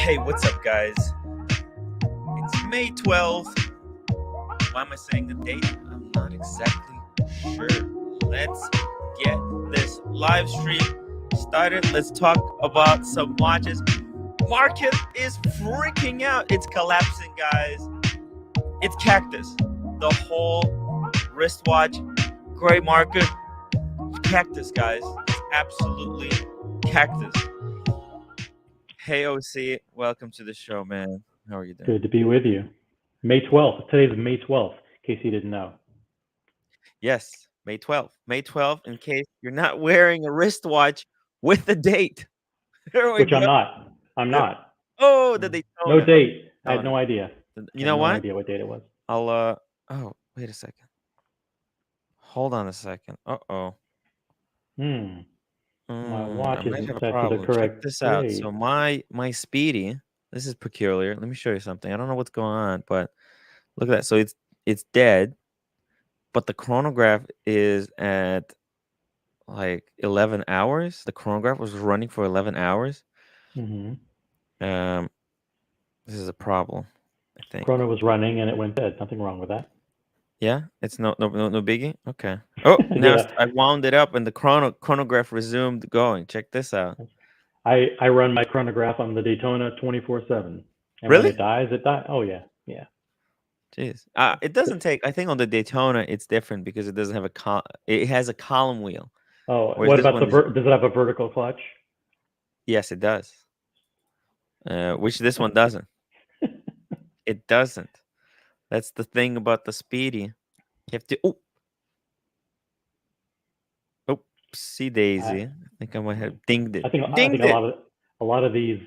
Hey, what's up, guys? It's May 12th. Why am I saying the date? I'm not exactly sure. Let's get this live stream started. Let's talk about some watches. Market is freaking out. It's collapsing, guys. It's cactus. The whole wristwatch gray market, cactus, guys. It's absolutely cactus. Hey, OC, welcome to the show, man. How are you doing? Good to be with you. May 12th. Today's May 12th, in case you didn't know. Yes, May 12th. May 12th, in case you're not wearing a wristwatch with the date. There we Which go. I'm not. I'm not. Oh, the Daytona. No date. I had no idea. You know what? No idea what date it was. I'll, oh, wait a second. Hold on a second. Uh-oh. My watch isn't have a set to problem. the correct Check this out. date. So my Speedy, this is peculiar. Let me show you something. I don't know what's going on, but look at that. So it's dead, but the chronograph is at like 11 hours. The chronograph was running for 11 hours. Mm-hmm. This is a problem, I think. Chrono was running and it went dead. Nothing wrong with that. Yeah, it's no biggie. Okay. Oh, now Yeah. I wound it up and the chronograph resumed going. Check this out. I run my chronograph on the Daytona 24/7. And Really? when it dies, it dies. Oh yeah, yeah. Jeez. It doesn't take. I think on the Daytona it's different because it doesn't have it has a column wheel. Oh, what about does it have a vertical clutch? Yes, it does. Which this one doesn't. It doesn't. That's the thing about the Speedy. You have to. Oopsie daisy. I think I might have dinged it. I think a lot of these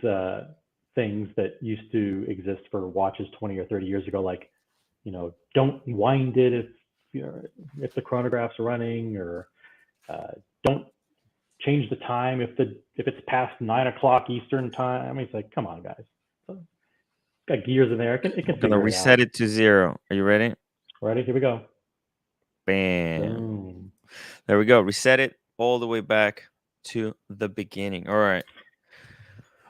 things that used to exist for watches 20 or 30 years ago, like, don't wind it if the chronograph's running, or don't change the time if it's past 9 o'clock Eastern time. I mean, it's like, come on, guys. It's got gears in there. It can I'm gonna reset it to 0. Are you ready? Ready? Here we go. Bam. Boom. There we go. Reset it all the way back to the beginning. All right.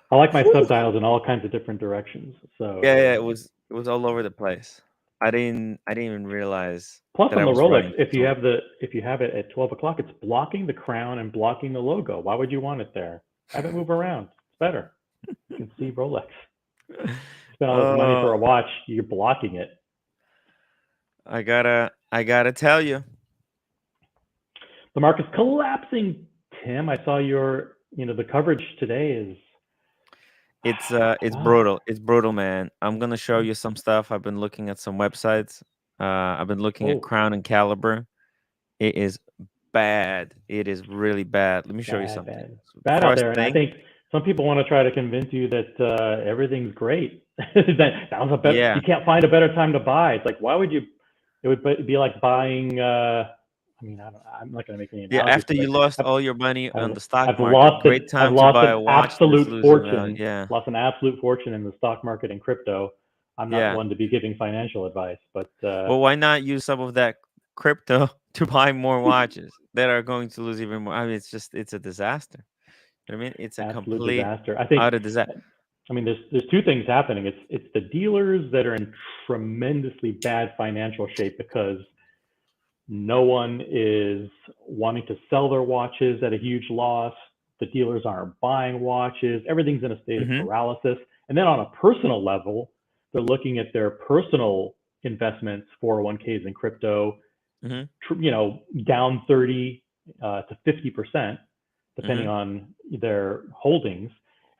I like my subdials in all kinds of different directions. So yeah, it was all over the place. I didn't even realize. Plus, on the Rolex, if you have it at 12 o'clock, it's blocking the crown and blocking the logo. Why would you want it there? Have it move around. It's better. You can see Rolex. Spend all this money for a watch, you're blocking it. I gotta tell you, the market's collapsing. Tim, I saw the coverage today is. It's brutal. It's brutal, man. I'm gonna show you some stuff. I've been looking at some websites. I've been looking at Crown and Caliber. It is bad. It is really bad. Let me show you something. Bad out there. And I think some people want to try to convince you that everything's great. that was a better. Yeah. You can't find a better time to buy. It's like, why would you? It would be like buying. I mean, I'm not going to make any. Yeah, after you lost all your money on the stock market, great time to buy a watch. Absolute fortune. Yeah, lost an absolute fortune in the stock market and crypto. I'm not one to be giving financial advice, but well, why not use some of that crypto to buy more watches that are going to lose even more? I mean, it's a disaster. You know what I mean? It's a absolute complete disaster. I think utter disaster. I mean, there's two things happening. It's the dealers that are in tremendously bad financial shape because no one is wanting to sell their watches at a huge loss. The dealers aren't buying watches. Everything's in a state of paralysis. And then on a personal level, they're looking at their personal investments, 401ks and crypto, down 30 to 50%, depending on their holdings.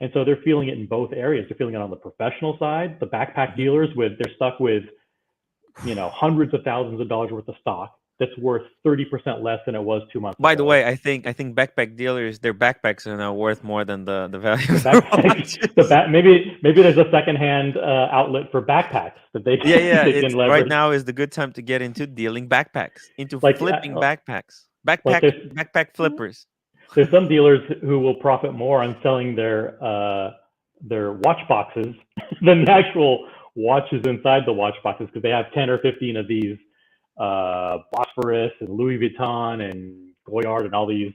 And so they're feeling it in both areas. They're feeling it on the professional side. The backpack dealers, they're stuck with, hundreds of thousands of dollars worth of stock that's worth 30% less than it was 2 months ago. By the way, I think backpack dealers, their backpacks are now worth more than the value of their watches. Maybe there's a secondhand outlet for backpacks that they can leverage. Right now is the good time to get into dealing backpacks, into flipping backpacks, backpack flippers. There's some dealers who will profit more on selling their watch boxes than the actual watches inside the watch boxes, because they have 10 or 15 of these Bosphorus and Louis Vuitton and Goyard and all these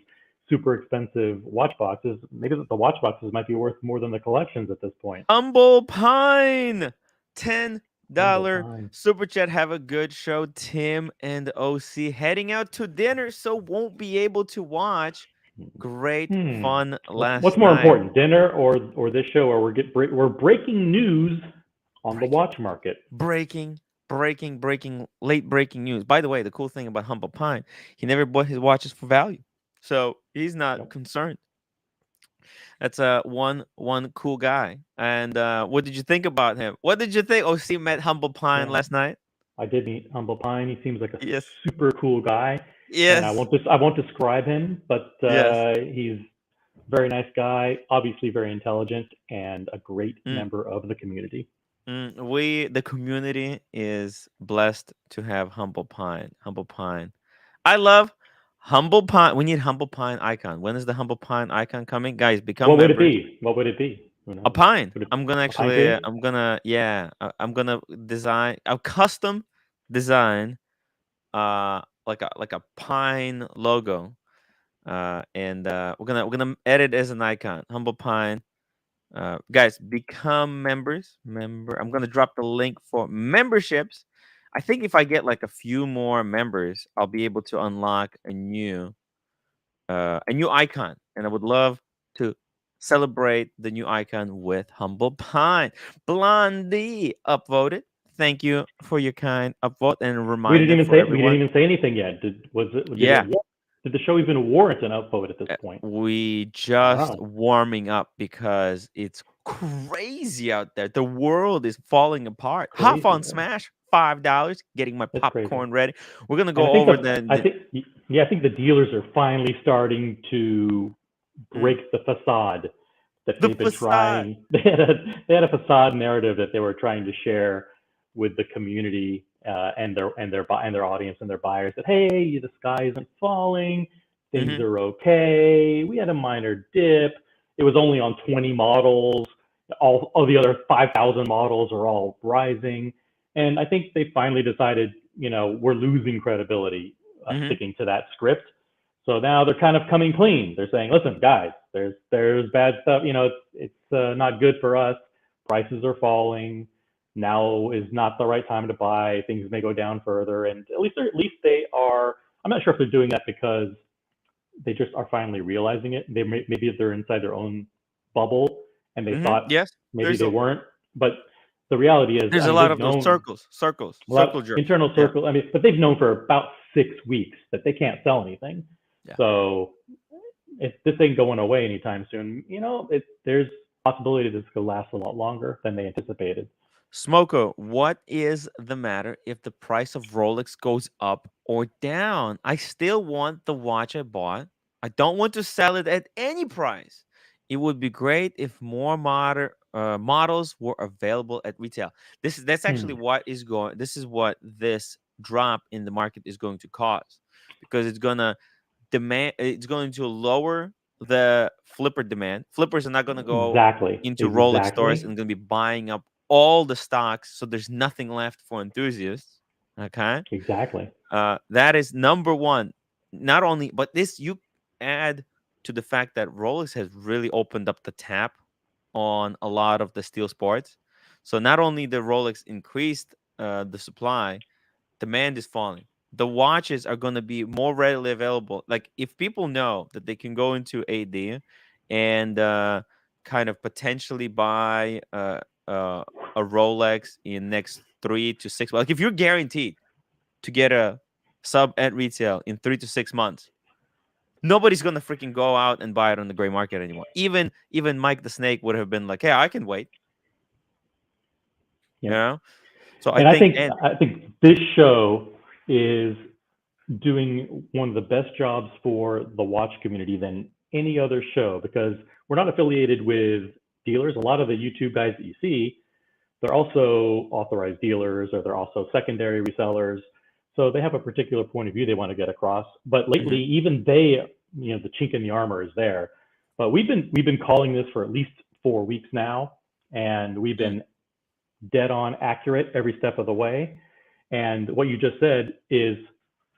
super expensive watch boxes. Maybe the watch boxes might be worth more than the collections at this point. Humble Pine, $10 Humble Pine. super chat. Have a good show, Tim and OC. Heading out to dinner, so won't be able to watch. Great fun What's last more night. important, dinner or this show? Or we're breaking news on the watch market. Breaking, late breaking news. By the way, the cool thing about Humble Pine, he never bought his watches for value, so he's not Yep. concerned. That's one cool guy. And what did you think about him? What did you think? OC met Humble Pine Yeah. last night. I did meet Humble Pine. He seems like a Yes. super cool guy, and I Yes. won't describe him, but Yes. he's a very nice guy, obviously very intelligent, and a great Mm. member of the community. The community is blessed to have Humble Pine. Humble Pine. I love Humble Pine. We need Humble Pine icon. When is the Humble Pine icon coming? Guys, become What would it members. be? What would it be? Who knows? A pine. Would it I'm gonna a pine actually. tree? I'm gonna design a custom design. Like a pine logo. And we're gonna edit as an icon. Humble Pine. Guys, become members. I'm gonna drop the link for memberships. I think if I get like a few more members, I'll be able to unlock a new icon, and I would love to celebrate the new icon with Humble Pine. Blondie upvoted. Thank you for your kind upvote and a reminder for We didn't everyone. even say anything yet. Yeah. Did the show even warrant an upvote at this point? We just Wow. warming up because it's crazy out there. The world is falling apart. Hop Crazy, on right? Smash, $5. Getting my It's crazy. popcorn ready. We're gonna And go I think over I think the dealers are finally starting to break the facade that the they've been facade. trying. They had a facade narrative that they were trying to share with the community and their audience and their buyers that, hey, the sky isn't falling, things Mhm. are okay. We had a minor dip. It was only on 20 models. All the other 5,000 models are all rising. And I think they finally decided, we're losing credibility Mhm. sticking to that script. So now they're kind of coming clean. They're saying, listen, guys, there's bad stuff. It's not good for us. Prices are falling. Now is not the right time to buy. Things may go down further, and at least they are. I'm not sure if they're doing that because they just are finally realizing it. Maybe they're inside their own bubble, and they thought Yes. maybe they weren't. But the reality is, There's I a mean, lot they've of those known circle jerks. internal Yeah. circle. I mean, but they've known for about 6 weeks that they can't sell anything. Yeah. So if this ain't going away anytime soon, there's a possibility this could last a lot longer than they anticipated. Smoko, what is the matter if the price of Rolex goes up or down? I still want the watch I bought. I don't want to sell it at any price. It would be great if more models were available at retail. That's actually what is going. This is what this drop in the market is going to cause, because it's gonna demand. It's going to lower the flipper demand. Flippers are not going to go into Rolex stores and going to be buying up all the stocks, so there's nothing left for enthusiasts. Okay. Exactly. That is number one. Not only, but this you add to the fact that Rolex has really opened up the tap on a lot of the steel sports. So not only the Rolex increased the supply, demand is falling. The watches are going to be more readily available. Like, if people know that they can go into AD and kind of potentially buy a Rolex in next 3 to 6 months. Like, if you're guaranteed to get a sub at retail in 3 to 6 months, nobody's gonna freaking go out and buy it on the gray market anymore. Even Mike the Snake would have been like, "Hey, I can wait." Yeah. So And I think this show is doing one of the best jobs for the watch community than any other show, because we're not affiliated with dealers. A lot of the YouTube guys that you see, they're also authorized dealers, or they're also secondary resellers. So they have a particular point of view they want to get across. But lately, even they, the chink in the armor is there. But we've been calling this for at least 4 weeks now, and we've been dead on accurate every step of the way. And what you just said is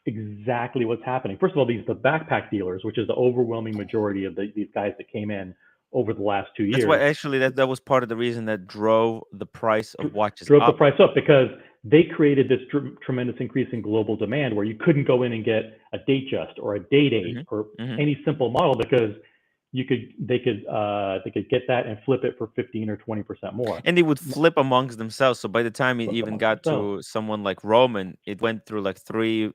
exactly what's happening. First of all, the backpack dealers, which is the overwhelming majority of these guys that came in over the last 2 That's why years, actually that was part of the reason that drove the price of watches drove the up. price up because they created this tremendous increase in global demand where you couldn't go in and get a Datejust or a Day-Date Hmm. or Hmm. any simple model because they could get that and flip it for 15 or 20% more. And they would flip amongst themselves. So by the time it Flip even amongst got themselves. to someone like Roman, it went through like three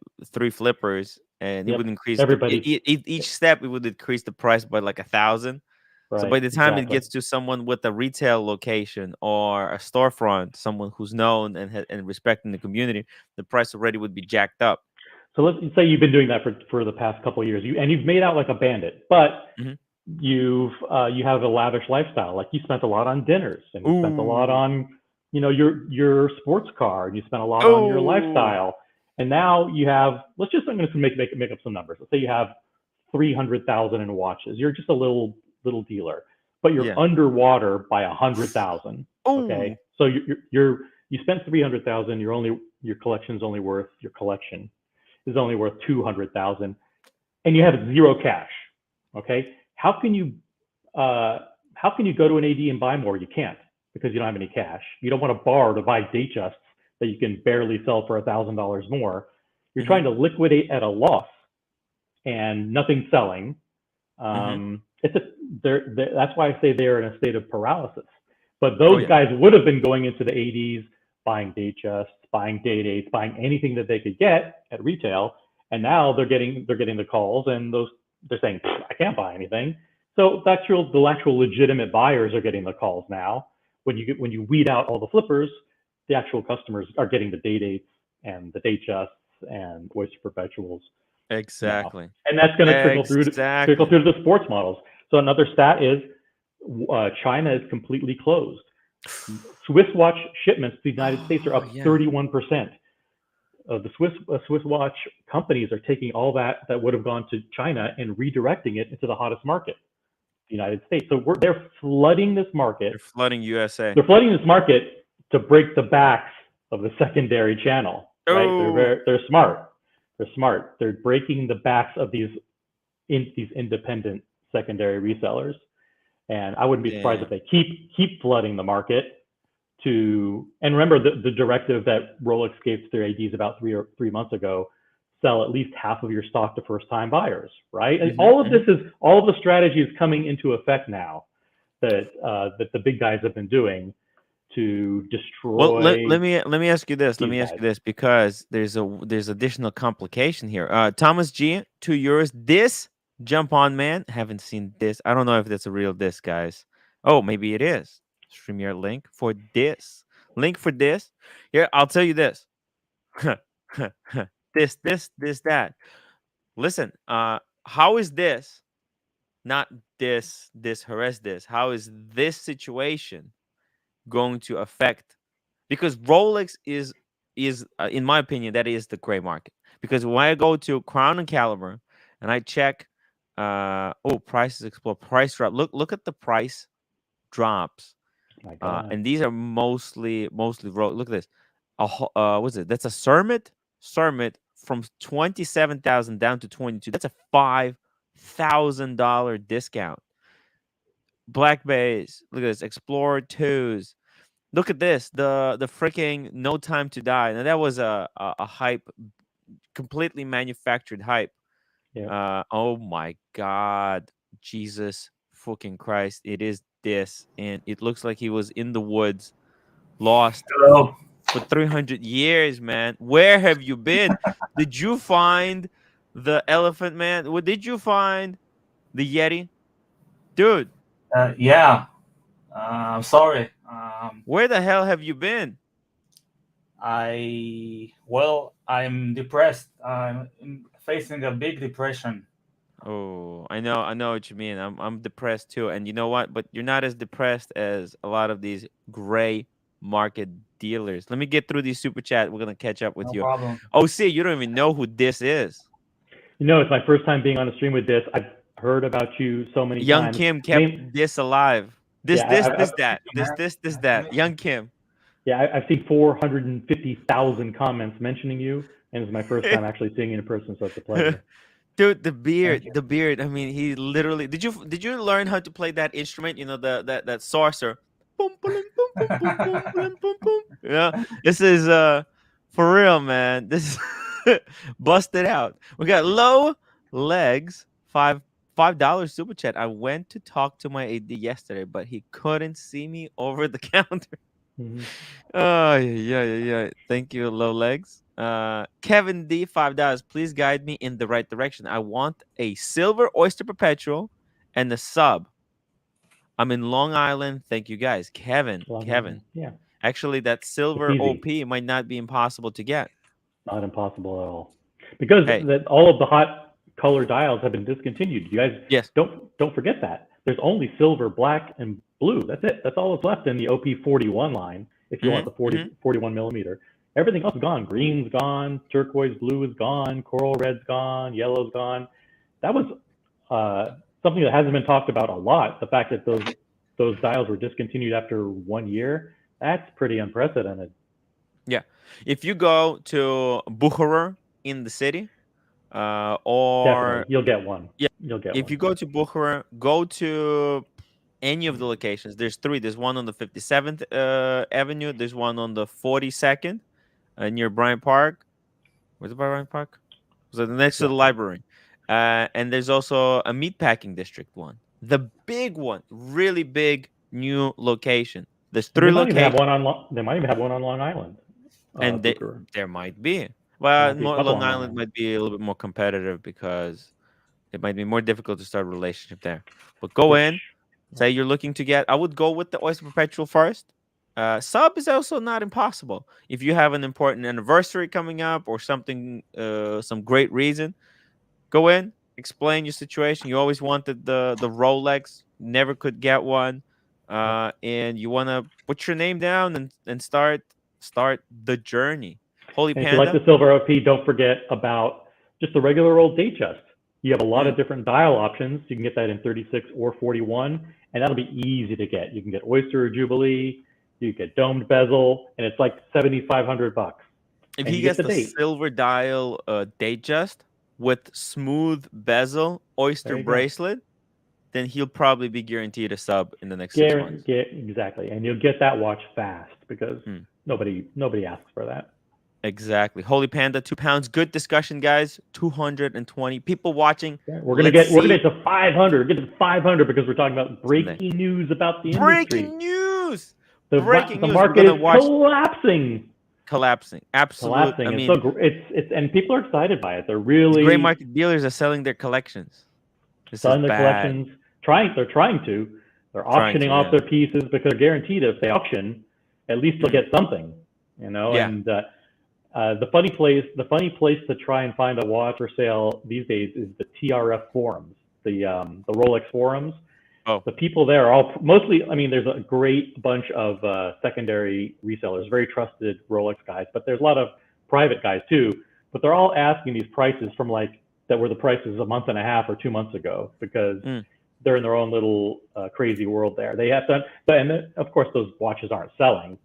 flippers, and it would Yep. increase Everybody. each step. It would increase the price by like 1,000. So by Right. the time it Exactly. gets to someone with a retail location or a storefront, someone who's known and respecting the community, the price already would be jacked up. So let's say you've been doing that for the past couple of years, you've made out like a bandit, but Hmm. you have a lavish lifestyle. Like you spent a lot on dinners, and you spent a lot Ooh, on your sports car, and you spent a lot on your oh, lifestyle. And now you have, let's just, I'm going to make up some numbers. Let's say you have 300,000 in watches. You're just a little dealer, but you're yeah. underwater by 100,000. Okay, Oh, so you spent 300,000. Your collection is only worth 200,000, and you have zero cash. Okay, how can you go to an AD and buy more? You can't, because you don't have any cash. You don't want to borrow to buy Datejusts that you can barely sell for $1,000 more. You're hmm, trying to liquidate at a loss and nothing selling. hmm. It's a, that's why I say they're in a state of paralysis. But Oh those yeah. guys would have been going into the ADs, buying Datejusts, buying Day-Dates, buying anything that they could get at retail, and now they're getting the calls, and they're saying, I can't buy anything. So the actual legitimate buyers are getting the calls now. When you weed out all the flippers, the actual customers are getting the Day-Dates and the Datejusts and Oyster Perpetuals now, Exactly. and that's going to trickle Exactly. through to the sports models. So another stat is China is completely closed. Swiss watch shipments to the United States are Oh up yeah. 31%. The Swiss watch companies are taking all that would have gone to China and redirecting it into the hottest market, the United States. So they're flooding this They're market. flooding USA. They're flooding this market to break the backs of the secondary channel. Right? Oh, They're smart. They're smart. They're breaking the backs of these independent secondary resellers. And I wouldn't be surprised if damn. they keep flooding the market and remember the directive that Rolex gave to their ADs about 3 months ago: sell at least half of your stock to first time buyers, right? And Hmm. Hmm. all of the strategy is coming into effect now that the big guys have been doing to Well, destroy let me ask you this. Let these me ask guys. you this because there's additional complication here. Thomas G, €2. This jump on man. Haven't seen this. I don't know if that's a real disc, guys. Oh, maybe it is. Stream link for this. Link for this. Here, I'll tell you this. This, that. Listen, how is this not this harass this? How is this situation going to affect, because Rolex is in my opinion that is the gray market, because when I go to Crown and Caliber and I check oh, prices explode, price drop, look at the price drops, My God. and these are mostly look at this, what's it, that's a Cermet from 27,000 down to 22, that's a $5,000 discount. Black Bays, look at this, Explorer 2s. Look at this, the freaking No Time to Die. Now that was a hype, completely manufactured hype. Yeah. Oh my God, Jesus fucking Christ! It is this, and it looks like he was in the woods, lost Hello. for 300 years, man. Where have you been? Did you find the Elephant Man? What did you find? The Yeti, dude. Yeah. I'm sorry. Where the hell have you been? I'm depressed. I'm facing a big depression. Oh, I know what you mean. I'm depressed too. And you know what? But you're not as depressed as a lot of these gray market dealers. Let me get through these super chat. We're gonna catch up with No you. problem. Oh, see, you don't even know who this is. It's my first time being on a stream with this. I've heard about you so many Young times. Kim kept Name, this alive. This, yeah, this, Nice this, to meet that. you, This, man. this, this, Nice to that. meet you. Young Kim. I've seen 450,000 comments mentioning you. and it's my first time actually seeing you in person, so it's a pleasure. Dude, the Thank you. beard. I mean, he literally. Did you learn how to play that instrument? You know, that saucer. Boom, boom, boom, boom, boom, boom, boom, boom, boom. Yeah, this is for real, man. This is busted out. We got low legs. $5 super chat. I went to talk to my AD yesterday, but he couldn't see me over the counter. Mhm. Oh yeah. Thank you, low legs. Kevin D, $5. Please guide me in the right direction. I want a silver oyster perpetual and a sub. I'm in Long Island. Thank you guys. Kevin. Yeah, Actually, that it's silver easy. OP might not be impossible to get. Not impossible at all. Because Hey, all of the hot color dials have been discontinued. You guys yes. don't forget that. There's only silver, black, and blue. That's it. That's all that's left in the OP41 line. If you want the 41 millimeter, everything else is gone. Green's gone. Turquoise blue is gone. Coral red's gone. Yellow's gone. That was something that hasn't been talked about a lot. The fact that those dials were discontinued after 1 year. That's pretty unprecedented. Yeah. If you go to Bukhara in the city, or Definitely, you'll get one. yeah, You'll get if one. you go to Bukhara, go to any of the locations. There's three. There's one on the 57th Avenue. There's one on the 42nd near Bryant Park. Where's the Bryant Park? So next to Yeah. the library. And there's also a meatpacking district one. The big one, really big new location. There's And they three might even have locations, one on. They might even have one on Long Island, and Booker. there might be. There Well, might be a couple Long on Long Island Island. might be a little bit more competitive because it might be more difficult to start a relationship there. But go Which, in, say you're looking to get. I would go with the Oyster Perpetual first. Sub is also not impossible if you have an important anniversary coming up or something, some great reason. Go in, explain your situation. You always wanted the Rolex, never could get one, yep. and you want to put your name down and start the journey. Holy And if you like Panda. the silver OP, don't forget about just the regular old Datejust. You have a lot Mm. of different dial options. You can get that in 36 or 41, and that'll be easy to get. You can get Oyster or Jubilee. You get domed bezel, and it's like $7,500. If And he you get gets the the date. silver dial Datejust with smooth bezel There oyster you go. bracelet, then he'll probably be guaranteed a sub in the next 6 months. Exactly, and you'll get that watch fast because Mm. nobody asks for that. Exactly. Holy Panda, 2 pounds. Good discussion, guys. 220 people watching. Yeah, We're gonna get to 500. Get to 500 because we're talking about someday. breaking news about the industry. Breaking news. The Breaking the news. We're market gonna is watch collapsing. collapsing. Absolute. I And mean, it's and people are excited by it. They're the gray really market dealers are selling their collections. This is selling their bad. collections. They're Trying auctioning to, off yeah. their pieces because they're guaranteed if they auction, at least they'll Mm. get something, you know. Yeah. And the funny place to try and find a watch for sale these days is the TRF forums, the Rolex forums. Oh. The people there are all mostly. I mean, there's a great bunch of secondary resellers, very trusted Rolex guys, but there's a lot of private guys too. But they're all asking these prices from like that were the prices a month and a half or 2 months ago because they're in their own little crazy world there. They have to, and of course those watches aren't selling.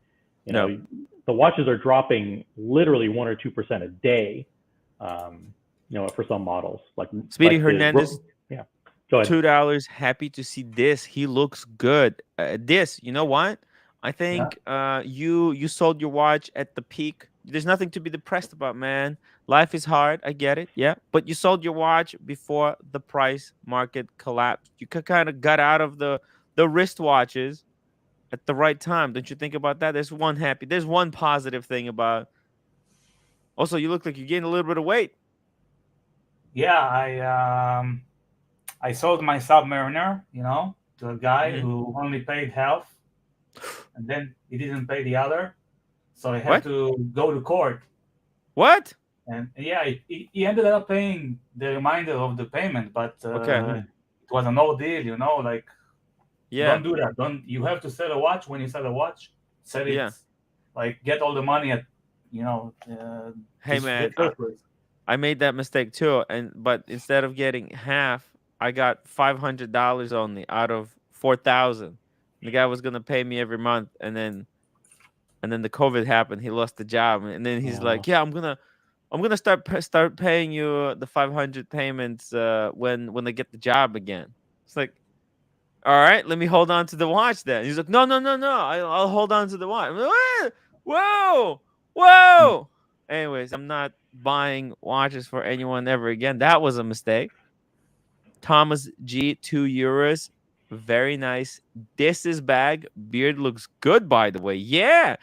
You know, the watches are dropping literally 1 or 2% a day. You know, for some models like Speedy Hernandez. Yeah, go ahead. $2. Happy to see this. He looks good. This, you know what? I think you sold your watch at the peak. There's nothing to be depressed about, man. Life is hard. I get it. Yeah. But you sold your watch before the price market collapsed. You kind of got out of the wristwatches at the right time. Don't you think about that? There's one positive thing about. Also, you look like you gained a little bit of weight. Yeah, I sold my Submariner, to a guy who only paid half, and then he didn't pay the other, so I had to go to court. What? And yeah, he ended up paying the remainder of the payment, but it was a no deal, like. Yeah. Don't do that. You have to sell a watch. When you sell a watch, sell it, like get all the money at, hey man, I made that mistake too. But instead of getting half, I got $500 only out of 4,000. The guy was gonna pay me every month, and then the COVID happened. He lost the job, and then he's like, "Yeah, I'm gonna I'm gonna start paying you the 500 payments when I get the job again. It's like, all right, let me hold on to the watch then. He's like, no, no, no, no. I'll hold on to the watch. I'm like, "What? Whoa, whoa. Anyways, I'm not buying watches for anyone ever again. That was a mistake. Thomas G, €2. Very nice. This is bag. Beard looks good, by the way. Yeah.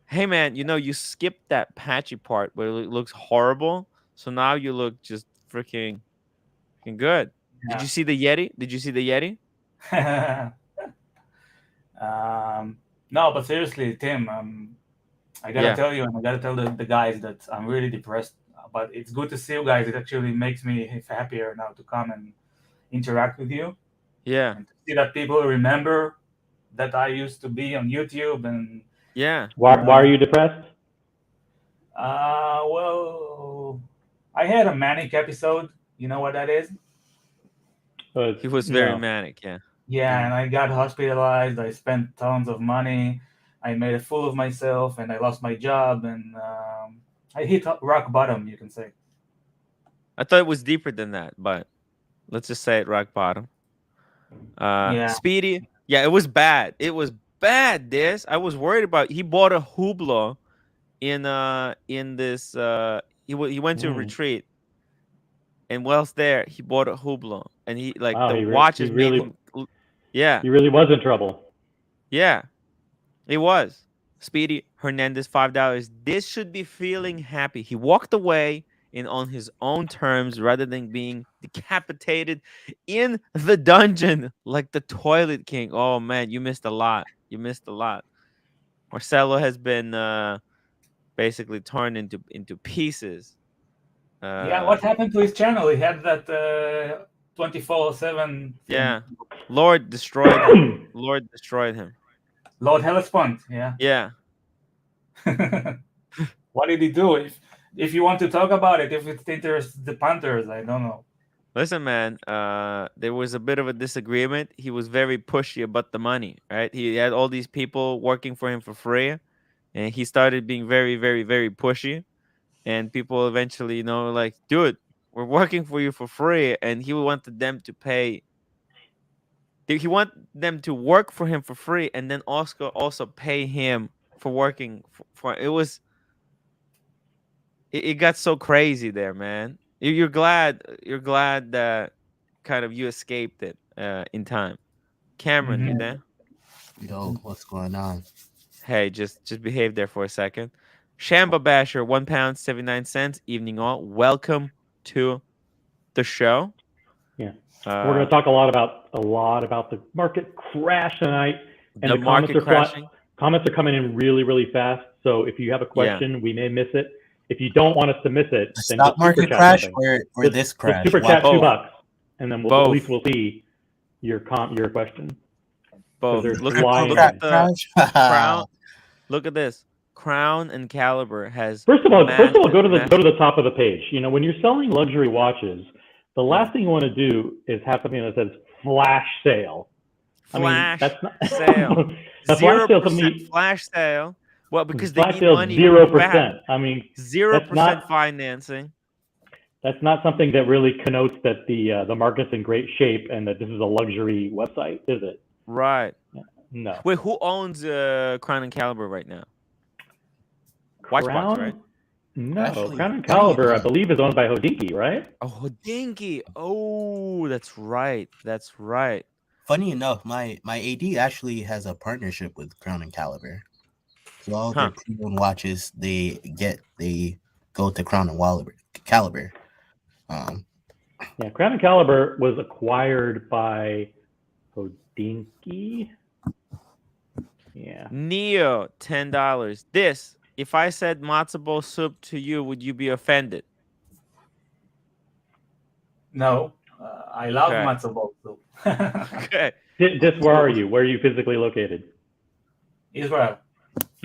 Hey, man, you skipped that patchy part where it looks horrible. So now you look just freaking good. Did you see the Yeti? Did you see the Yeti? Yeah. No, but seriously, Tim, I gotta Yeah. tell you, and I gotta tell the guys that I'm really depressed. But it's good to see you guys. It actually makes me happier now to come and interact with you Yeah. and to see that people remember that I used to be on YouTube and Yeah. Why are you depressed? well, I had a manic episode. You know what that is? He was very No. manic. Yeah. Yeah, and I got hospitalized. I spent tons of money. I made a fool of myself, and I lost my job, and I hit rock bottom. You can say. I thought it was deeper than that, but let's just say it rock bottom. Yeah, Speedy. Yeah, it was bad. It was bad. I was worried about. He bought a Hublot in this he went to a Mm. retreat, and whilst there he bought a Hublot, and he like Wow, the he watches made really him. Yeah, was in trouble. yeah, it was. Speedy Hernandez, $5. This should be feeling happy. He walked away in on his own terms rather than being decapitated in the dungeon like the Toilet King. Oh man, you missed a lot. You missed a lot. Marcelo has been basically torn into pieces. yeah. Uh, What happened to his channel? He had that 24/7 thing. yeah, Lord destroyed him. Lord destroyed him. Lord Hellespont. Yeah. Yeah. What did he do? If you want to talk about it, if it interests the Panthers, I don't know. Listen, man, there was a bit of a disagreement. He was very pushy about the money, right? He had all these people working for him for free, and he started being very, very, very pushy. And people eventually, like, dude, we're working for you for free. And he wanted them to pay. He wanted them to work for him for free, and then also pay him for working for it was. It got so crazy there, man. You're glad that kind of you escaped it in time. Cameron, you Mhm. there? Yo, what's going on? Hey, just behave there for a second. Shamba Basher, £1, 79 cents. Evening all. Welcome to the show. Yeah. We're going to talk a lot about the market crash tonight, and The the comments market crashing. Comments are coming in really, really fast. So if you have a question, we may miss it. If you don't want us to miss it, The then stock just super market chat crash something. or this Just crash? super chat Both. $2, and then at Both. least we'll see your question. Both. there's Look flying at in. the crash? crown. Look at this. Crown and Caliber has First of all, go to massive- the top of the page. When you're selling luxury watches, the last thing you want to do is have something that says flash sale. flash that's not sale. a flash sale. 0% flash sale. Well, because they flash need sale money 0%. back. 0% not financing. that's not something that really connotes that the market's in great shape and that this is a luxury website, is it? Right. No. Wait, who owns Crown and Caliber right now? Watchbox, Crown? right? No, Actually, Crown and funny Caliber, I enough. believe, is owned by Hodinkee, right? Oh, Dinky. Oh, that's right. That's right. Funny enough, my AD actually has a partnership with Crown and Caliber. So all their pre-owned watches they go to Crown and Caliber. Yeah, Crown and Caliber was acquired by Hodinkee. Yeah. Neo, $10. This, if I said matzo ball soup to you, would you be offended? No, I love Okay. matzo ball soup. Okay. Where are you? Where are you physically located? Israel.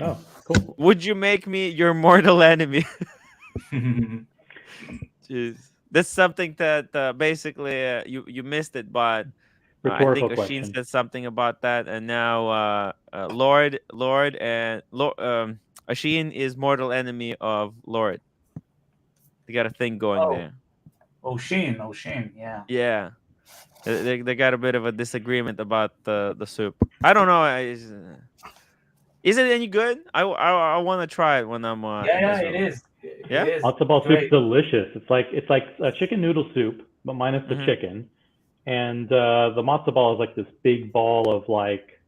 Oh, cool. Would you make me your mortal enemy? Jeez. That's something that basically you missed it, but I think Rhetorical Oshin question. said something about that, and now Lord and Oshin is mortal enemy of Lord. They got a thing going there. O'Sheen, yeah. Yeah. They got a bit of a disagreement about the soup. I don't know. Is it any good? I want to try it when I'm in Yeah, Israel. it is. Yeah? It is. Matzo ball soup's Great. delicious. It's like a chicken noodle soup, but minus the Mhm. chicken. And the matzo ball is like this big ball of like,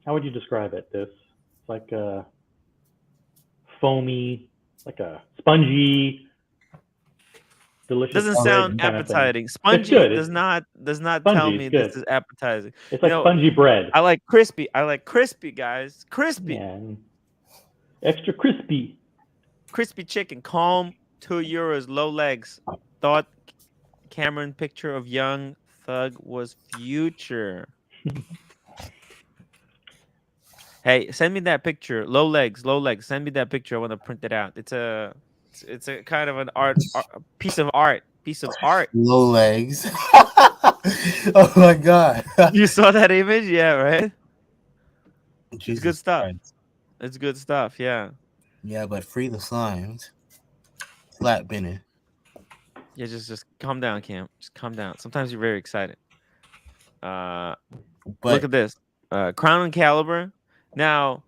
how would you describe it? It's like a foamy, like a spongy, delicious Doesn't All right. sound kind of thing. appetizing. It's Spongy good. does It's not tell spongy. me It's this good. is appetizing. It's You like know, spongy bread. I like crispy. Guys. Crispy. Yeah, and extra crispy. Crispy chicken. Calm, €2, low legs. Thought Cameron picture of young thug was future. Hey, send me that picture. Low legs. Send me that picture. I want to print it out. It's a kind of an a piece of art. Low legs. Oh my god. You saw that image? Yeah, right? Jesus good stuff. Christ. It's good stuff. Yeah. Yeah, but free the slimes. Flat binning. Yeah, just calm down, Cam. Just calm down. Sometimes you're very excited. Look But at this. Crown and Caliber. Now,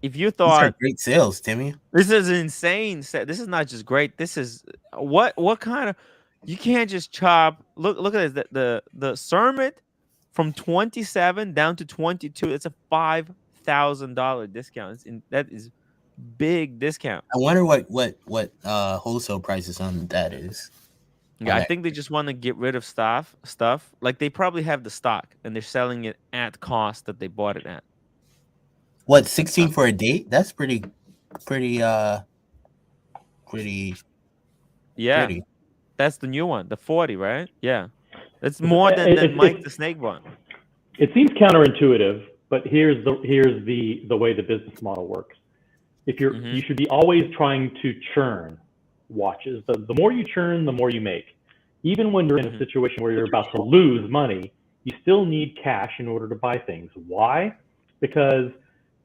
if you these are thought great sales, Timmy. this is insane set, this is not just great. This is what kind of, you can't just chop. Look at this. The Cermet from 27 down to 22. It's a $5,000 discount. That is big discount. I wonder what wholesale prices on that is. Yeah, I Okay. think they just want to get rid of stuff. Like they probably have the stock and they're selling it at cost that they bought it at. What, 16 for a date? That's pretty Yeah. pretty. That's the new one, the 40, right? Yeah. It's more than Mike the Snake one. It seems counterintuitive, but here's the way the business model works. If you're Mhm. you should be always trying to churn watches. The more you churn, the more you make. Even when you're in a Mhm. situation where you're about to lose money, you still need cash in order to buy things. Why? Because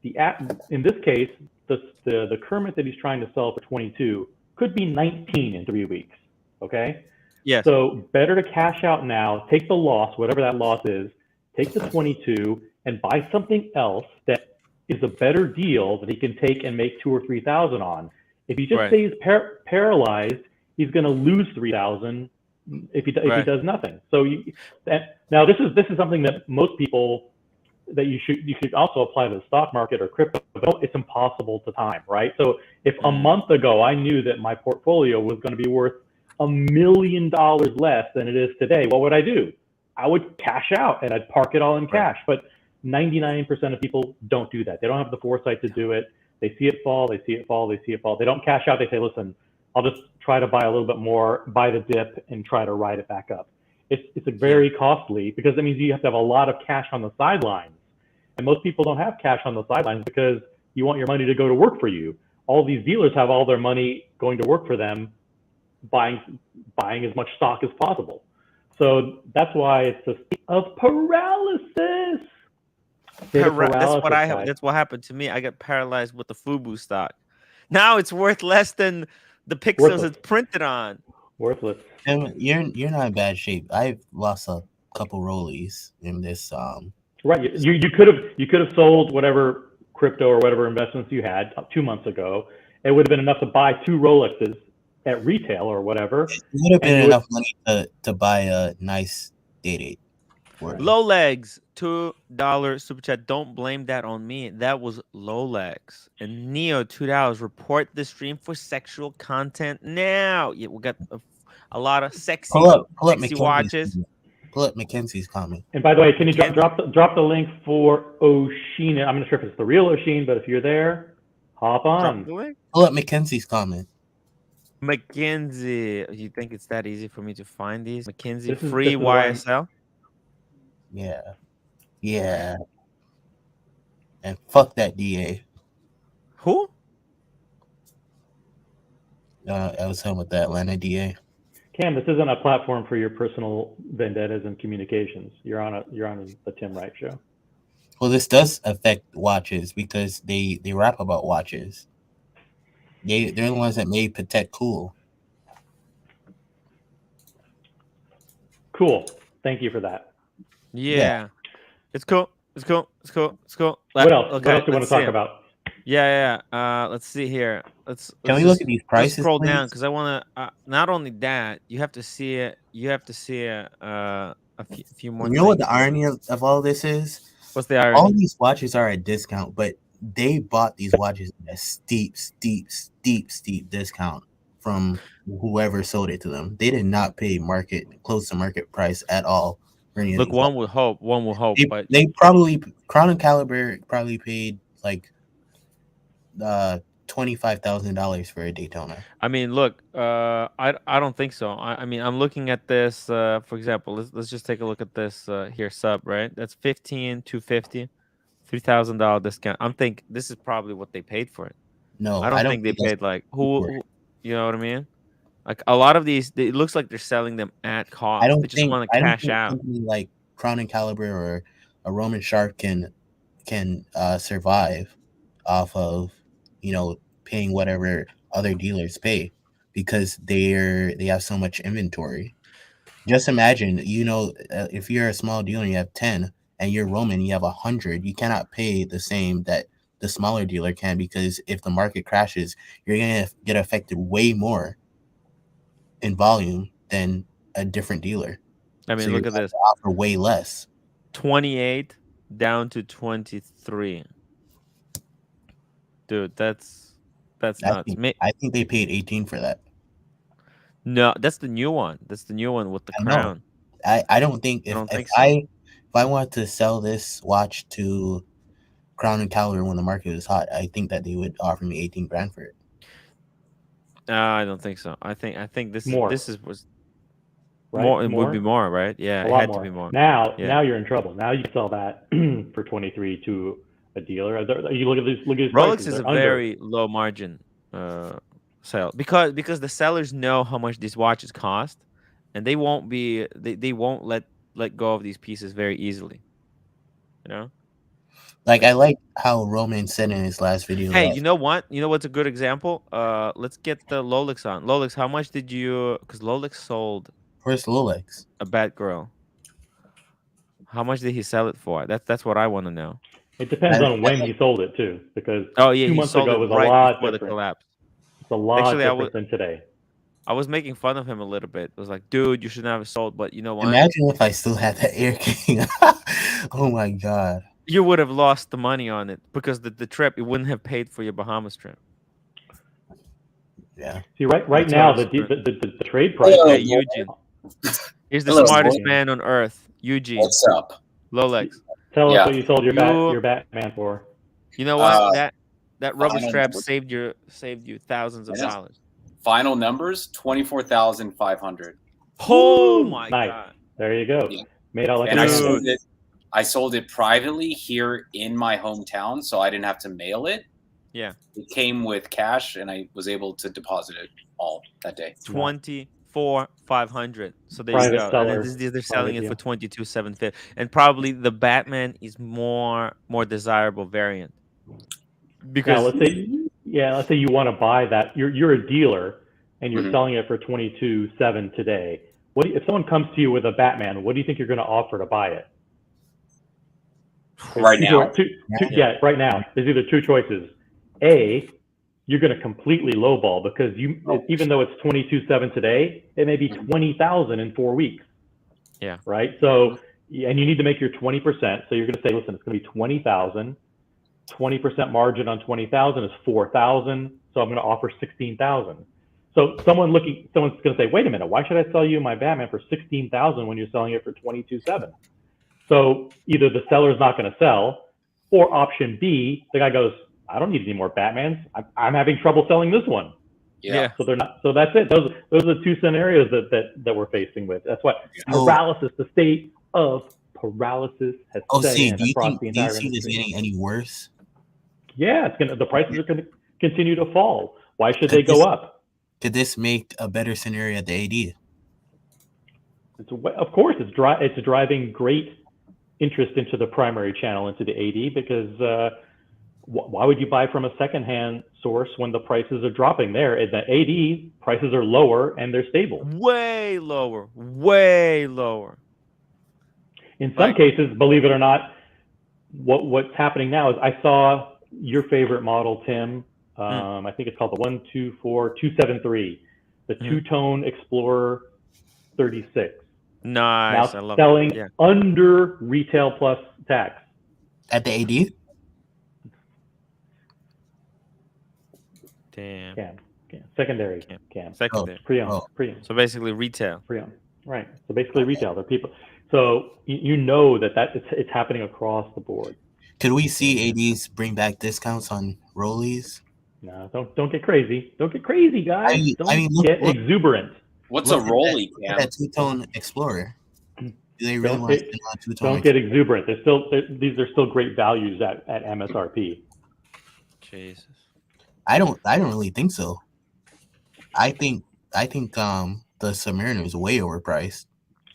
in this case, the Kermit that he's trying to sell for 22 could be 19 in 3 weeks. Okay. Yes. So better to cash out now, take the loss, whatever that loss is, take the 22 and buy something else that is a better deal that he can take and make 2,000 or 3,000 on. If he just Right. stays paralyzed, he's going to lose 3,000 if he Right. does nothing. So now this is something that most people that you should also apply to the stock market or crypto. But it's impossible to time, right? So if a month ago I knew that my portfolio was going to be worth $1 million less than it is today, what would I do? I would cash out and I'd park it all in cash. But 99% of people don't do that. They don't have the foresight to do it. They see it fall, they see it fall, they see it fall. They don't cash out. They say, listen, I'll just try to buy a little bit more, buy the dip, and try to ride it back up. It's very costly because that means you have to have a lot of cash on the sidelines. And most people don't have cash on the sidelines because you want your money to go to work for you. All these dealers have all their money going to work for them, buying as much stock as possible. So that's why it's a state of paralysis. That's what happened to me. I got paralyzed with the FUBU stock. Now it's worth less than the pixels it's printed on. Worthless. And you're not in bad shape. I've lost a couple rollies in this. Right. You could have sold whatever crypto or whatever investments you had 2 months ago. It would have been enough to buy 2 Rolexes at retail or whatever. It would have been enough money to buy a nice date. Low legs, $2 super chat. Don't blame that on me. That was low legs. And Neo, $2. Report the stream for sexual content now. Yeah, we got a lot of sexy watches. Pull up Mackenzie's comment. And by the way, can you drop the link for O'Sheen? I'm not sure if it's the real O'Sheen, but if you're there, hop on. Pull up Mackenzie's comment. Mackenzie, you think it's that easy for me to find these? Mackenzie, free YSL? Yeah. And fuck that DA. Who? I was home with the Atlanta DA. Cam, this isn't a platform for your personal vendettas and communications. You're on the Tim Wright show. Well, this does affect watches because they rap about watches. They're the ones that made Patek cool. Cool. Thank you for that. Yeah. It's cool. It's cool. It's cool. It's cool. What else? Okay, What else do you want let's to talk see. about? Yeah. Let's see here. Let's Can we just look at these prices, scroll down please? because I want to. Not only that, you have to see it. You have to see a few more You know what things the here. irony of all this is? What's the All irony? these watches are at discount, but they bought these watches at a steep discount from whoever sold it to them. They did not pay close to market price at all for any of Look, these. one would hope. One would hope, but They probably Crown and Caliber probably paid like $25,000 for a Daytona. I mean, look, I don't think so. I mean, I'm looking at this. For example, let's just take a look at this here. Sub, right? That's 15,250, $3,000 discount. I'm think this is probably what they paid for it. No, I I don't don't think they think that's paid like for it. who you know what I mean? Like a lot of these, it looks like they're selling them at cost. They just want to I don't cash think out. something like Crown and Caliber or a Roman Shark can survive off of paying whatever other dealers pay because they have so much inventory. Just imagine, if you're a small dealer and you have 10 and you're Roman, you have 100, you cannot pay the same that the smaller dealer can because if the market crashes, you're going to get affected way more in volume than a different dealer. I mean, So look you're at going this. to offer way less. 28 down to 23. Dude, that's nuts. I think they paid 18 for that. No, that's the new one. That's the new one with the I know. crown. I don't think I if don't think if so. I if I wanted to sell this watch to Crown and Caliber when the market was hot, I think that they would offer me 18 grand for it. I don't think so. I think this More. was Right? more. It More? would be more, right? Yeah, A it lot had more. to be more. Now Yeah. you're in trouble. Now you sell that for 23 to a dealer. You look at these Rolex prices. is a They're under. very low margin sale because the sellers know how much these watches cost, and they won't let go of these pieces very easily. You know. Like I like how Roman said in his last video Hey, that you know what? You know what's a good example? Let's get the Rolex on. Rolex, how much did you? Because Rolex sold first Rolex. a bad girl. How much did he sell it for? That's what I want to know. It depends on when he sold it too, because Oh yeah, 2 he months sold ago it was a right lot before the different. collapse. It's a lot Actually, different than today. I was making fun of him a little bit. I was like, dude, you should not have sold. But you know what? Imagine if I still had that Air King. Oh my god. You would have lost the money on it because the trip, it wouldn't have paid for your Bahamas trip. Yeah. See, right That's now what the trade price. Hello, Hey, Eugene. He's the Hello, smartest boy. man on earth. Eugene. What's up? Lolex. Tell us Yeah. what you sold your You- Batman for. You know what? Uh, that rubber final strap number. saved you thousands of Yes. dollars. Final numbers 24,500. Oh Woo! my Nice. god. There you go. Yeah. Made out like And a I man. sold it. I sold it privately here in my hometown, so I didn't have to mail it. Yeah. It came with cash, and I was able to deposit it all that day. 24,500. So there Private you go. seller, And they're selling it private for deal. 22,750. And probably the Batman is more desirable variant. Now Because let's say you want to buy that. You're a dealer and you're Mhm. selling it for 22,700 today. If someone comes to you with a Batman, what do you think you're going to offer to buy it? Right now, Right now. There's either two choices. A, you're going to completely lowball because even though it's 22,700 today, it may be 20,000 in 4 weeks. Yeah. Right. So, and you need to make your 20%. So you're going to say, listen, it's going to be 20,000. 20% margin on 20,000 is 4,000. So I'm going to offer 16,000. So someone's going to say, wait a minute, why should I sell you my Batman for 16,000 when you're selling it for 22,700? So either the seller's not going to sell, or option B, the guy goes, I don't need any more Batmans. I'm having trouble selling this one. yeah. So they're not. So that's it. Those are the two scenarios that we're facing with. That's what paralysis. The state of paralysis has set in across the entire industry. Do you see this getting any worse? Yeah, the prices are going to continue to fall. Why should they go up? Could this make a better scenario at the AD? Of course, it's driving great interest into the primary channel, into the AD, because why would you buy from a secondhand source when the prices are dropping there? And the AD prices are lower and they're stable. Way lower. Way lower. In some cases, believe it or not, what's happening now is I saw your favorite model, Tim. I think it's called the 124273, the two-tone Explorer 36. Nice. Now I love selling it. Yeah. under retail plus tax. At the AD? Damn. Cam. Secondary. Cam. Secondary. Pre-owned. Pre-owned. So basically retail. Pre-owned. Right. So basically retail. They're people. So you know that it's happening across the board. Could we see ADs bring back discounts on Rollies? No, don't get crazy. Don't get crazy, guys. Don't get exuberant. What's a Rollie, Cam? That two-tone Explorer. Do they really want to spend on two-tone? Don't get exuberant. These are still great values at MSRP. Jesus. I don't really think so. I think the Submariner is way overpriced.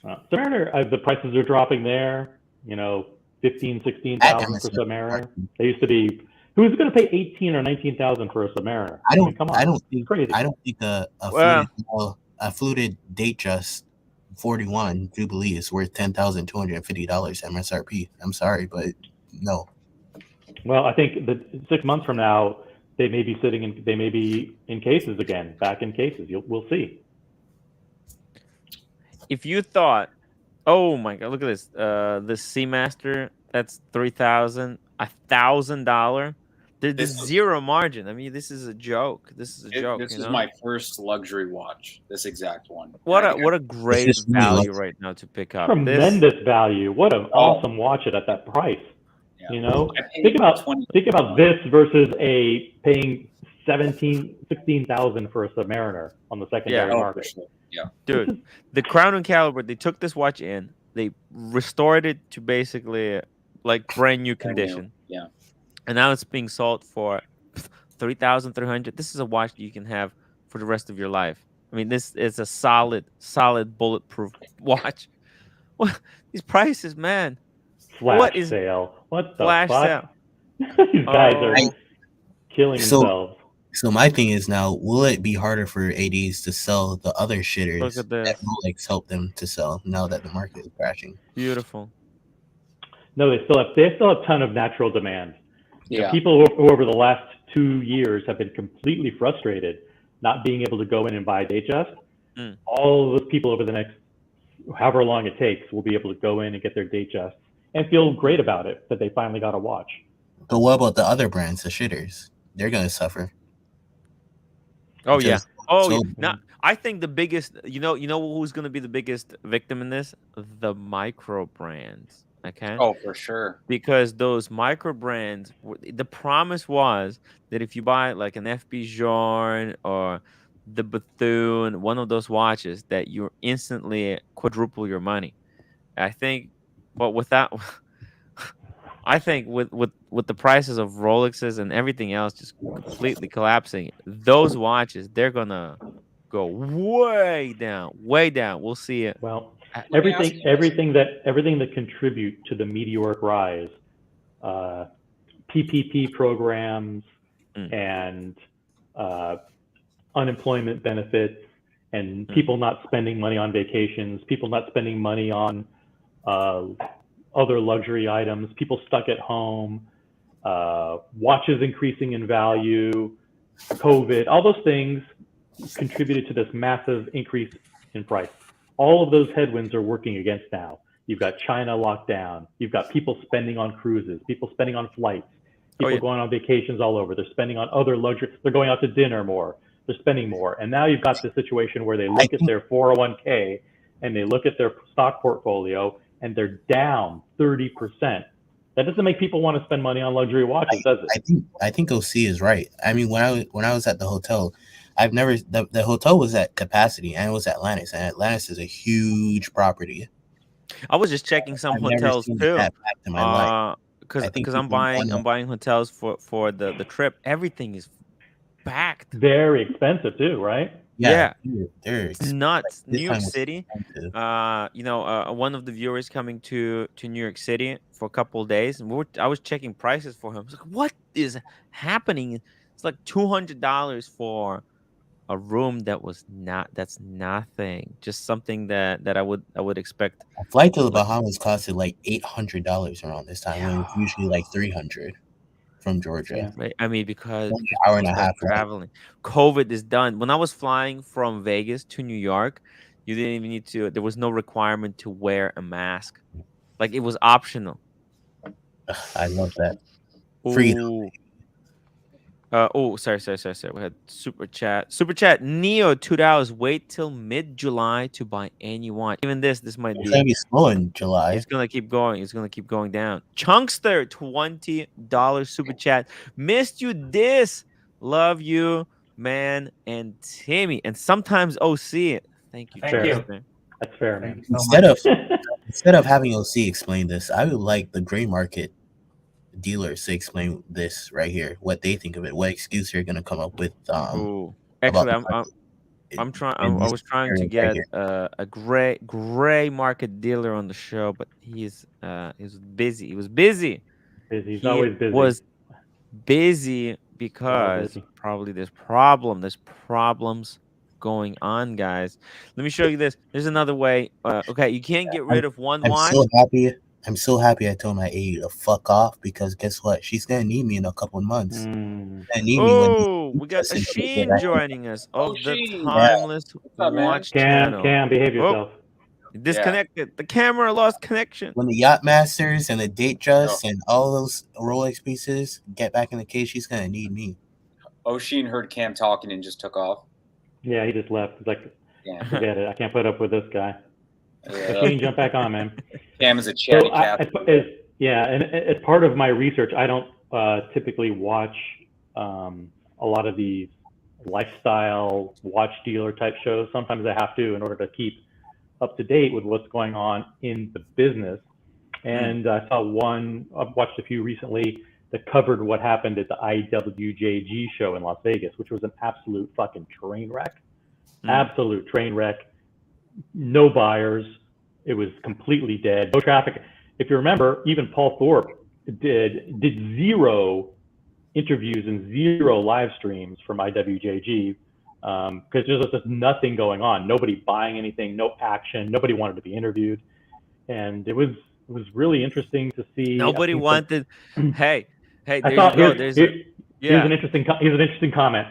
Submariner, the prices are dropping there. 16,000 for Submariner. They used to be. Who's going to pay 18,000 or 19,000 for a Submariner? Come on. I don't think crazy. I don't think a fluted Datejust 41 Jubilee is worth $10,250 MSRP. I'm sorry, but no. Well, I think that 6 months from now, they may be in cases again, back in cases. We'll see. If you thought, oh my God, look at this. The Seamaster, that's $3,000, $1,000. There's zero margin. I mean, this is a joke. This is my first luxury watch. This exact one. What a great value right now to pick up. Tremendous value. What an awesome watch at that price. Yeah. Think about this versus paying 16,000 for a Submariner on the secondary market. Sure. Yeah, dude, the Crown and Caliber, they took this watch in, they restored it to basically like brand new condition. Yeah. And now it's being sold for $3,300. This is a watch that you can have for the rest of your life. I mean, this is a solid bulletproof watch. What these prices, man? Flash sale. What the flash fuck? sale? These guys are killing themselves. So my thing is now, will it be harder for ADs to sell the other shitters that Rolex helped them to sell now that the market is crashing? Beautiful. No, they still have a ton of natural demand. Yeah. People who over the last 2 years have been completely frustrated not being able to go in and buy a Datejust. All of those people over the next however long it takes will be able to go in and get their Datejusts and feel great about it that they finally got a watch. But what about the other brands, the shitters? They're going to suffer. Oh, yeah. Oh, yeah. Now, I think the biggest, you know who's going to be the biggest victim in this? The micro brands. Okay. Oh, for sure. Because those micro brands, the promise was that if you buy like an FB Journe or the Bethune, one of those watches, that you instantly quadruple your money. I think, but with that, I think with the prices of Rolexes and everything else just completely collapsing, those watches, they're gonna go way down. We'll see it. Well, everything that contribute to the meteoric rise, PPP programs and unemployment benefits, and people not spending money on vacations, people not spending money on other luxury items, people stuck at home, watches increasing in value, COVID, all those things contributed to this massive increase in price. All of those headwinds are working against now. You've got China locked down. You've got people spending on cruises, people spending on flights, people going on vacations all over. They're spending on other luxury. They're going out to dinner more. They're spending more. And now you've got the situation where they look at their 401k and they look at their stock portfolio and they're down 30%. That doesn't make people want to spend money on luxury watches, does it? I think OC is right. I mean, when I was at the hotel, the hotel was at capacity and it was Atlantis, and Atlantis is a huge property. I was just checking some hotels too, because I'm buying hotels for the trip. Everything is packed. Very expensive too, right? Yeah. they're It's nuts. this New time York was City. expensive. One of the viewers coming to New York City for a couple of days, and I was checking prices for him. I was like, "What is happening?" It's like $200 for a room that's nothing. Just something that I would expect. A flight to the Like, Bahamas costed like $800 around this time when it was usually like 300 from Georgia. Yeah. right? I mean, because One people hour and a start half flight. traveling. COVID is done. When I was flying from Vegas to New York, you didn't even need to. There was no requirement to wear a mask. Like it was optional. Ugh, I love that. Freedom. Ooh. Sorry. We had super chat. Super chat. Neo $2. Wait till mid-July to buy any one. Even this might It's gonna be. be slow in July. It's gonna keep going. It's gonna keep going down. Chunkster, $20 super chat. Missed you this. Love you, man, and Timmy, and sometimes OC. Thank you, Thank Fair. you. Chunkster. That's fair, Thank man. you so Instead much. of instead of having OC explain this, I would like the gray market dealers to explain this right here, what they think of it, what excuse they're gonna come up with Ooh. about Actually, the I'm trying. in I this was trying to area right get here. a gray market dealer on the show, but he's busy. He was busy. Busy. He's He always busy. was busy All because busy. probably there's problems going on, guys. Let me show you this. There's another way. Okay, you can't get rid of one I'm watch. so happy. I'm so happy I told my AE to fuck off because guess what? She's gonna need me in a couple of months. Mm. Gonna need me when Oh, we got Justin shit get Asheen back. joining us of the Sheen. Timeless What's up, man? Watch channel. Cam, behave Oh, yourself. disconnected. The camera lost connection. When the Yacht Masters and the Datejust and all those Rolex pieces get back in the case, she's gonna need me. O'Sheen heard Cam talking and just took off. Yeah, he just left. He's like, Yeah. forget it. I can't put up with this guy. Yeah. Machine, jump back on, man. Cam is a chatty So cat. and as part of my research, I don't typically watch a lot of these lifestyle watch dealer type shows. Sometimes I have to in order to keep up to date with what's going on in the business. And I saw one, I've watched a few recently that covered what happened at the IWJG show in Las Vegas, which was an absolute fucking train wreck. Absolute train wreck. No buyers. It was completely dead. No traffic. If you remember, even Paul Thorpe did 0 interviews and 0 live streams from IWJG because there's just nothing going on. Nobody buying anything, no action. Nobody wanted to be interviewed, and it was really interesting to see. Nobody wanted. Hey, I there thought you go. here's an interesting comment.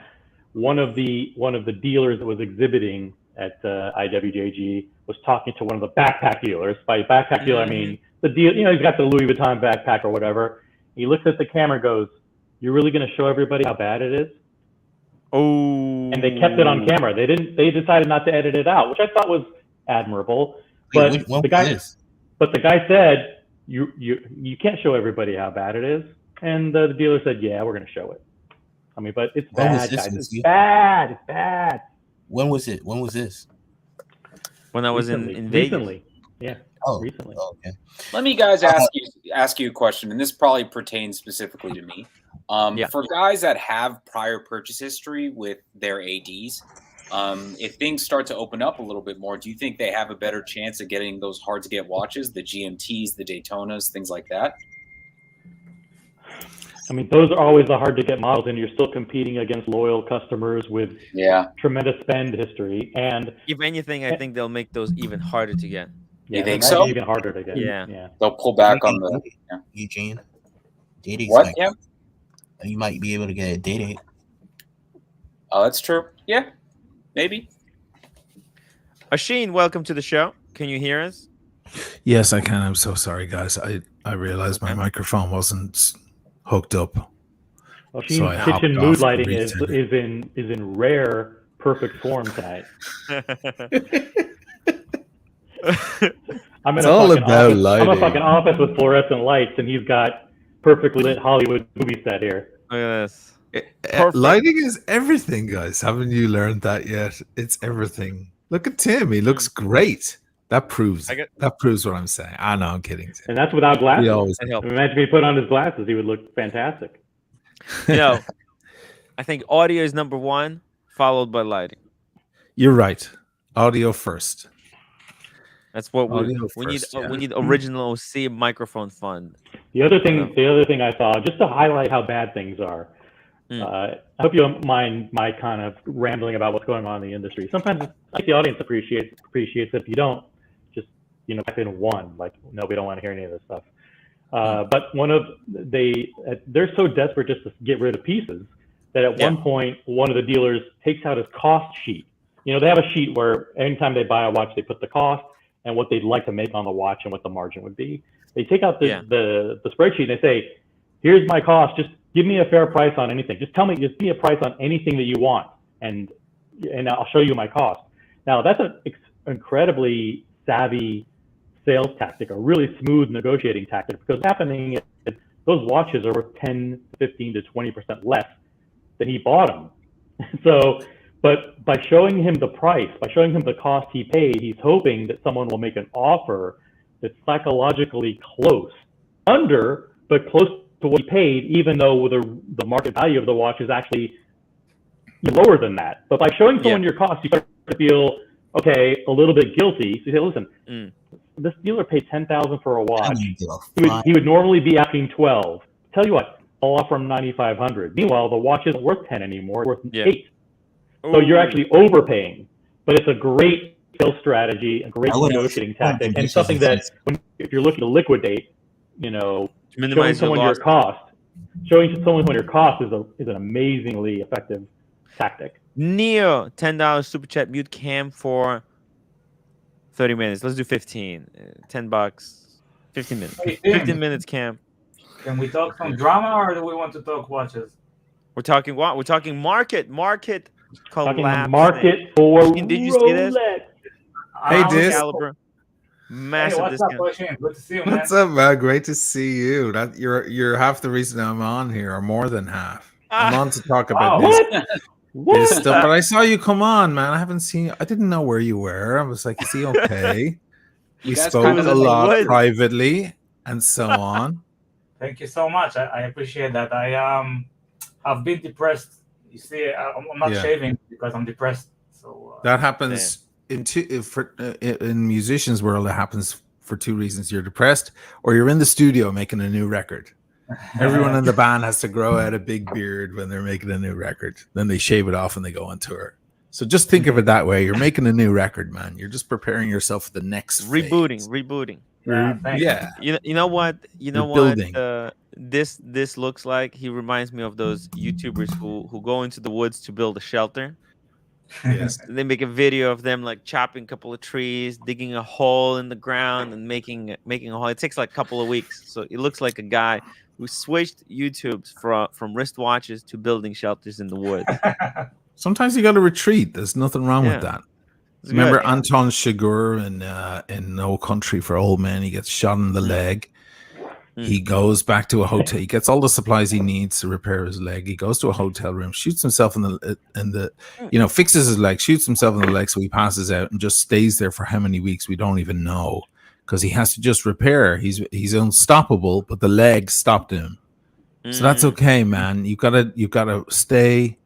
One of the dealers that was exhibiting at IWJG was talking to one of the backpack dealers. By backpack dealer, I mean the deal. You know, he's got the Louis Vuitton backpack or whatever. He looks at the camera, and goes, "You're really going to show everybody how bad it is?" Oh. And they kept it on camera. They didn't. They decided not to edit it out, which I thought was admirable. Wait, But the guy said, "You can't show everybody how bad it is." And the dealer said, "Yeah, we're going to show it." I mean, but it's bad, guys. It's bad. It's bad. When was it? When was this? When I was in Vegas. Recently. Yeah. Oh, recently. Oh, okay. Let me guys ask you a question, and this probably pertains specifically to me. For guys that have prior purchase history with their ADs, if things start to open up a little bit more, do you think they have a better chance of getting those hard to get watches, the GMTs, the Daytonas, things like that? I mean, those are always the hard to get models, and you're still competing against loyal customers with tremendous spend history. And if anything, I think they'll make those even harder to get. Yeah, you think so? Even harder to get. Yeah. They'll pull back on the Eugene. What? Yeah. You might be able to get a date. Oh, that's true. Yeah, maybe. Asheen, welcome to the show. Can you hear us? Yes, I can. I'm so sorry, guys. I realized my microphone wasn't hooked up. Asheen's kitchen mood lighting is in rare perfect form tonight. I'm in a fucking office with fluorescent lights, and he's got perfectly lit Hollywood movie set here. Look at this. Lighting is everything, guys. Haven't you learned that yet? It's everything. Look at Tim. He looks great. That proves what I'm saying. I know, I'm kidding. Tim. And that's without glasses. Imagine if he put on his glasses, he would look fantastic. You know, I think audio is number one, followed by lighting. You're right. Audio first. That's what Audio we need. first, yeah. We need original OC microphone fund. The other thing I saw, just to highlight how bad things are. I hope you don't mind my kind of rambling about what's going on in the industry. Sometimes I think the audience appreciates it. If you don't, just type in one. Like, no, we don't want to hear any of this stuff. But they're so desperate just to get rid of pieces that at one point one of the dealers takes out his cost sheet. They have a sheet where anytime they buy a watch, they put the cost and what they'd like to make on the watch and what the margin would be. They take out the spreadsheet and they say, here's my cost. Just give me a fair price on anything. Just give me a price on anything that you want, and I'll show you my cost. Now, that's an incredibly savvy sales tactic, a really smooth negotiating tactic, because what's happening is those watches are worth 10, 15 to 20% less than he bought them. So, but by showing him the price, by showing him the cost he paid, he's hoping that someone will make an offer that's psychologically close, but close to what he paid, even though the market value of the watch is actually lower than that. But by showing someone your cost, you start to feel, a little bit guilty. So you say, listen, this dealer paid $10,000 for a watch. He would normally be asking 12. Tell you what, I'll offer him $9,500. Meanwhile, the watch isn't worth 10 anymore; it's worth 8. So you're actually overpaying. But it's a great sales strategy, a great negotiating tactic, and something that if you're looking to liquidate, minimize showing someone your cost is an amazingly effective tactic. Neo, $10 super chat, mute Cam for 30 minutes. Let's do 15. $10. 15 minutes. Hey, Tim, 15 minutes, Cam. Can we talk some drama, or do we want to talk watches? We're talking what? We're talking market collapse. Talking the market for Did you see this? Hey, Dis. Massive what's discount. up, Ocean? Good to see you, man. What's up, man? Great to see you. That you're half the reason I'm on here, or more than half. I'm on to talk about this stuff. But I saw you come on, man. I haven't seen you. I didn't know where you were. I was like, is he okay? We spoke a lot privately and so on. Thank you so much. I appreciate that. I've been depressed. You see, I'm not shaving because I'm depressed. So that happens in musicians' world. It happens for two reasons: you're depressed, or you're in the studio making a new record. Everyone in the band has to grow out a big beard when they're making a new record. Then they shave it off and they go on tour. So just think of it that way. You're making a new record, man. You're just preparing yourself for the next rebooting. Yeah. You know what? Building. This looks like. He reminds me of those YouTubers who go into the woods to build a shelter. Yes. They make a video of them like chopping a couple of trees, digging a hole in the ground, and making a hole. It takes like a couple of weeks. So it looks like a guy who switched YouTubes from wristwatches to building shelters in the woods. Sometimes you got to retreat. There's nothing wrong with that. Remember Anton Chigurh in No Country for Old Men? He gets shot in the leg. He goes back to a hotel. He gets all the supplies he needs to repair his leg. He goes to a hotel room, shoots himself fixes his leg, shoots himself in the leg, so he passes out and just stays there for how many weeks we don't even know, because he has to just repair. He's unstoppable, but the leg stopped him. So that's okay, man. You gotta stay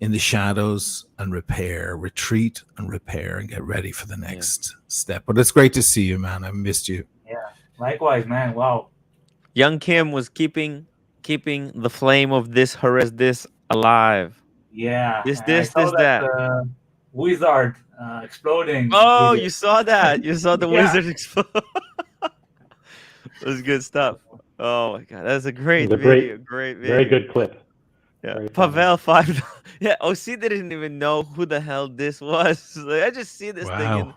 in the shadows and retreat and repair and get ready for the next step. But it's great to see you, man. I missed you. Yeah, likewise, man. Wow. Young Kim was keeping the flame of this alive. Yeah. This that. Wizard exploding. Oh, you saw that? You saw the wizard explode. It was good stuff. Oh my god, that's a great video. Great video. Very good clip. Yeah, Pavel $5. Yeah, OC didn't even know who the hell this was. Like, I just see this thing.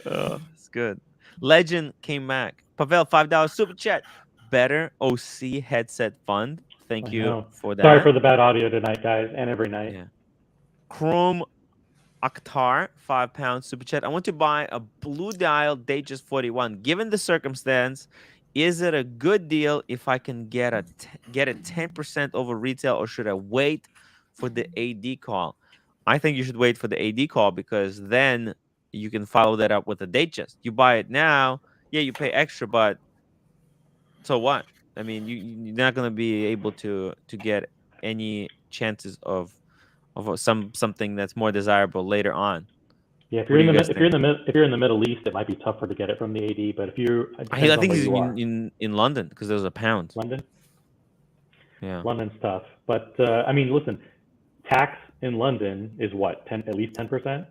And, it's good. Legend came back. Pavel $5 super chat. Better OC headset fund. Thank you for that. Sorry for the bad audio tonight, guys, and every night. Yeah. Chrome Akhtar, £5 super chat. I want to buy a blue dial Datejust 41. Given the circumstance, is it a good deal if I can get it 10% over retail, or should I wait for the AD call? I think you should wait for the AD call, because then you can follow that up with a Datejust. You buy it now, you pay extra, but so what? I mean, you're not going to be able to get any chances of something that's more desirable later on. Yeah, if you're in the Middle East, it might be tougher to get it from the AD. But if you're, I think he's in London because there's a pound. London. Yeah, London's tough, but I mean, listen, tax in London is what, at least 10%.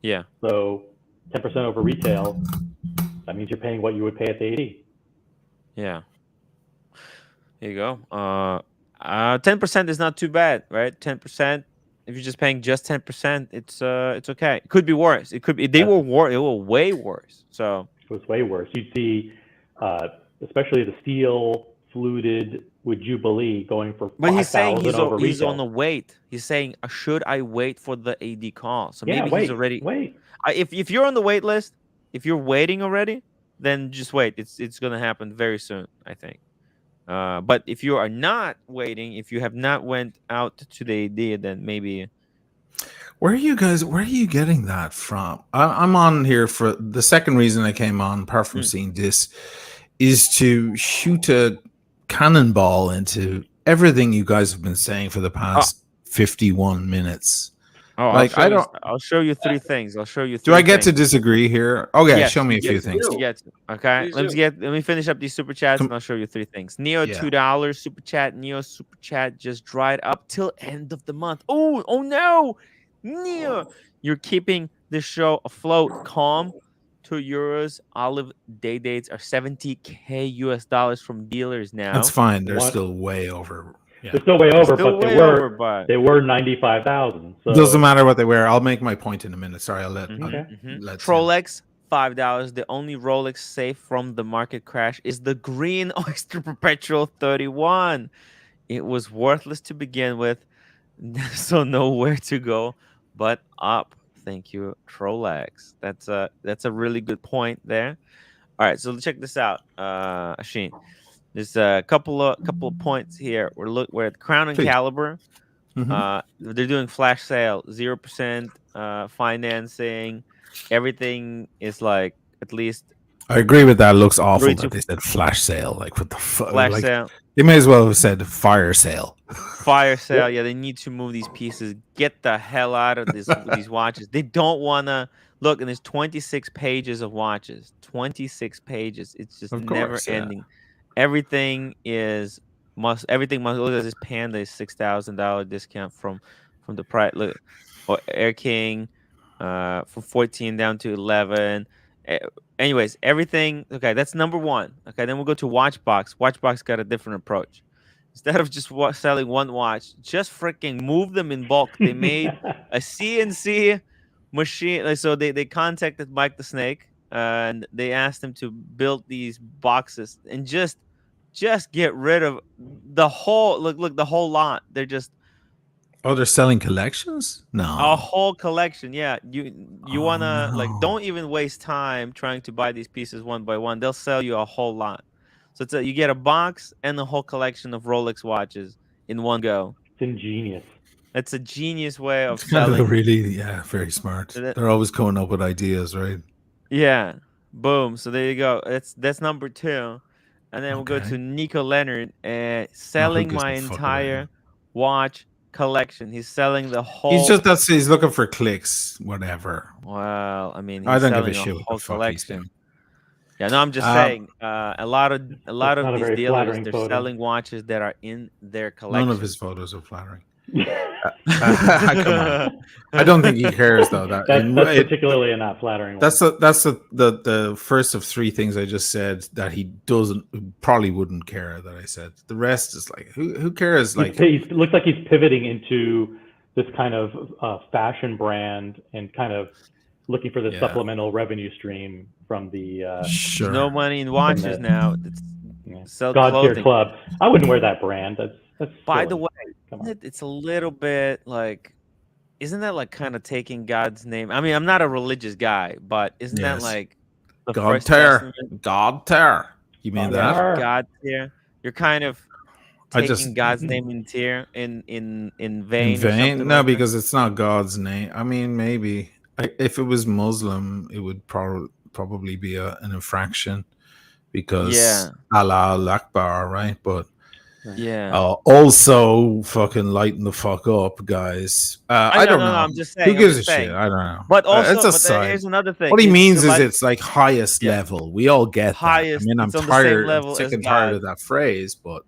Yeah. So 10% over retail, that means you're paying what you would pay at the AD. Yeah. There you go. 10% is not too bad, right? 10%. If you're just paying just 10%, it's okay. It could be worse. It could be they were way worse. So it was way worse. You'd see, especially the steel fluted with Jubilee going for. But he's saying he's on the wait. He's saying, should I wait for the AD call? So maybe he's already wait. If you're on the wait list, if you're waiting already, then just wait. It's gonna happen very soon, I think. But if you are not waiting, if you have not went out to the AD, then maybe. Where are you getting that from? I'm on here for the second reason I came on, apart from seeing this, is to shoot a cannonball into everything you guys have been saying for the past 51 minutes. Oh, like I'll show you three things. I'll show you. Do I get to disagree here? Okay, yes, show me a few things. Okay, let me finish up these super chats and I'll show you three things. Neo $2 super chat. Neo super chat just dried up till end of the month. Oh no, Neo, you're keeping the show afloat. Calm. €2 olive day dates are $70K US from dealers now. That's fine. They're still way over. Yeah. They're still way over, but they were 95,000. So. Doesn't matter what they were. I'll make my point in a minute. Sorry, I'll let. Rolex $5. The only Rolex safe from the market crash is the Green Oyster Perpetual 31. It was worthless to begin with, so nowhere to go but up. Thank you, Rolex. That's a really good point there. All right, so check this out, Asheen. There's a couple of points here. We're at Crown and Caliber. They're doing flash sale, 0% financing. Everything is like at least. I agree with that. It looks awful that they said flash sale. Like what the fuck? Flash sale. They may as well have said fire sale. Fire sale. Yeah, they need to move these pieces. Get the hell out of these watches. They don't wanna look. And there's 26 pages of watches. 26 pages. It's just never ending. Everything must look at this Panda is $6,000 discount from the price. Look, or Air King, from 14 down to 11. Anyways, everything. Okay, that's number one. Okay, then we'll go to Watchbox. Watchbox got a different approach. Instead of just selling one watch, just freaking move them in bulk. They made a CNC machine. So they contacted Mike the Snake and they asked him to build these boxes and just get rid of the whole the whole lot. They're just they're selling collections? No. A whole collection. Yeah. You wanna don't even waste time trying to buy these pieces one by one. They'll sell you a whole lot. So you get a box and a whole collection of Rolex watches in one go. It's ingenious. It's a genius way of selling. Really, very smart. They're always coming up with ideas, right? Yeah. Boom. So there you go. That's number two. And then we'll go to Nico Leonard, selling my entire watch collection. He's selling the whole. He's looking for clicks, whatever. Well, I mean, I don't give a shit what the fuck collection. Yeah, no, I'm just saying. A lot of these dealers, they're selling watches that are in their collection. None of his photos are flattering. Come on. I don't think he cares though. That's particularly a not flattering. That's the first of three things I just said that he probably wouldn't care that I said. The rest is like who cares? Like he looks like he's pivoting into this kind of fashion brand and kind of looking for the supplemental revenue stream from the. There's no money in watches now. Sell God Tier Club. I wouldn't wear that brand. That's by the way, it's a little bit like, isn't that like kind of taking God's name? I mean, I'm not a religious guy, but isn't that like the God Tier? God Tier. You mean that? God Tier. You're kind of taking God's name in tier in vain. In vain? No, because it's not God's name. I mean, maybe if it was Muslim, it would probably be an infraction because Allah Akbar, right? But Also, fucking lighten the fuck up, guys. I don't know. I'm just saying. Who gives a shit? I don't know. But also, it's a side. here's another thing. What he means is it's like highest level. We all get highest, that. I mean, I'm tired, sick and tired of that phrase, but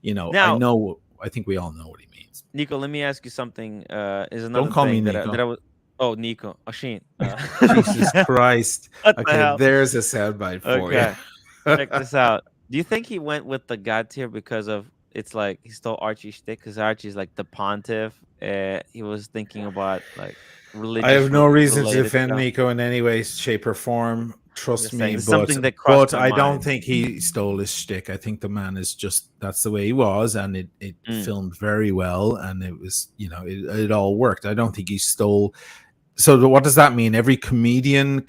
now, I think we all know what he means. Nico, let me ask you something. Is another don't call thing me that Nico. I was. Oh, Nico, Oshin. Jesus Christ. Okay, there's a soundbite for you. Check this out. Do you think he went with the God tier because of it's like he stole Archie's shtick? Because Archie's like the pontiff. He was thinking about like religious. I have no reason to defend Nico in any way, shape, or form. Trust me, but I don't think he stole his shtick. I think the man is just that's the way he was, and it filmed very well, and it was it all worked. I don't think he stole. So what does that mean? Every comedian.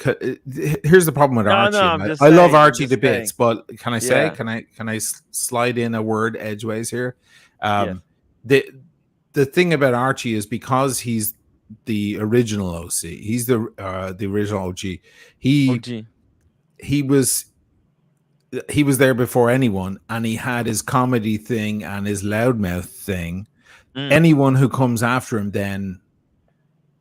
Here's the problem with Archie. I love Archie to bits, but can I say? Can I slide in a word edgeways here? The thing about Archie is because he's the original OC. He's the original OG. He was there before anyone, and he had his comedy thing and his loudmouth thing. Anyone who comes after him then.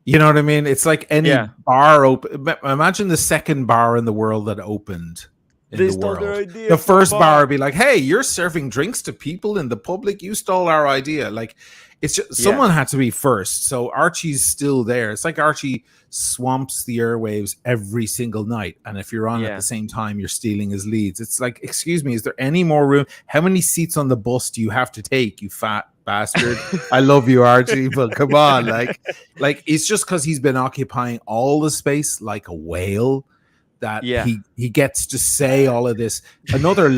You know what I mean? It's like any bar open. Imagine the second bar in the world that opened in the world. The first bar would be like, "Hey, you're serving drinks to people in the public. You stole our idea." Like, it's just someone had to be first. So Archie's still there. It's like Archie swamps the airwaves every single night, and if you're on at the same time, you're stealing his leads. It's like, excuse me, is there any more room? How many seats on the bus do you have to take? You fat bastard. I love you, Archie, but come on, like it's just because he's been occupying all the space like a whale that he gets to say all of this. Another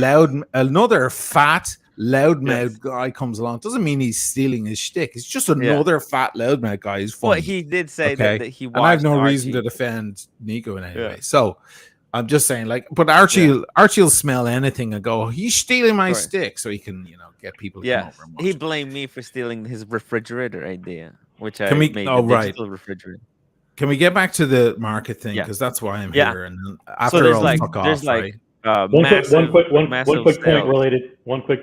fat loudmouth guy comes along. Doesn't mean he's stealing his shtick. It's just another fat loudmouth guy who's funny. Well, he did say that he watched. And I have no reason to defend Nico in any way. So I'm just saying, but Archie'll smell anything and go, he's stealing my stick, so he can, get people to come over and watch. He blamed me for stealing his refrigerator idea, which I made digital refrigerator. Can we get back to the market thing? Because that's why I'm here. And after all, fuck off, right? One quick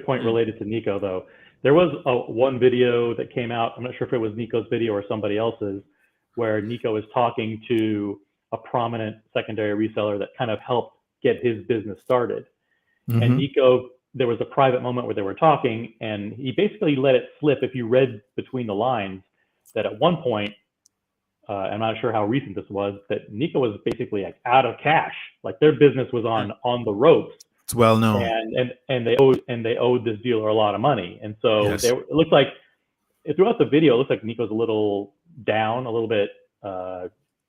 point related to Nico, though. There was one video that came out. I'm not sure if it was Nico's video or somebody else's, where Nico is talking to a prominent secondary reseller that kind of helped get his business started. And Nico, there was a private moment where they were talking, and he basically let it slip, if you read between the lines, that at one point, I'm not sure how recent this was, that Nico was basically like out of cash. Like their business was on the ropes. It's well known. And they owed this dealer a lot of money. And so it looked like throughout the video, it looks like Nico's a little down, a little bit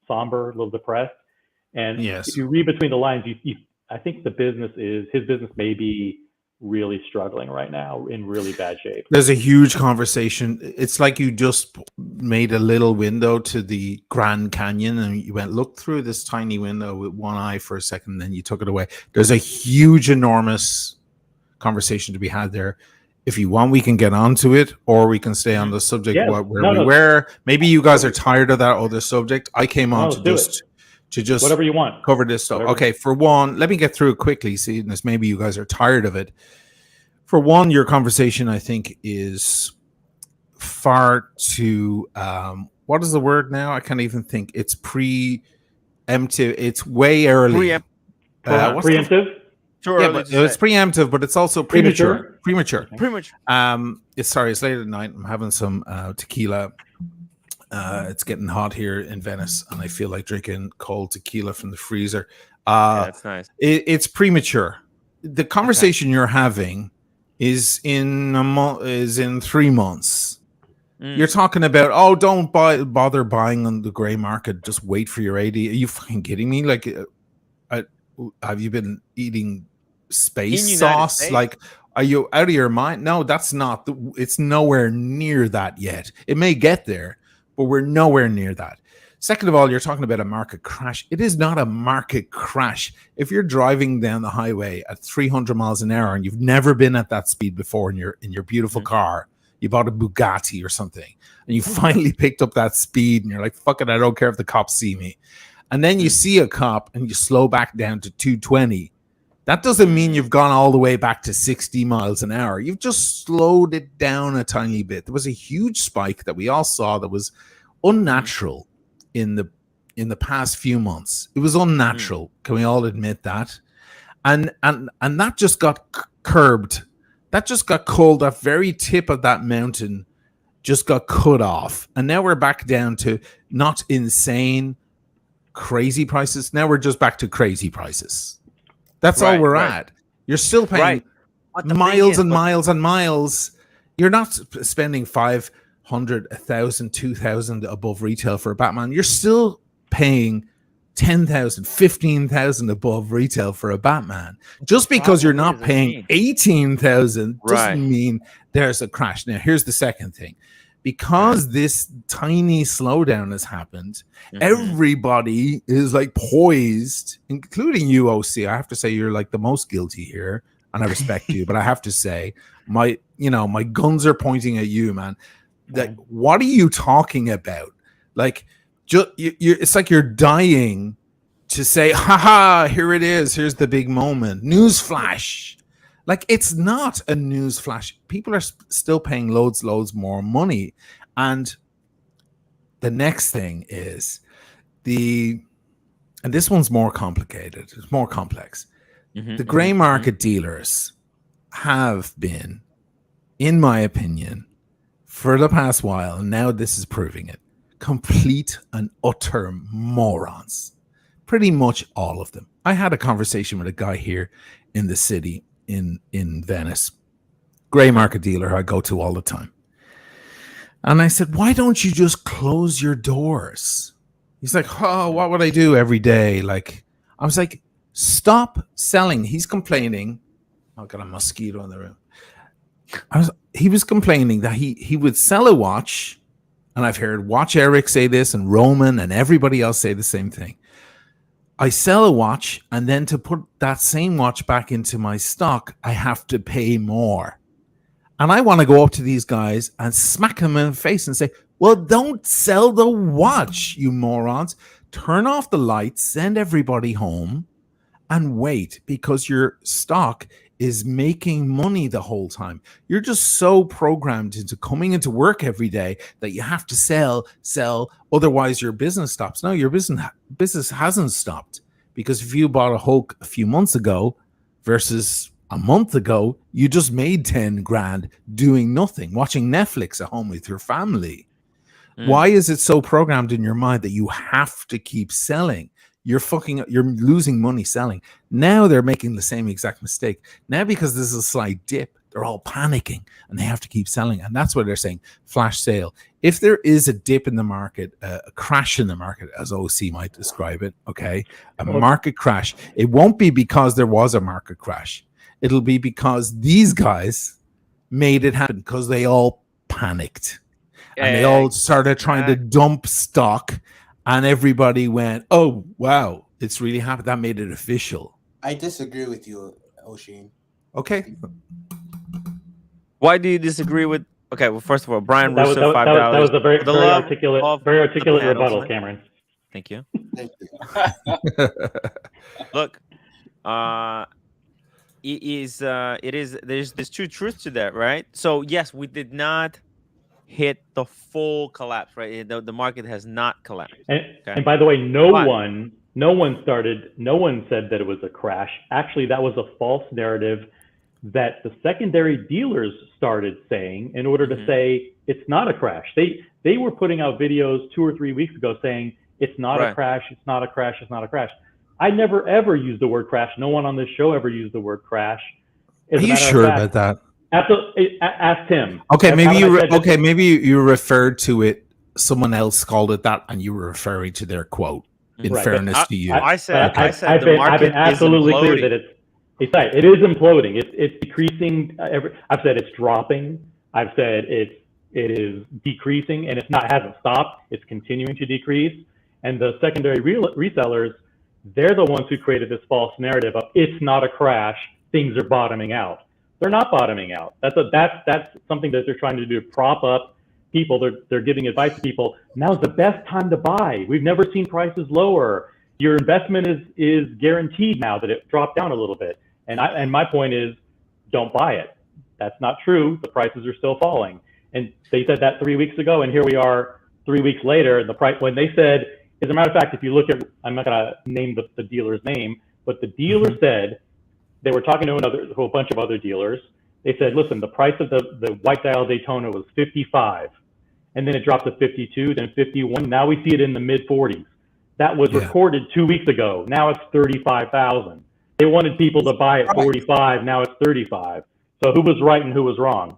somber, a little depressed. And if you read between the lines, I think his business may be really struggling right now, in really bad shape. There's a huge conversation. It's like you just made a little window to the Grand Canyon and you went, look through this tiny window with one eye for a second, and then you took it away. There's a huge, enormous conversation to be had there. If you want, we can get onto it, or we can stay on the subject where we were. Maybe you guys are tired of that other subject. I came on to just whatever you want, cover this stuff. Okay, for one, let me get through it quickly, seeing as maybe you guys are tired of it. For one, your conversation, I think, is far too what is the word now? I can't even think. It's preemptive. It's way early. Preemptive? It's preemptive, but it's also premature. Premature. It's late at night. I'm having some tequila. It's getting hot here in Venice, and I feel like drinking cold tequila from the freezer. That's nice. It's premature. The conversation you're having is in 3 months. You're talking about, don't bother buying on the gray market. Just wait for your AD. Are you fucking kidding me? Like, have you been eating space sauce? Like, are you out of your mind? No, that's not. It's nowhere near that yet. It may get there, but we're nowhere near that. Second of all, you're talking about a market crash. It is not a market crash. If you're driving down the highway at 300 miles an hour and you've never been at that speed before in your beautiful car, you bought a Bugatti or something, and you finally picked up that speed, and you're like, fuck it, I don't care if the cops see me. And then you see a cop and you slow back down to 220. That doesn't mean you've gone all the way back to 60 miles an hour. You've just slowed it down a tiny bit. There was a huge spike that we all saw that was unnatural in the past few months. It was unnatural. Can we all admit that? And that just got curbed. That just got culled. That very tip of that mountain just got cut off. And now we're back down to not insane, crazy prices. Now we're just back to crazy prices. That's all we're at. You're still paying miles and miles and miles. You're not spending 500, 1,000, 2,000 above retail for a Batman. You're still paying 10,000, 15,000 above retail for a Batman. Just because you're not paying 18,000 doesn't mean there's a crash. Now, here's the second thing. Because this tiny slowdown has happened, everybody is like poised, including you, OC. I have to say you're like the most guilty here, and I respect you, but I have to say my guns are pointing at you, man. Like, what are you talking about? Like, it's like you're dying to say, haha, here it is. Here's the big moment. Newsflash. Like, it's not a news flash. People are still paying loads more money. And the next thing is and this one's more complicated. It's more complex. The gray market dealers have been, in my opinion, for the past while, and now this is proving it, complete and utter morons. Pretty much all of them. I had a conversation with a guy here in the city, in Venice, gray market dealer I go to all the time. And I said, why don't you just close your doors? He's like, oh, what would I do every day? Like, I was like, stop selling. He's complaining. I've got a mosquito in the room. He was complaining that he would sell a watch, and I've heard Watch Eric say this, and Roman and everybody else say the same thing. I sell a watch, and then to put that same watch back into my stock, I have to pay more. And I want to go up to these guys and smack them in the face and say, well, don't sell the watch, you morons. Turn off the lights, send everybody home, and wait, because your stock is making money the whole time. You're just so programmed into coming into work every day that you have to sell, otherwise your business stops. No, your business hasn't stopped, because if you bought a Hulk a few months ago versus a month ago, you just made 10 grand doing nothing, watching Netflix at home with your family. Why is it so programmed in your mind that you have to keep selling? You're losing money selling. Now they're making the same exact mistake. Now, because there's a slight dip, they're all panicking and they have to keep selling. And that's what they're saying, flash sale. If there is a dip in the market, a crash in the market, as OC might describe it, okay, a market crash, it won't be because there was a market crash. It'll be because these guys made it happen, because they all panicked. And they all started trying to dump stock. And everybody went, oh, wow, it's really happened. That made it official. I disagree with you, Oshin. Okay. Why do you disagree with... Okay, well, first of all, Brian Russo, $5. That was a very articulate rebuttal, Cameron. Thank you. Thank you. Look, there's two truths to that, right? So, yes, we did not hit the full collapse, right? The market has not collapsed. And by the way, no one said that it was a crash. Actually, that was a false narrative that the secondary dealers started saying in order to say it's not a crash. They were putting out videos 2 or 3 weeks ago saying it's not a crash, it's not a crash, it's not a crash. I never ever used the word crash. No one on this show ever used the word crash. Are you sure about that? Ask Tim. Okay, maybe you referred to it. Someone else called it that, and you were referring to their quote. In fairness to you, I've been absolutely clear that it is imploding. It's decreasing. I've said it's dropping. I've said it is decreasing, and hasn't stopped. It's continuing to decrease. And the secondary resellers, they're the ones who created this false narrative of it's not a crash. Things are bottoming out. They're not bottoming out. That's something that they're trying to do to prop up people. They're giving advice to people. Now's the best time to buy. We've never seen prices lower. Your investment is guaranteed now that it dropped down a little bit. And my point is, don't buy it. That's not true. The prices are still falling. And they said that 3 weeks ago, and here we are 3 weeks later. The price, when they said, as a matter of fact, if you look at, I'm not going to name the dealer's name, but the dealer said, they were talking to a bunch of other dealers. They said, listen, the price of the white dial Daytona was 55, and then it dropped to 52, then 51. Now we see it in the mid 40s. That was recorded 2 weeks ago. Now it's 35,000. They wanted people to buy at 45. Now it's 35. So who was right and who was wrong?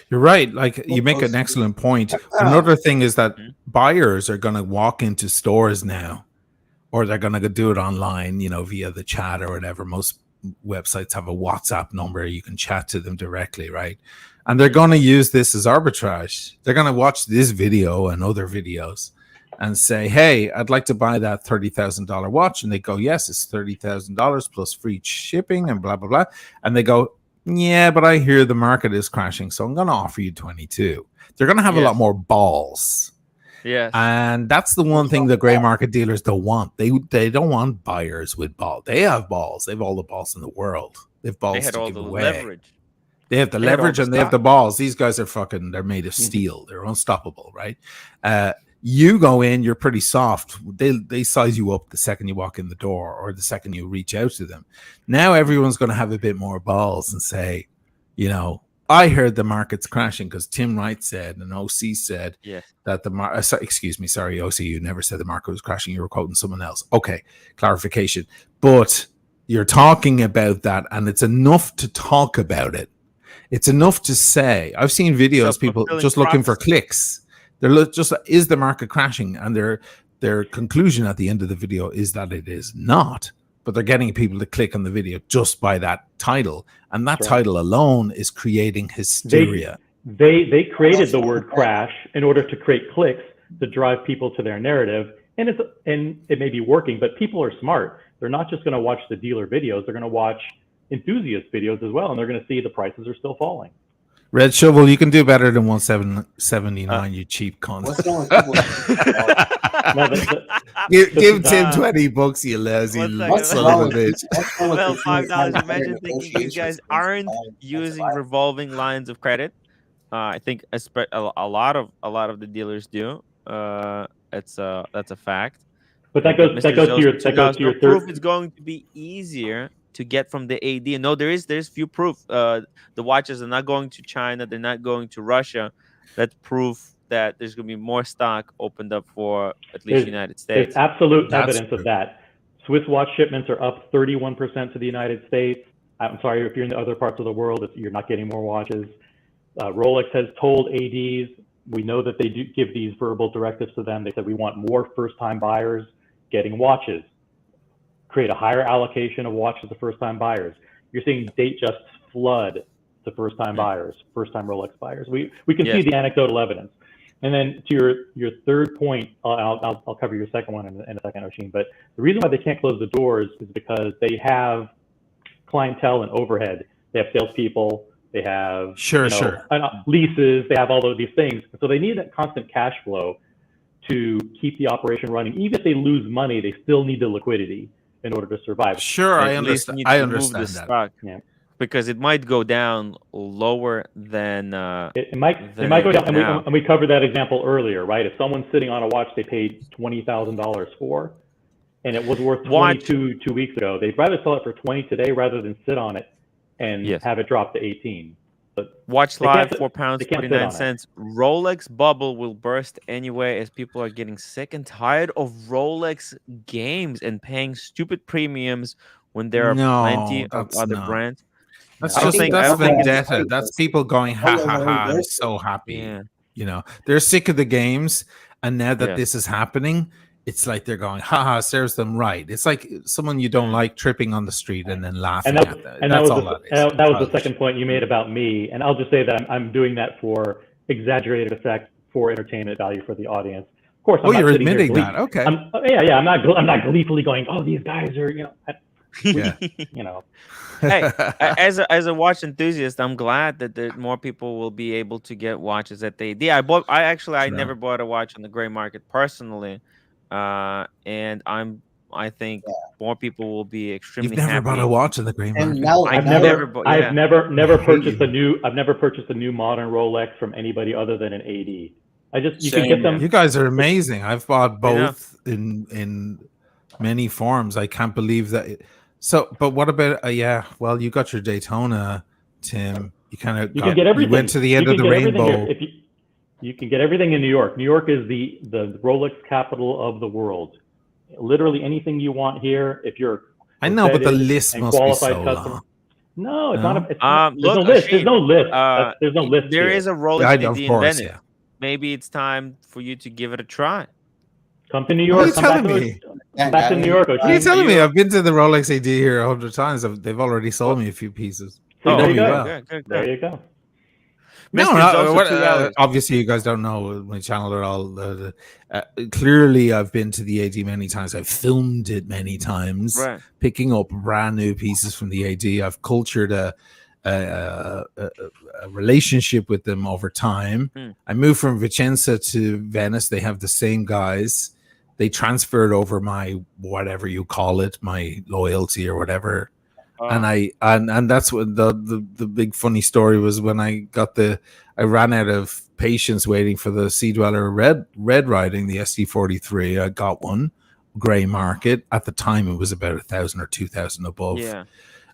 You're right. Like, you make an excellent point. Another thing is that buyers are going to walk into stores now, or they're going to do it online, via the chat or whatever. Most websites have a WhatsApp number. You can chat to them directly, right? And they're going to use this as arbitrage. They're going to watch this video and other videos and say, hey, I'd like to buy that $30,000 watch. And they go, yes, it's $30,000 plus free shipping and blah, blah, blah. And they go, yeah, but I hear the market is crashing, so I'm going to offer you 22. They're going to have a lot more balls. Yes. And that's the one thing the gray market dealers don't want. They don't want buyers with balls. They have balls. They have all the balls in the world. They have balls to give away. Leverage. They have the leverage and they have the balls. These guys are they're made of steel. They're unstoppable, right? You go in, you're pretty soft. They size you up the second you walk in the door or the second you reach out to them. Now everyone's going to have a bit more balls and say, I heard the market's crashing because Tim Wright said and OC said that the market, excuse me, sorry, OC, you never said the market was crashing. You were quoting someone else. Okay, clarification. But you're talking about that, and it's enough to talk about it. It's enough to say, I've seen videos, people just looking for clicks. They're just, is the market crashing? And their conclusion at the end of the video is that it is not. But they're getting people to click on the video just by that title. And that title alone is creating hysteria. They created the word crash in order to create clicks to drive people to their narrative. And it may be working, but people are smart. They're not just going to watch the dealer videos. They're going to watch enthusiast videos as well. And they're going to see the prices are still falling. Red Shovel, you can do better than 179, you cheap cunt. Give Tim $20, you lazy son of a bitch. Well, $5. Imagine thinking you guys aren't using revolving lines of credit. I think a lot of the dealers do. That's a fact. But that goes to your third. Proof is going to be easier to get from the AD. No, there's few proof. The watches are not going to China. They're not going to Russia. That's proof that there's going to be more stock opened up for at least the United States. There's absolute evidence of that. Swiss watch shipments are up 31% to the United States. I'm sorry, if you're in the other parts of the world, you're not getting more watches. Rolex has told ADs, we know that they do give these verbal directives to them. They said, we want more first-time buyers getting watches. Create a higher allocation of watches to first-time buyers. You're seeing date just flood to first-time buyers, first-time Rolex buyers. We can see the anecdotal evidence. And then to your third point, I'll cover your second one in a second, Oshin. But the reason why they can't close the doors is because they have clientele and overhead. They have salespeople. They have leases. They have all of these things. So they need that constant cash flow to keep the operation running. Even if they lose money, they still need the liquidity in order to survive. Sure, I understand. I understand that. Stock, because it might go down lower than it might go down. And we covered that example earlier, right? If someone's sitting on a watch they paid $20,000 for, and it was worth 22 2 weeks ago, they'd rather sell it for 20 today rather than sit on it and have it drop to 18. But Watch Live, £4.49. Rolex bubble will burst anyway, as people are getting sick and tired of Rolex games and paying stupid premiums when there are plenty of other brands. That's vendetta. That's people going, ha ha ha, I'm so happy. Yeah. You know, they're sick of the games, and now that this is happening, it's like they're going, haha, serves them right. It's like someone you don't like tripping on the street and then laughing at them. And that was the second point you made about me. And I'll just say that I'm doing that for exaggerated effect, for entertainment value for the audience. Of course, you're admitting that. Okay. I'm not gleefully going, oh, these guys are, Hey, as a watch enthusiast, I'm glad that more people will be able to get watches at the AD. I never bought a watch on the gray market personally. And I'm I think more people will be extremely You've never happy. bought a watch in the gray market. And now, I've now- never bought. I've never hate purchased you. I've never purchased a new modern Rolex from anybody other than an AD. You Same can get them. You guys are amazing. I've bought I know. both in many forms. I can't believe that. So, but what about? Yeah, well, you got your Daytona, Tim. You kind of You can get everything. You went to the end You of can the get everything here. rainbow. If you can get everything in New York. New York is the Rolex capital of the world. Literally anything you want here, if you're I know, but the vetted list and must be qualified so customer. long. No, it's No? not. It's not. There's Look, no list. There's Ashim, no list. There's no list there here. is a Rolex I, AD of in course, Venice. yeah. Maybe it's time for you to give it a try. Come to New What are York. you Come back telling to me? back to New York. What are you Oshie. telling me? I've been to the Rolex AD here 100 times. They've already sold me a few pieces. They Oh, know there you me go. well. Good. There you go. No, Mr. Zosa, what, 2 hours. obviously you guys don't know my channel at all. Clearly, I've been to the AD many times. I've filmed it many times, Right. picking up brand new pieces from the AD. I've cultured a relationship with them over time. I moved from Vicenza to Venice. They have the same guys. They transferred over my whatever you call it, my loyalty or whatever. And that's what the big funny story was when I ran out of patience waiting for the Sea Dweller red riding the SD43. I got one gray market at the time. It was about 1,000 or 2,000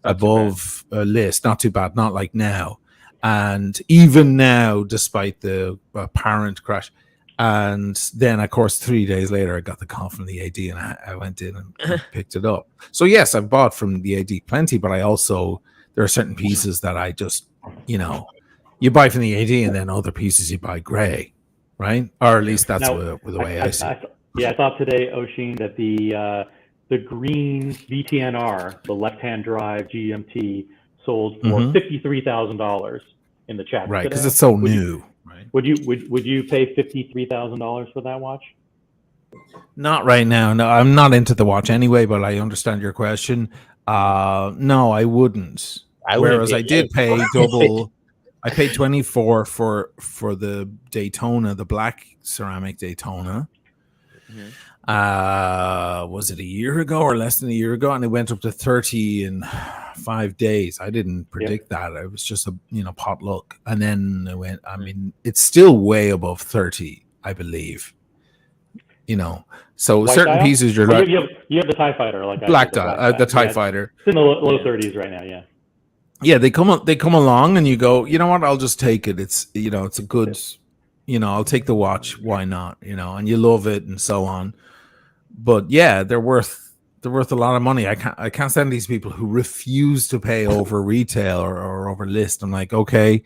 above a list. Not too bad. Not like now. And even now, despite the apparent crash. And then, of course, 3 days later, I got the call from the AD and I went in and picked it up. So, yes, I've bought from the AD plenty, but there are certain pieces that I just, you buy from the AD and then other pieces you buy gray, right? Or at least that's the way I see it. I thought today, Oshin, that the green VTNR, the left-hand drive GMT, sold for $53,000 in the chat. Right, because it's so new. Right. Would you pay $53,000 for that watch? Not right now. No, I'm not into the watch anyway, but I understand your question. No, I wouldn't. Whereas I did pay double. I paid 24 for the Daytona, the black ceramic Daytona. Was it a year ago or less than a year ago? And it went up to 30 in 5 days. I didn't predict that. It was just a pot luck. And then it went. I mean, it's still way above 30, I believe. So white certain dial? Pieces you're like. You have the TIE Fighter, like black dial, the TIE Fighter. It's in the low 30s right now. Yeah. Yeah, they come along, and you go, you know what? I'll just take it. It's it's a good. I'll take the watch. Why not? And you love it and so on. But yeah, they're worth a lot of money. I can't stand these people who refuse to pay over retail or over list. I'm like, okay,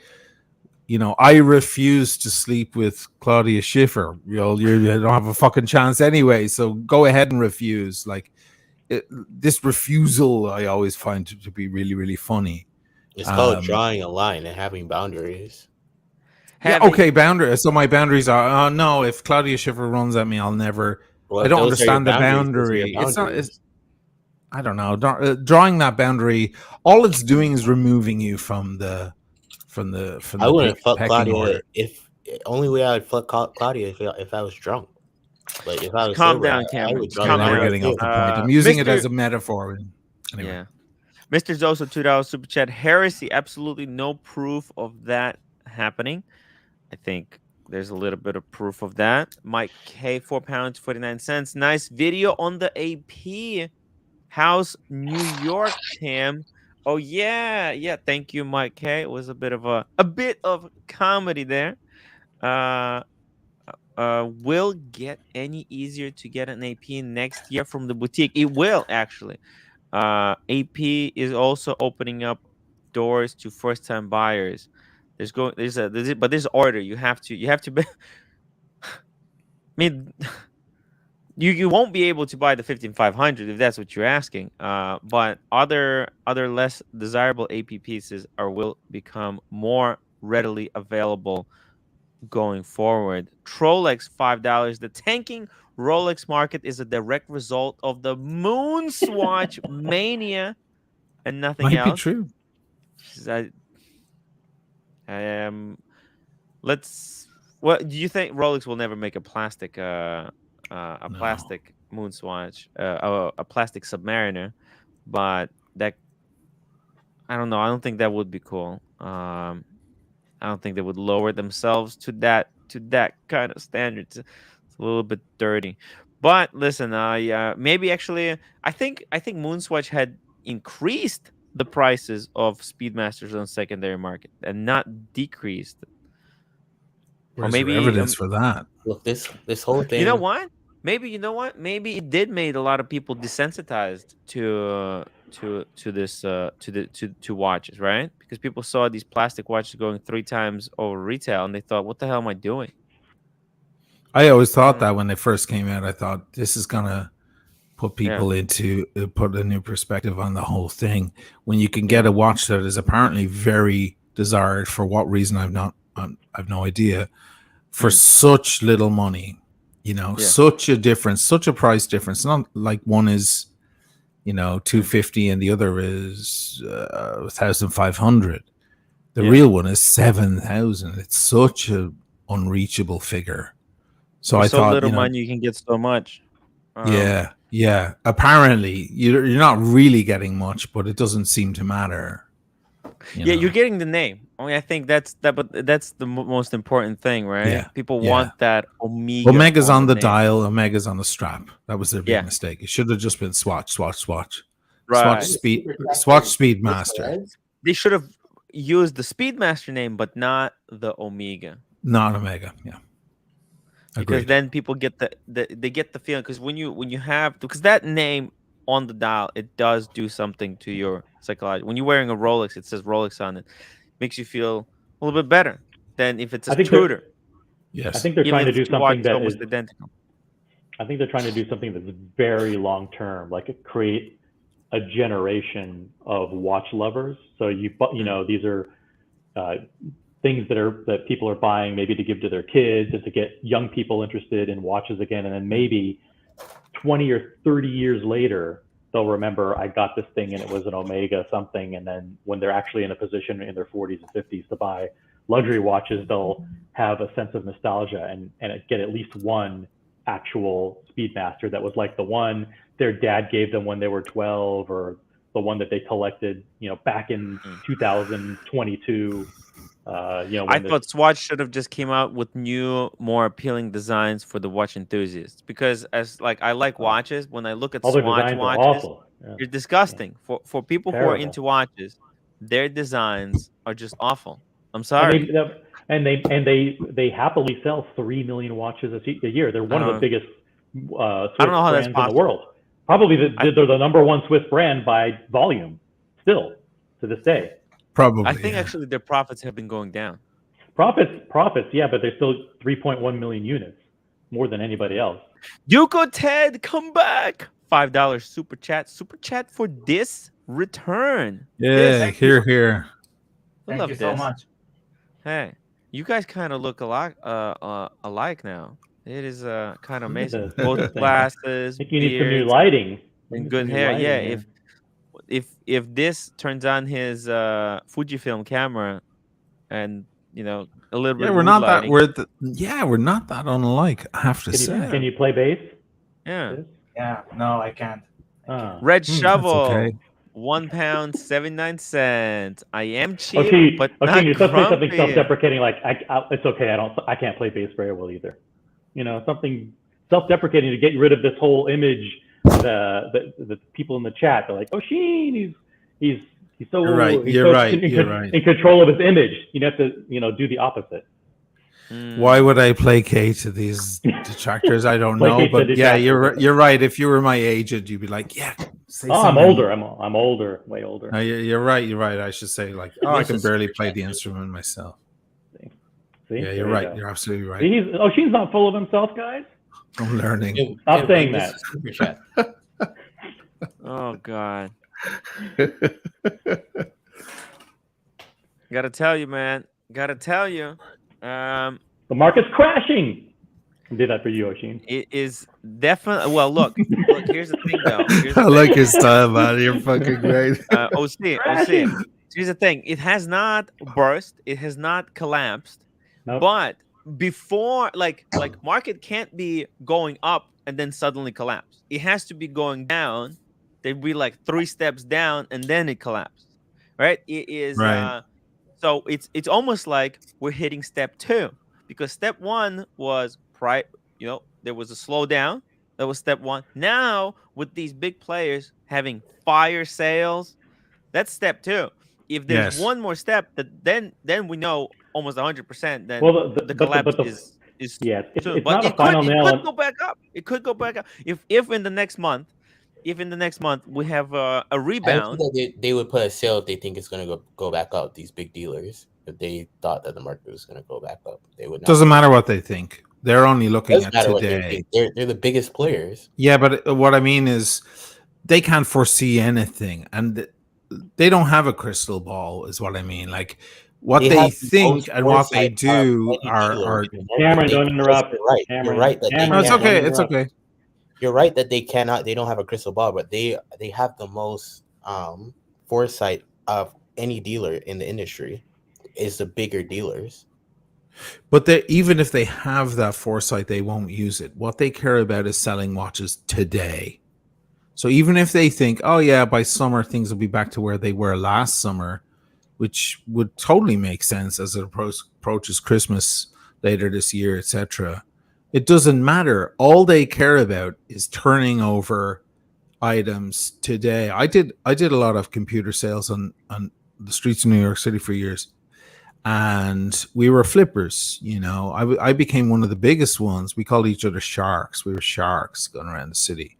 I refuse to sleep with Claudia Schiffer. You don't have a fucking chance anyway. So go ahead and refuse. Like this refusal, I always find to be really, really funny. It's called drawing a line and having boundaries. Okay, boundaries. So my boundaries are no. If Claudia Schiffer runs at me, I'll never. I don't understand the boundary. It's not. I don't know. Drawing that boundary, all it's doing is removing you from the. I wouldn't fuck Claudia order. If only way I would fuck Claudia if I was drunk. But if I was calm sober, down, Cameron. We're getting off the point. I'm using it as a metaphor. Anyway. Yeah. Mr. Zosa, $2 super chat. Heresy, absolutely no proof of that happening. I think there's a little bit of proof of that. Mike K, £4, 49 cents. Nice video on the AP House, New York, Tim. Oh yeah. Thank you, Mike K. It was a bit of comedy there. Will get any easier to get an AP next year from the boutique? It will actually. AP is also opening up doors to first-time buyers. There's order. You have to be. I mean, you won't be able to buy the 15500 if that's what you're asking. But other less desirable AP pieces will become more readily available going forward. Rolex, $5. The tanking Rolex market is a direct result of the moon swatch mania and nothing else. Might be true. What do you think? Rolex will never make a plastic Moonswatch, a plastic Submariner, but that I don't know. I don't think that would be cool. I don't think they would lower themselves to that kind of standards. It's a little bit dirty. But listen, yeah, maybe actually, I think Moonswatch had increased the prices of Speedmasters on secondary market and not decreased. Where's there evidence for that? Look, this whole thing. You know what? Maybe Maybe it did made a lot of people desensitized to watches, right? Because people saw these plastic watches going 3 times over retail, and they thought, "What the hell am I doing?" I always thought that when they first came out, I thought this is gonna put people into put a new perspective on the whole thing. When you can get a watch that is apparently very desired, for what reason I've no idea, for such little money, such a difference, such a price difference. Not like one is, $250 and the other is 1,500. The real one is 7,000. It's such a unreachable figure. So I thought, little money you can get so much. Yeah. Apparently, you're not really getting much, but it doesn't seem to matter. You're getting the name. I think that's the most important thing, right? Yeah. People want that Omega. Omega's on the dial. Omega's on the strap. That was their big mistake. It should have just been Swatch. Right. Swatch Speedmaster. They should have used the Speedmaster name, but not the Omega. Not Omega. Yeah. Because then people get they get the feeling, because when you have, because that name on the dial, it does do something to your psychology. When you're wearing a Rolex, it says Rolex on it, makes you feel a little bit better than if it's a Tudor. Yes, I think they're trying to do something that is identical. I think they're trying to do something that's very long term, like create a generation of watch lovers. So these are things that people are buying maybe to give to their kids and to get young people interested in watches again. And then maybe 20 or 30 years later, they'll remember, I got this thing and it was an Omega something. And then when they're actually in a position in their 40s and 50s to buy luxury watches, they'll have a sense of nostalgia and get at least one actual Speedmaster that was like the one their dad gave them when they were 12, or the one that they collected, back in 2022. I thought Swatch should have just came out with new, more appealing designs for the watch enthusiasts, because I like watches. When I look at Swatch watches, they're disgusting. For people who are into watches, their designs are just awful. I'm sorry. And they happily sell 3 million watches a year. They're one of the biggest Swiss brands in the world. Probably they're the number one Swiss brand by volume still to this day. Probably. I think actually their profits have been going down. Profits, yeah, but they're still 3.1 million units, more than anybody else. Yuko Ted, come back! $5 super chat for this return. Yeah, here. Thank you so much. Hey, you guys kind of look alike now. It is kind of amazing. Both glasses, I think you need some new lighting and good hair. Yeah, if this turns on his Fujifilm camera, and a little bit, we're not lighting. We're not that unlike. I have to say. Can you play bass? Yeah. No, I can't. Red Shovel. Okay. £1.79. I am cheap, but not you're supposed to say something grumpy. self-deprecating, like it's okay. I can't play bass very well either. Something self-deprecating to get rid of this whole image. The people in the chat, they're like, "Oh, Sheen, he's so You're right. In control of his image." You have to do the opposite. Why would I placate to these detractors? I don't know, but you're right. If you were my agent, you'd be like, I'm older. I'm older, way older. You're right. I should say I can barely play the instrument myself. See? Yeah, you're right. You're absolutely right. She's not full of himself, guys. I'm learning. Stop saying that. Oh God. Gotta tell you, man. The market's crashing. I did that for you, Oshin. It is definitely. Well, look. Here's the thing, though. I like his style, man. You're fucking great. OC. Here's the thing. It has not burst. It has not collapsed. Nope. But before, like market can't be going up and then suddenly collapse. It has to be going down. They'd be like 3 steps down, and then it collapses. Right? It is Right. so it's almost like we're hitting step 2, because step 1 was there was a slowdown. That was step 1. Now with these big players having fire sales, that's step 2. If there's Yes. one more step, then we know almost 100%. Then Well, the collapse is yeah, soon. it's But not a final nail. It could go back up. It could go back up if in the next month. If in the next month we have a rebound, they would put a sale if they think it's going to go back up. These big dealers, if they thought that the market was going to go back up, they would not. Doesn't matter what they think. They're only looking at today. What they think. They're the biggest players. Yeah, but what I mean is they can't foresee anything, and they don't have a crystal ball, is what I mean. Like what they think and what they do are. Cameron, don't interrupt. You're right. It's okay. It's okay. You're right that they don't have a crystal ball, but they have the most foresight of any dealer in the industry. Is the bigger dealers. But even if they have that foresight, they won't use it. What they care about is selling watches today. So even if they think, oh yeah, by summer things will be back to where they were last summer, which would totally make sense as it approaches Christmas later this year, etc. It doesn't matter. All they care about is turning over items today. I did a lot of computer sales on the streets of New York City for years, and we were flippers. I became one of the biggest ones. We called each other sharks. We were sharks going around the city,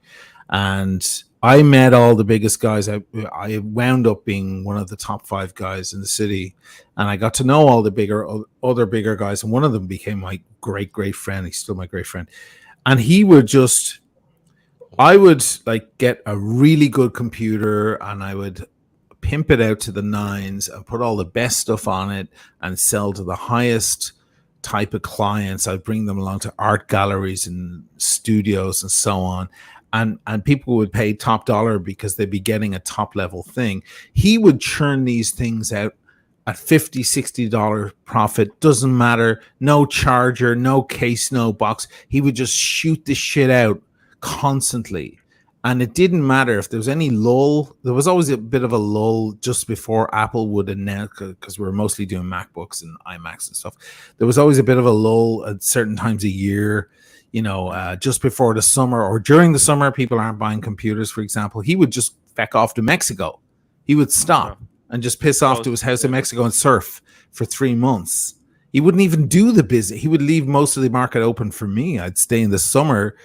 and I met all the biggest guys. I wound up being one of the top 5 guys in the city, and I got to know all the other bigger guys. And one of them became my great friend. He's still my great friend. And I would like get a really good computer, and I would pimp it out to the nines and put all the best stuff on it and sell to the highest type of clients. I'd bring them along to art galleries and studios and so on. And people would pay top dollar because they'd be getting a top level thing. He would churn these things out at $50, $60 profit. Doesn't matter. No charger, no case, no box. He would just shoot this shit out constantly. And it didn't matter if there was any lull. There was always a bit of a lull just before Apple would announce, because we were mostly doing MacBooks and iMacs and stuff. There was always a bit of a lull at certain times a year. Just before the summer or during the summer, people aren't buying computers, for example. He would just feck off to Mexico. He would stop and just piss off to his house in Mexico and surf for 3 months. He wouldn't even do the business. He would leave most of the market open for me. I'd stay in the summer,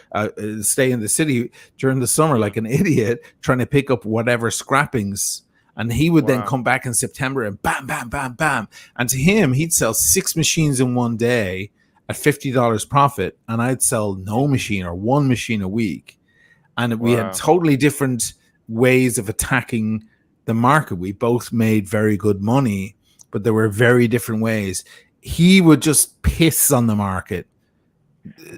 stay in the city during the summer like an idiot, trying to pick up whatever scrappings. And he would then come back in September and bam, bam, bam, bam. And to him, he'd sell 6 machines in one day at $50 profit, and I'd sell no machine or 1 machine a week. And we had totally different ways of attacking the market. We both made very good money, but there were very different ways. He would just piss on the market,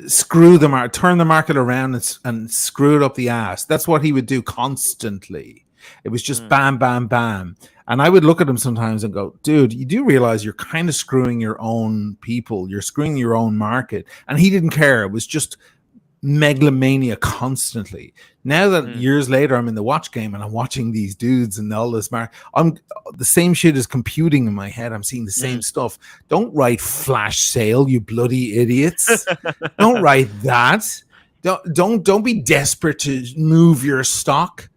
screw the market, turn the market around and screw it up the ass. That's what he would do constantly. It was just bam, bam, bam. And I would look at him sometimes and go, dude, you do realize you're kind of screwing your own people. You're screwing your own market. And he didn't care. It was just megalomania constantly. Now that years later, I'm in the watch game and I'm watching these dudes and all this market, the same shit is computing in my head. I'm seeing the same stuff. Don't write flash sale, you bloody idiots. Don't write that. Don't be desperate to move your stock.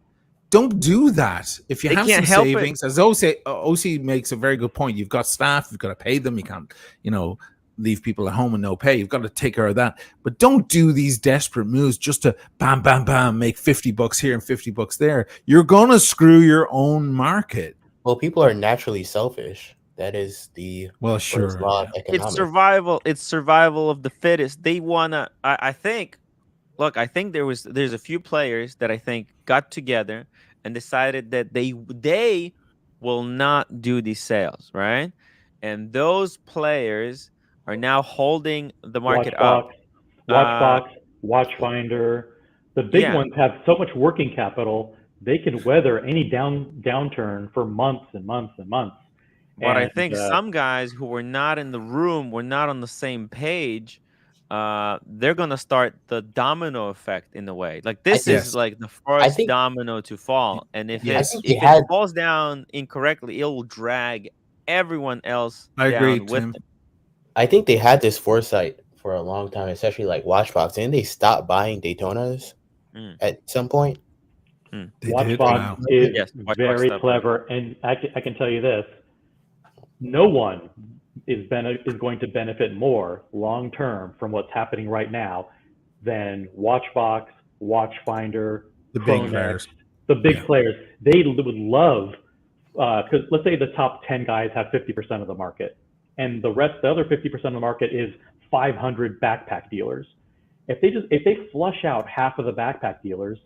Don't do that. If you have some savings, as OC makes a very good point, you've got staff, you've got to pay them. You can't, leave people at home and no pay. You've got to take care of that. But don't do these desperate moves just to bam, bam, bam, make $50 here and $50 there. You're going to screw your own market. Well, people are naturally selfish. That is the law of economics. It's survival. It's survival of the fittest. They want to, I think there's a few players that I think got together and decided that they will not do these sales, right? And those players are now holding the market up. Watchbox, Watchfinder. The big ones have so much working capital, they can weather any downturn for months and months and months. But I think some guys who were not in the room, were not on the same page, they're gonna start the domino effect in a way. Like this think- is like the I first think- domino to fall, and if Yes. I think if they had- it falls down incorrectly, it will drag everyone else I agree, down with Tim. it. I think they had this foresight for a long time, especially like Watchbox, and they stopped buying Daytonas at some point. They did? Watchbox Wow. is Yes, Watchbox very stuff, clever, and I can tell you this: no one is going to benefit more long term from what's happening right now than Watchbox, Watchfinder, The big Chronex, players. the big Yeah. players. They would love, because let's say the top 10 guys have 50% of the market, and the other 50% of the market is 500 backpack dealers. If they flush out half of the backpack dealers,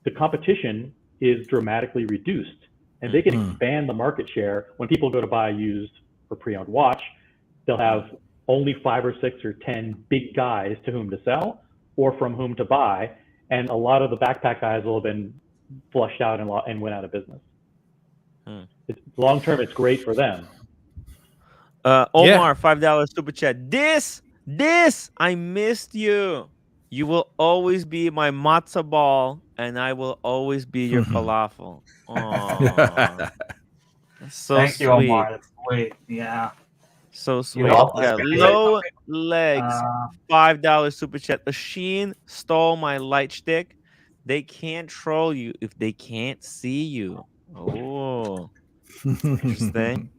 the competition is dramatically reduced, and they can expand the market share. When people go to buy a used or pre-owned watch, they'll have only 5 or 6 or 10 big guys to whom to sell or from whom to buy, and a lot of the backpack guys will have been flushed out and went out of business. Long term, it's great for them. Omar, $5 super chat. This, I missed you. You will always be my matzo ball, and I will always be your falafel. Aww. That's so Thank sweet. you, Omar. That's sweet. Yeah. So sweet. know, Yeah, that's low legs. Uh, $5 super chat. A Sheen stole my light stick. They can't troll you if they can't see you. Oh, interesting.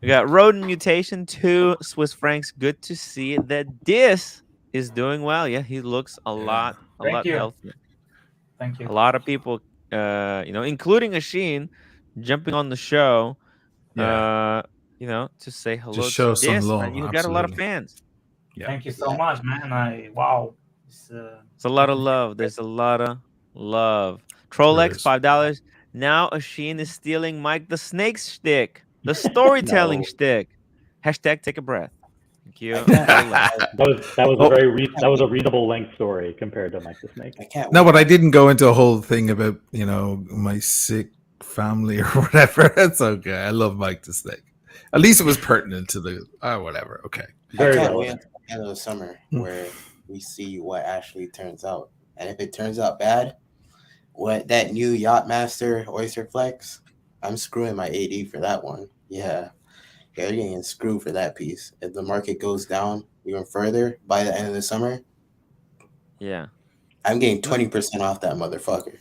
We got Rodent Mutation 2 Swiss francs. Good to see that this is doing well. Yeah, he looks a lot Thank you. healthier. Thank you. A lot of people, including Asheen, jumping on the show, to say hello Just show to some this. love, You got a lot of absolutely. fans. Yeah. Thank you so much, man. Wow. It's a lot of love. There's a lot of love. Trolex, is. $5. Now Asheen is stealing Mike the Snake shtick, the storytelling No. shtick. Hashtag take a breath. Thank you. That was a reasonable length story compared to Mike the Snake. I can't. No, wait. but I didn't go into a whole thing about, my sick family or whatever. That's okay. I love Mike the Snake. At least it was pertinent to the whatever. Okay. I Very can't wait relevant. until the end of the summer where we see what actually turns out. And if it turns out bad, what that new Yachtmaster Oyster Flex, I'm screwing my AD for that one. Yeah, they're getting screwed for that piece. If the market goes down even further by the end of the summer, Yeah. I'm getting 20% off that motherfucker.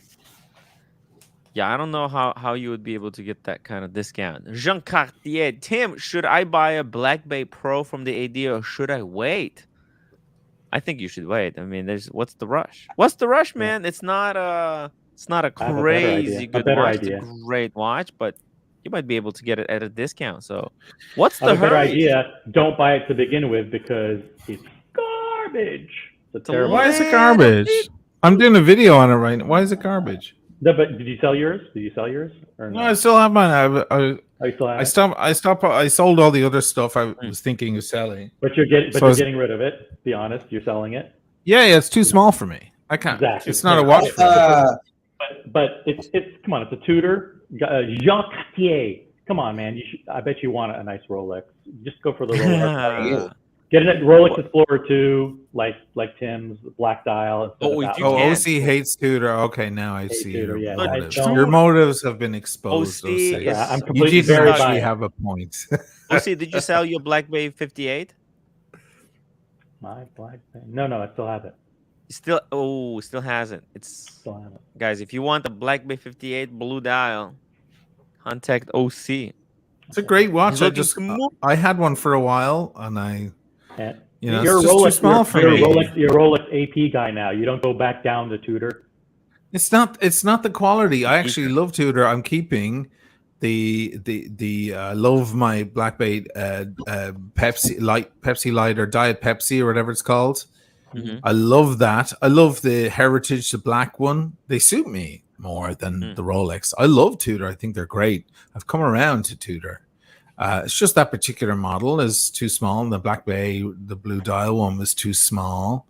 Yeah, I don't know how you would be able to get that kind of discount. Jean Cartier, Tim, should I buy a Black Bay Pro from the AD or should I wait? I think you should wait. I mean, what's the rush? What's the rush, man? It's not a crazy good watch. It's a great watch, but you might be able to get it at a discount. So, what's the better hurry? idea? Don't buy it to begin with because it's garbage. It's terrible. Why is it garbage? I'm doing a video on it right now. Why is it garbage? No, but did you sell yours? Or No, I still have mine. you still have I it? stopped. I sold all the other stuff I was thinking of selling. But you're getting rid of it. Be honest, you're selling it. Yeah, it's too small for me. I can't. Exactly. It's not a watch for me. But it's come on, it's a Tudor. Jean Cartier. Come on, man. I bet you want a nice Rolex. Just go for the Rolex. Get a Rolex Explorer 2, like Tim's Black Dial. OC hates Tudor. Okay, now I see Tudor, your yeah. motives. Your motives have been exposed. OC I'm you completely didn't actually have a point. OC, did you sell your Black Bay 58? My Black Bay? No, I still have it. Still has it. Still have it. Guys, if you want the Black Bay 58 blue dial, contact OC. It's a great watch. I had one for a while, and you're it's just too small for me. You're a Rolex AP guy now. You don't go back down to Tudor. It's not the quality. I actually love Tudor. I'm keeping the love my Black Bay Pepsi Light or Diet Pepsi or whatever it's called. Mm-hmm. I love that. I love the Heritage, the black one. They suit me more than the Rolex. I love Tudor. I think they're great. I've come around to Tudor. It's just that particular model is too small, and the Black Bay, the blue dial one, was too small.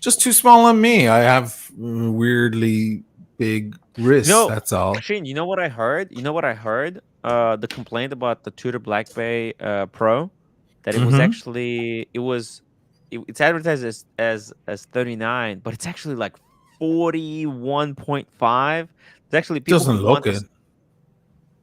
Just too small on me. I have weirdly big wrists. That's all. Shane, you know what I heard? The complaint about the Tudor Black Bay Pro, that it was actually it it's advertised as 39, but it's actually like 41.5. It's actually people Doesn't who look want it. this.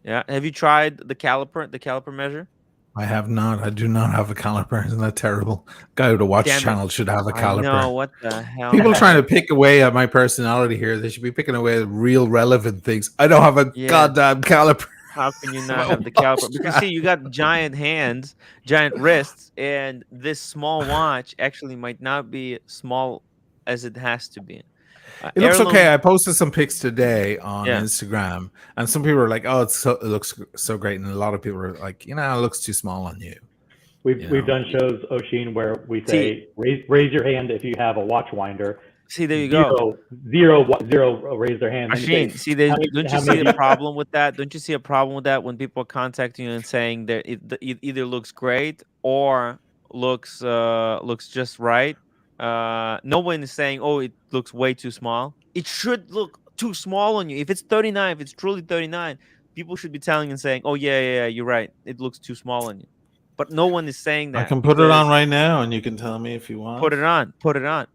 Yeah. Have you tried the caliper measure? I have not. I do not have a caliper. Isn't that terrible? Guy with a watch Damn it. channel should have a I caliper. know, what the hell. People man? trying to pick away at my personality here. They should be picking away at real relevant things. I don't have a Yeah. goddamn caliper. How can you not Well, have the caliper? Because see, you got giant hands, giant wrists, and this small watch actually might not be small as it has to be. It looks Heirloom- okay. I posted some pics today on Yeah. Instagram, and some people were like, "Oh, it looks so great," and a lot of people were like, "You know, it looks too small on you." We've done shows, Oshin, where we say raise your hand if you have a watch winder. See, there you go. Zero raise their hand. Machine. See, don't you see a problem with that? Don't you see a problem with that when people are contacting you and saying that it either looks great or looks just right? No one is saying, "Oh, it looks way too small." It should look too small on you. If it's 39, if it's truly 39, people should be telling and saying, "Oh yeah, you're right. It looks too small on you." But no one is saying that. I can put it on right now, and you can tell me if you want. Put it on.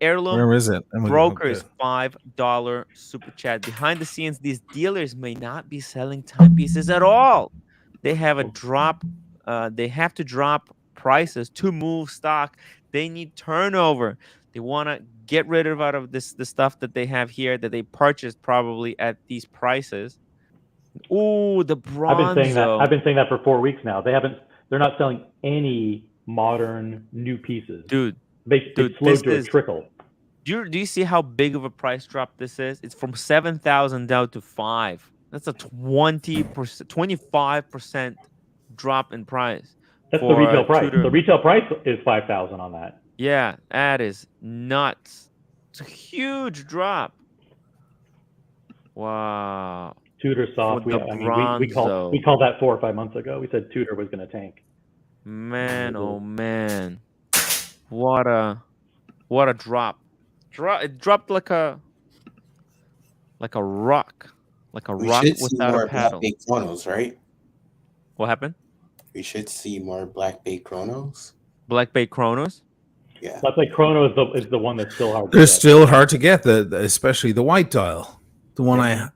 Heirloom. Where is it? Brokers, $5 super chat. Behind the scenes, these dealers may not be selling timepieces at all. They have a drop. They have to drop prices to move stock. They need turnover. They want to get rid of out of the stuff that they have here that they purchased probably at these prices. Ooh, the Bronzo. I've been saying that for 4 weeks now. They're not selling any modern new pieces. Dude, They slowed to a trickle. Do you see how big of a price drop this is? It's from 7,000 down to 5. That's a 25% drop in price. That's the retail price. The retail price is 5,000 on that. Yeah, that is nuts. It's a huge drop. Wow. Tudor soft. We called that 4 or 5 months ago. We said Tudor was going to tank. Man, oh man, what a drop! It dropped like a rock, without a paddle. Black Bay Chronos, right? What happened? We should see more Black Bay Chronos. Black Bay Chronos. Yeah, Black Bay Chrono is the one that's still hard. They're still hard to get, especially the white dial. The one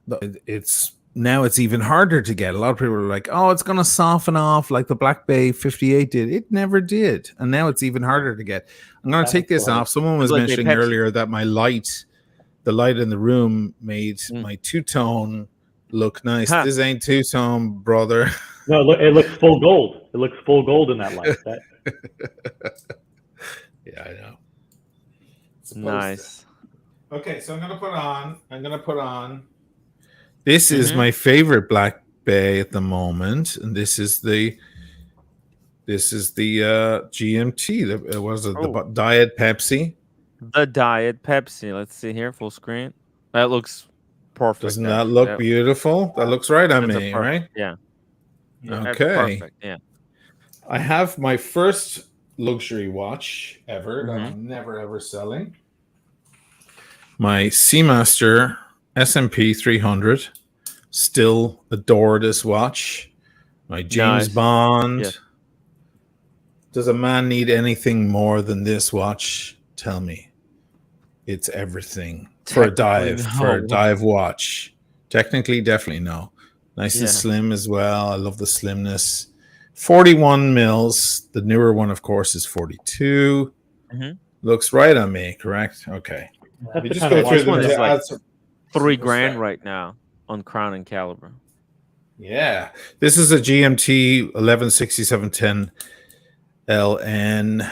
it's even harder to get. A lot of people are like, "Oh, it's going to soften off like the Black Bay 58 did." It never did, and now it's even harder to get. I'm going to take this off. Someone was mentioning earlier that the light in the room made my two-tone look nice. Huh. This ain't two-tone, brother. No, it looks full gold. It looks full gold in that light. Yeah, I know. Nice. Okay, so I'm gonna put on. This is my favorite Black Bay at the moment, and this is the GMT. The Diet Pepsi. The Diet Pepsi. Let's see here, full screen. That looks perfect. Doesn't that look beautiful? That looks right on me, right? Yeah. Okay. Perfect. Yeah. I have my first luxury watch ever that I'm never ever selling. My Seamaster S&P 300. Still adore this watch. My James Bond. Yeah. Does a man need anything more than this watch? Tell me. It's everything for a dive watch. Technically, definitely no. Nice and slim as well. I love the slimness. 41 mils. The newer one, of course, is 42. Looks right on me, correct? Okay. That's just go through one is like $3,000 right now on Crown and Caliber. Yeah. This is a GMT 116710 LN,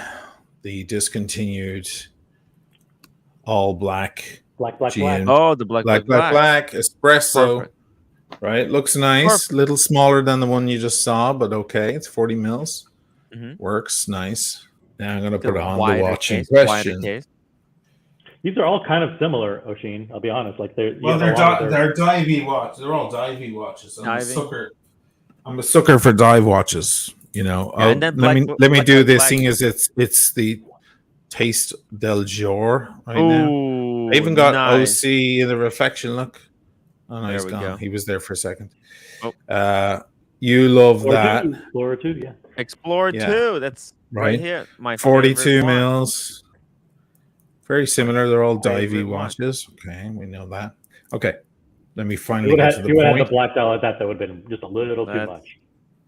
the discontinued all black. Black. Oh, the black espresso. Perfect. Right? Looks nice. Perfect. Little smaller than the one you just saw, but okay. It's 40 mils. Works nice. Now I'm going to put on the watch in question. These are all kind of similar, Oshin. I'll be honest. Like they're divey watches. They're all divey watches. I'm a sucker for dive watches. You know. Yeah, let me do this thing. Is it's the Taste del Jour right now. I even got OC in the reflection. Look. Oh no, he's gone. Go. He was there for a second. You love Explorer 2, yeah. Explorer 2. That's right here. My 42 mils. Very similar. They're all divey Favorite one. watches. Okay, we know that. Okay, let me If finally you get would to have the had point. the black dial at that, that would have been just a little too That's much.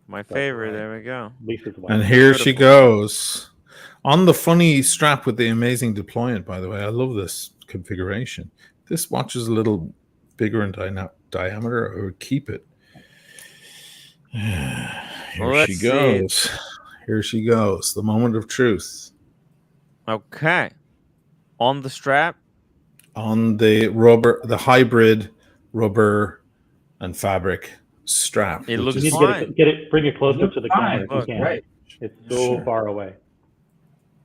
my But, favorite. There we go. At least it's white. And here she Beautiful. goes. On the funny strap with the amazing deployment, by the way. I love this configuration. This watch is a little bigger in diameter. I would keep it. Here Let's she see. goes. Here she goes. The moment of truth. Okay. On the strap. On the rubber, the hybrid rubber and fabric strap. It which looks You need is- to fine. bring it closer Looks to the fine. camera if you Look, can. right. It's so Sure. far away.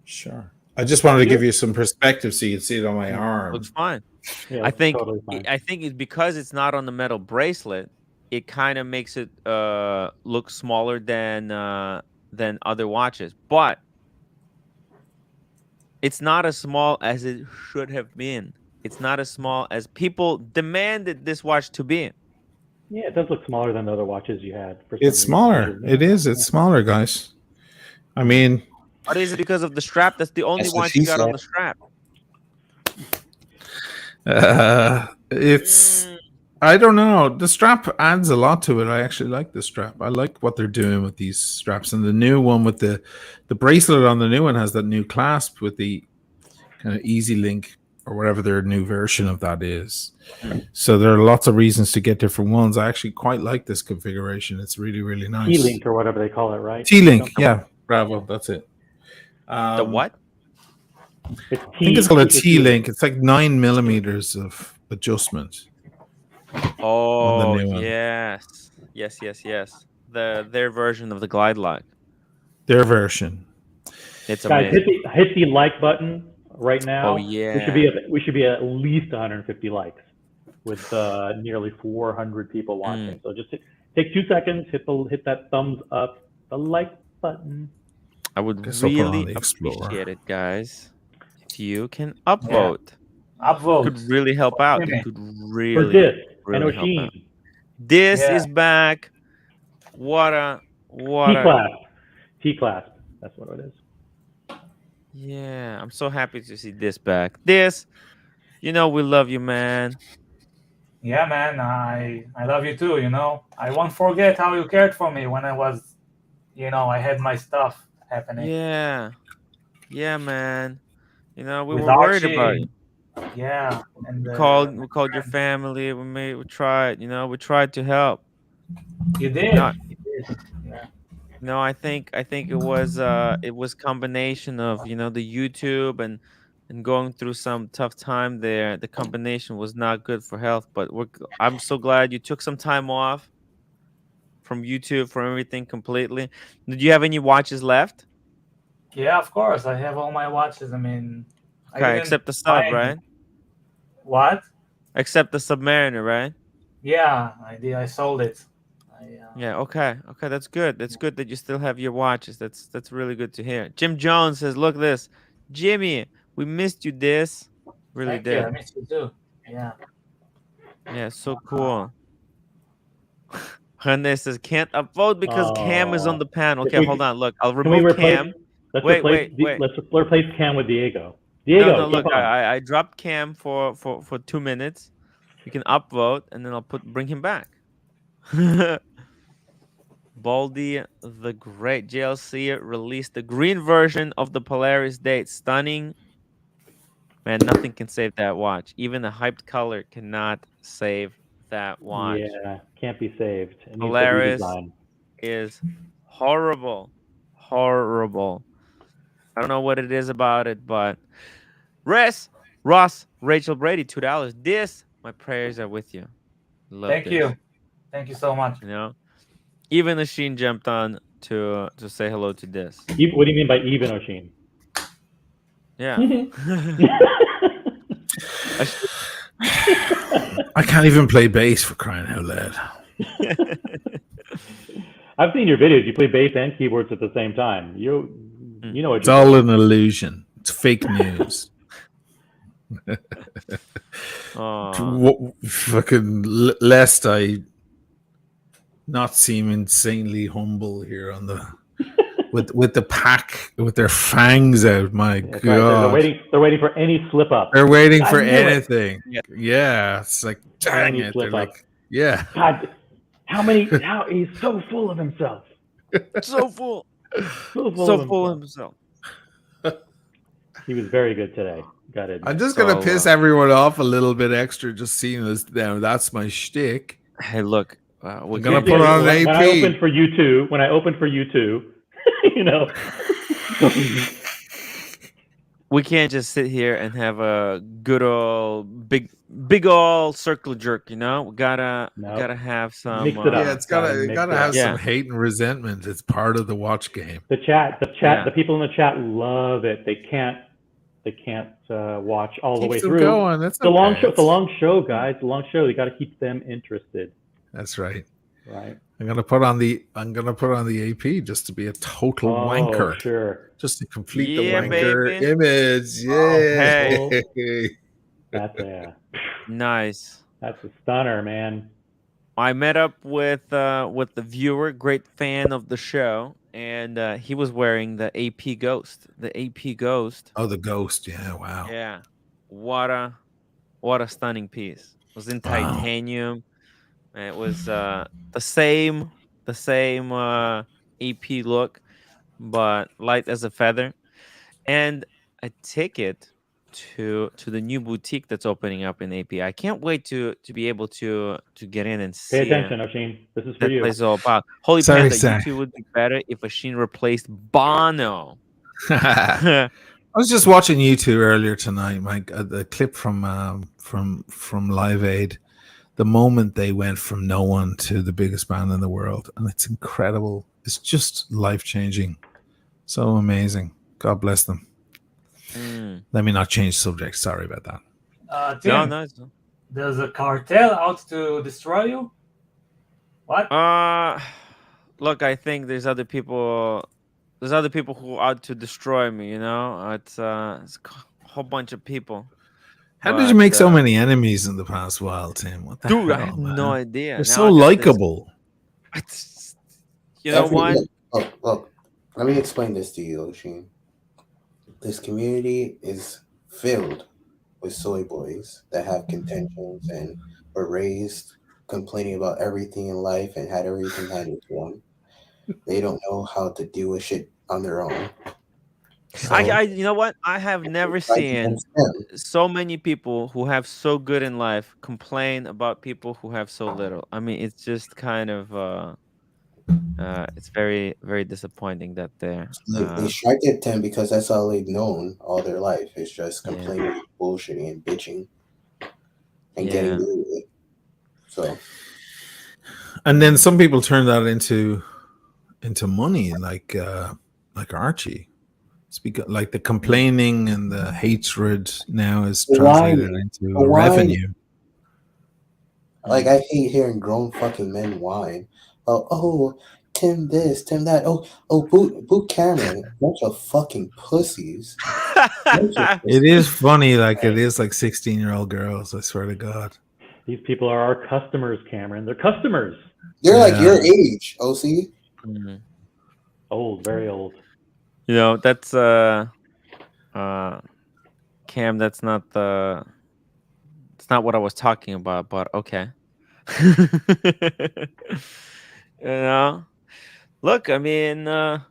Sure. I just wanted to give you some perspective so you can see it on my arm. Looks fine. Yeah, I think totally fine. I think it's because it's not on the metal bracelet. It kind of makes it look smaller than other watches, but it's not as small as it should have been. It's not as small as people demanded this watch to be. Yeah, it does look smaller than the other watches you had. For some It's reason. smaller. It is. It's smaller, guys. I mean, What is it because of the strap? That's the only That's what watch she you got on said. the strap. it's. I don't know. The strap adds a lot to it. I actually like the strap. I like what they're doing with these straps. And the new one with the bracelet on the new one has that new clasp with the kind of Easy Link or whatever their new version of that is. So there are lots of reasons to get different ones. I actually quite like this configuration. It's really, really nice. T-Link or whatever they call it, right? T-Link, yeah. Bravo, that's it. The what? It's I think it's called a T-Link. It's like 9 millimeters of adjustment. Oh, new one. yes. Yes. Their version of the Glide Lock. Their version. It's Guys, amazing. hit the like button right now. Oh, yeah. We should be at least 150 likes with nearly 400 people watching. So just take 2 seconds, hit that thumbs up, the like button. I would Guess I'll put on really the Explorer. appreciate it, guys. If you can upvote, Upvote. could really help out. Women. It could For really, this and really help out. Oshin. This Yeah. is back. What a T-class. That's what it is. yeah. I'm so happy to see this back. This, we love you, man. Yeah, man. I love you too. I won't forget how you cared for me when I was, I had my stuff happening. Yeah, man. We were With worried Archie. about you. Yeah, and We called your family. We tried. We tried to help. You did. No, You did. Yeah. no, I think it was combination of the YouTube and going through some tough time there. The combination was not good for health, but I'm so glad you took some time off from YouTube, from everything completely. Did you have any watches left? Yeah, of course. I have all my watches. I mean, I Okay, didn't except the sub, find- right? What? Except the Submariner, right? Yeah, I did. I sold it. Yeah, okay, that's good. That's good that you still have your watches. That's really good to hear. Jim Jones says, "Look this, Jimmy, we missed you. This really Thank you. did. I missed you too. Yeah. Yeah, so cool." Rene says, "Can't upvote because Cam is on the panel." Okay, hold on. Look, I'll Can we remove replace? Cam. Let's Wait, replace. wait. Let's replace Cam with Diego. Diego, No, look, keep on. I dropped Cam for 2 minutes. You can upvote, and then I'll bring him back. Baldy the Great. JLC released the green version of the Polaris date. Stunning. Man, nothing can save that watch. Even a hyped color cannot save that watch. Yeah, can't be saved. It needs Polaris to be redesigned. is horrible. Horrible. I don't know what it is about it, but Ross, Rachel Brady, $2. This, my prayers are with you. Love Thank this. you. Thank you so much. Even Oshin jumped on to say hello to this. What do you mean by even, Oshin? Yeah. I can't even play bass for crying out loud. I've seen your videos. You play bass and keyboards at the same time. You know what It's you're all doing. an illusion. It's fake news. Fucking lest I not seem insanely humble here on the with the pack with their fangs out. My That's God, right. They're waiting for any slip up. they're waiting I for knew it. anything. Yeah, it's like dang Any it. slip They're up. like, yeah. God, how he's so full of himself. So full. So So of full of himself. himself. He was very good today. Got to admit. I'm just gonna piss everyone off a little bit extra, just seeing this. Now that's my shtick. Hey, look, we're gonna put on an AP. When I opened for you two, you know, we can't just sit here and have a good old big old circle jerk. You know, we gotta have some. Mix it up. Yeah, it's gotta have some hate and resentment. It's part of the watch game. The chat. The people in the chat love it. They can't watch all the way through. Going. That's the long show. It's a long show, guys. The long show. You got to keep them interested. That's right. Right. I'm gonna put on the AP just to be a total wanker. Sure. Just to complete the wanker image. Yeah. Hey. That's nice. That's a stunner, man. I met up with the viewer, great fan of the show, and he was wearing the AP Ghost. The AP Ghost. Oh, the Ghost. Yeah. Wow. Yeah. What a stunning piece. It was in titanium. It was the same AP look, but light as a feather. And a ticket to the new boutique that's opening up in AP. I can't wait to be able to get in and see. Pay attention, Oshin. This is for you. Place all about. Holy Panda, YouTube would be better if Oshin replaced Bono. I was just watching YouTube earlier tonight, Mike. The clip from Live Aid. The moment they went from no one to the biggest band in the world, and it's incredible. It's just life-changing. So amazing. God bless them. Let me not change subject. Sorry about that. Tim, there's a cartel out to destroy you? What? Look, I think there's other people who are out to destroy me, you know? It's a whole bunch of people. How did you make so many enemies in the past while, Tim? What the hell, I have no idea. They're so likable. You know what? Look, let me explain this to you, Oshin. This community is filled with soy boys that have contentions and were raised complaining about everything in life and had everything handed to them. They don't know how to deal with shit on their own. So, you know what? I have never seen so many people who have so good in life complain about people who have so little. I mean, it's just kind of it's very, very disappointing that they strike at 10 because that's all they've known all their life. It's just complaining, bullshitting, and bitching, and getting away with it. So, and then some people turn that into money, like Archie. It's because, like, the complaining and the hatred now is translated into revenue. Like, I hate hearing grown fucking men whine. Oh, Tim this, Tim that. Boot Cameron. Bunch of fucking pussies. It is funny, like it is like 16-year-old girls. I swear to God. These people are our customers, Cameron. They're customers. They're like your age, OC. Mm-hmm. Old, very old. You know, that's Cam, that's not what I was talking about, but okay. You know, look, I mean, the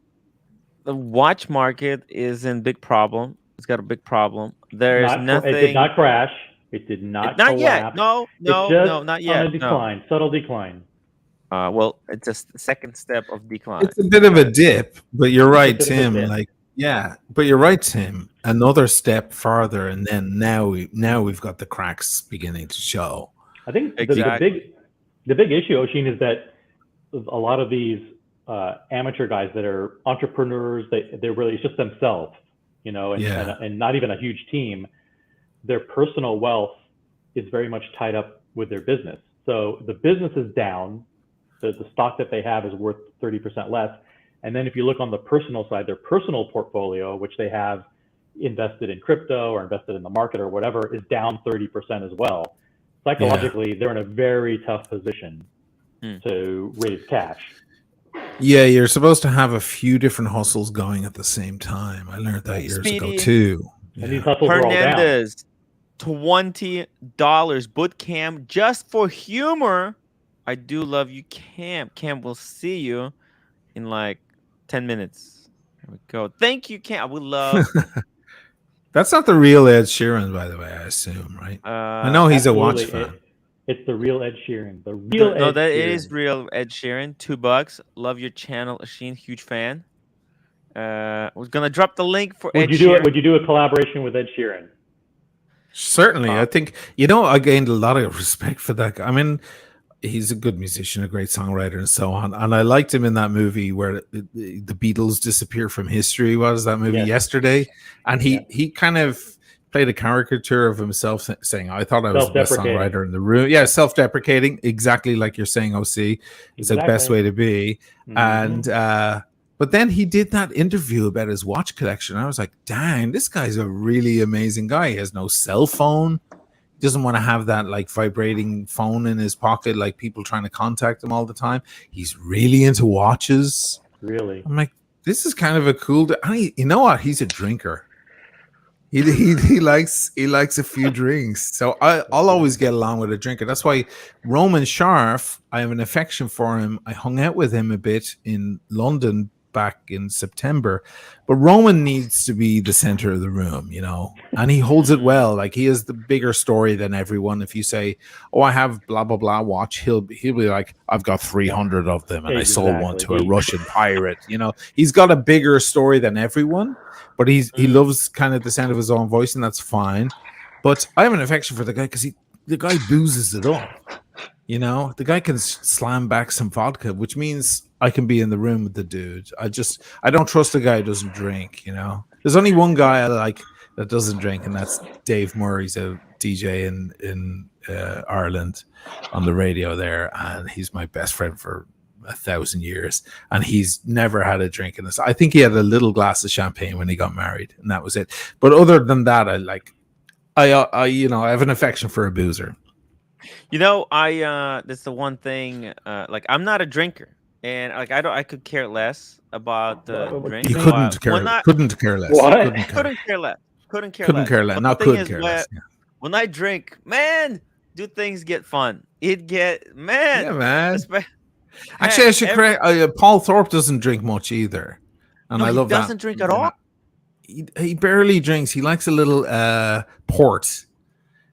watch market is in big problem. It's got a big problem. There's nothing. It did not crash. It did not collapse. Yet. No, not yet. On a decline, subtle decline. Well, it's just the second step of decline. It's a bit of a dip, but you're right, Tim. Like, yeah, but you're right, Tim. Another step farther, and then now we've got the cracks beginning to show. I think the big issue, Oshin, is that a lot of these amateur guys that are entrepreneurs, they're really, it's just themselves, you know, and not even a huge team. Their personal wealth is very much tied up with their business. So the business is down. The stock that they have is worth 30% less. And then if you look on the personal side, their personal portfolio, which they have invested in crypto or invested in the market or whatever, is down 30% as well. Psychologically, they're in a very tough position to raise cash. Yeah, you're supposed to have a few different hustles going at the same time. I learned that years ago Speedy too. And these Yeah. hustles are all down. Hernandez, $20 boot camp just for humor. I do love you, Cam. Cam will see you in like 10 minutes. There we go. Thank you, Cam. We love. That's not the real Ed Sheeran, by the way, I assume, right? I know he's a watch Absolutely. fan. It's the real Ed Sheeran. The real No, Ed that Sheeran. it is real Ed Sheeran. $2. Love your channel, Asheen. Huge fan. We're gonna drop the link for Ed Sheeran. Would you do a collaboration with Ed Sheeran? Certainly. I think, I gained a lot of respect for that guy. I mean, he's a good musician, a great songwriter, and so on. And I liked him in that movie where the Beatles disappear from history. What was that movie? Yes. Yesterday. And he kind of played a caricature of himself saying, I thought I was the best songwriter in the room. Yeah, self-deprecating, exactly like you're saying, OC. It's the best way to be. And but then he did that interview about his watch collection. I was like, dang, this guy's a really amazing guy. He has no cell phone. He doesn't want to have that like vibrating phone in his pocket, like people trying to contact him all the time. He's really into watches. Really? I'm like, this is kind of a cool. You know what? He's a drinker. He likes a few drinks. So I'll always get along with a drinker. That's why Roman Sharf, I have an affection for him. I hung out with him a bit in London back in September, but Roman needs to be the center of the room, and he holds it well. Like, he has the bigger story than everyone. If you say, oh, I have blah blah blah watch, he'll be like, I've got 300 of them and I sold one to a Russian pirate. He's got a bigger story than everyone, but he loves kind of the sound of his own voice, and that's fine. But I have an affection for the guy because the guy boozes it up. The guy can slam back some vodka, which means I can be in the room with the dude. I don't trust a guy who doesn't drink. There's only one guy I like that doesn't drink, and that's Dave Murray. He's a DJ in Ireland on the radio there, and he's my best friend for 1,000 years, and he's never had a drink in this. I think he had a little glass of champagne when he got married, and that was it. But other than that, I have an affection for a boozer. That's the one thing. I'm not a drinker, and I could care less about the drink. You couldn't care less. What? Couldn't care less. Couldn't care less. Not couldn't care less. When I drink, man, do things get fun? Yeah, man. Actually, Man, I should correct. Paul Thorpe doesn't drink much either, and I love that. He doesn't drink at all. He barely drinks. He likes a little port.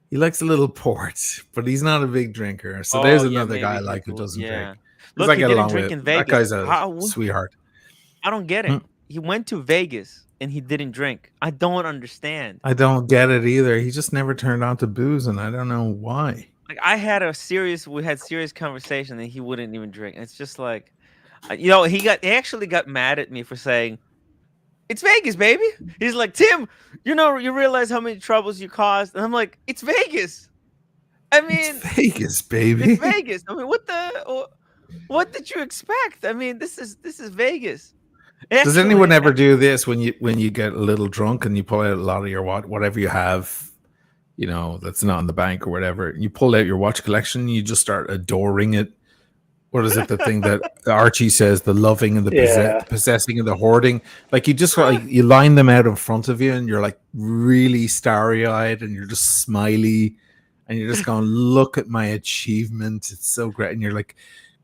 He likes a little port, but he's not a big drinker. So there's another guy I like who doesn't drink. Look, he didn't drink in Vegas. That guy's a sweetheart. I don't get it. He went to Vegas and he didn't drink. I don't understand. I don't get it either. He just never turned on to booze, and I don't know why. Like, we had serious conversation, and he wouldn't even drink. It's just like, he actually got mad at me for saying, it's Vegas, baby. He's like, Tim, you realize how many troubles you caused? And I'm like, it's Vegas. I mean, it's Vegas, baby. It's Vegas. I mean, what did you expect? I mean, this is Vegas. Actually, does anyone ever do this when you get a little drunk and you pull out a lot of your whatever you have, that's not in the bank or whatever, you pull out your watch collection and you just start adoring it? What is it? The thing that Archie says, the loving and the possessing and the hoarding. Like, you just you line them out in front of you and you're like really starry-eyed and you're just smiley and you're just going, look at my achievement. It's so great. And you're like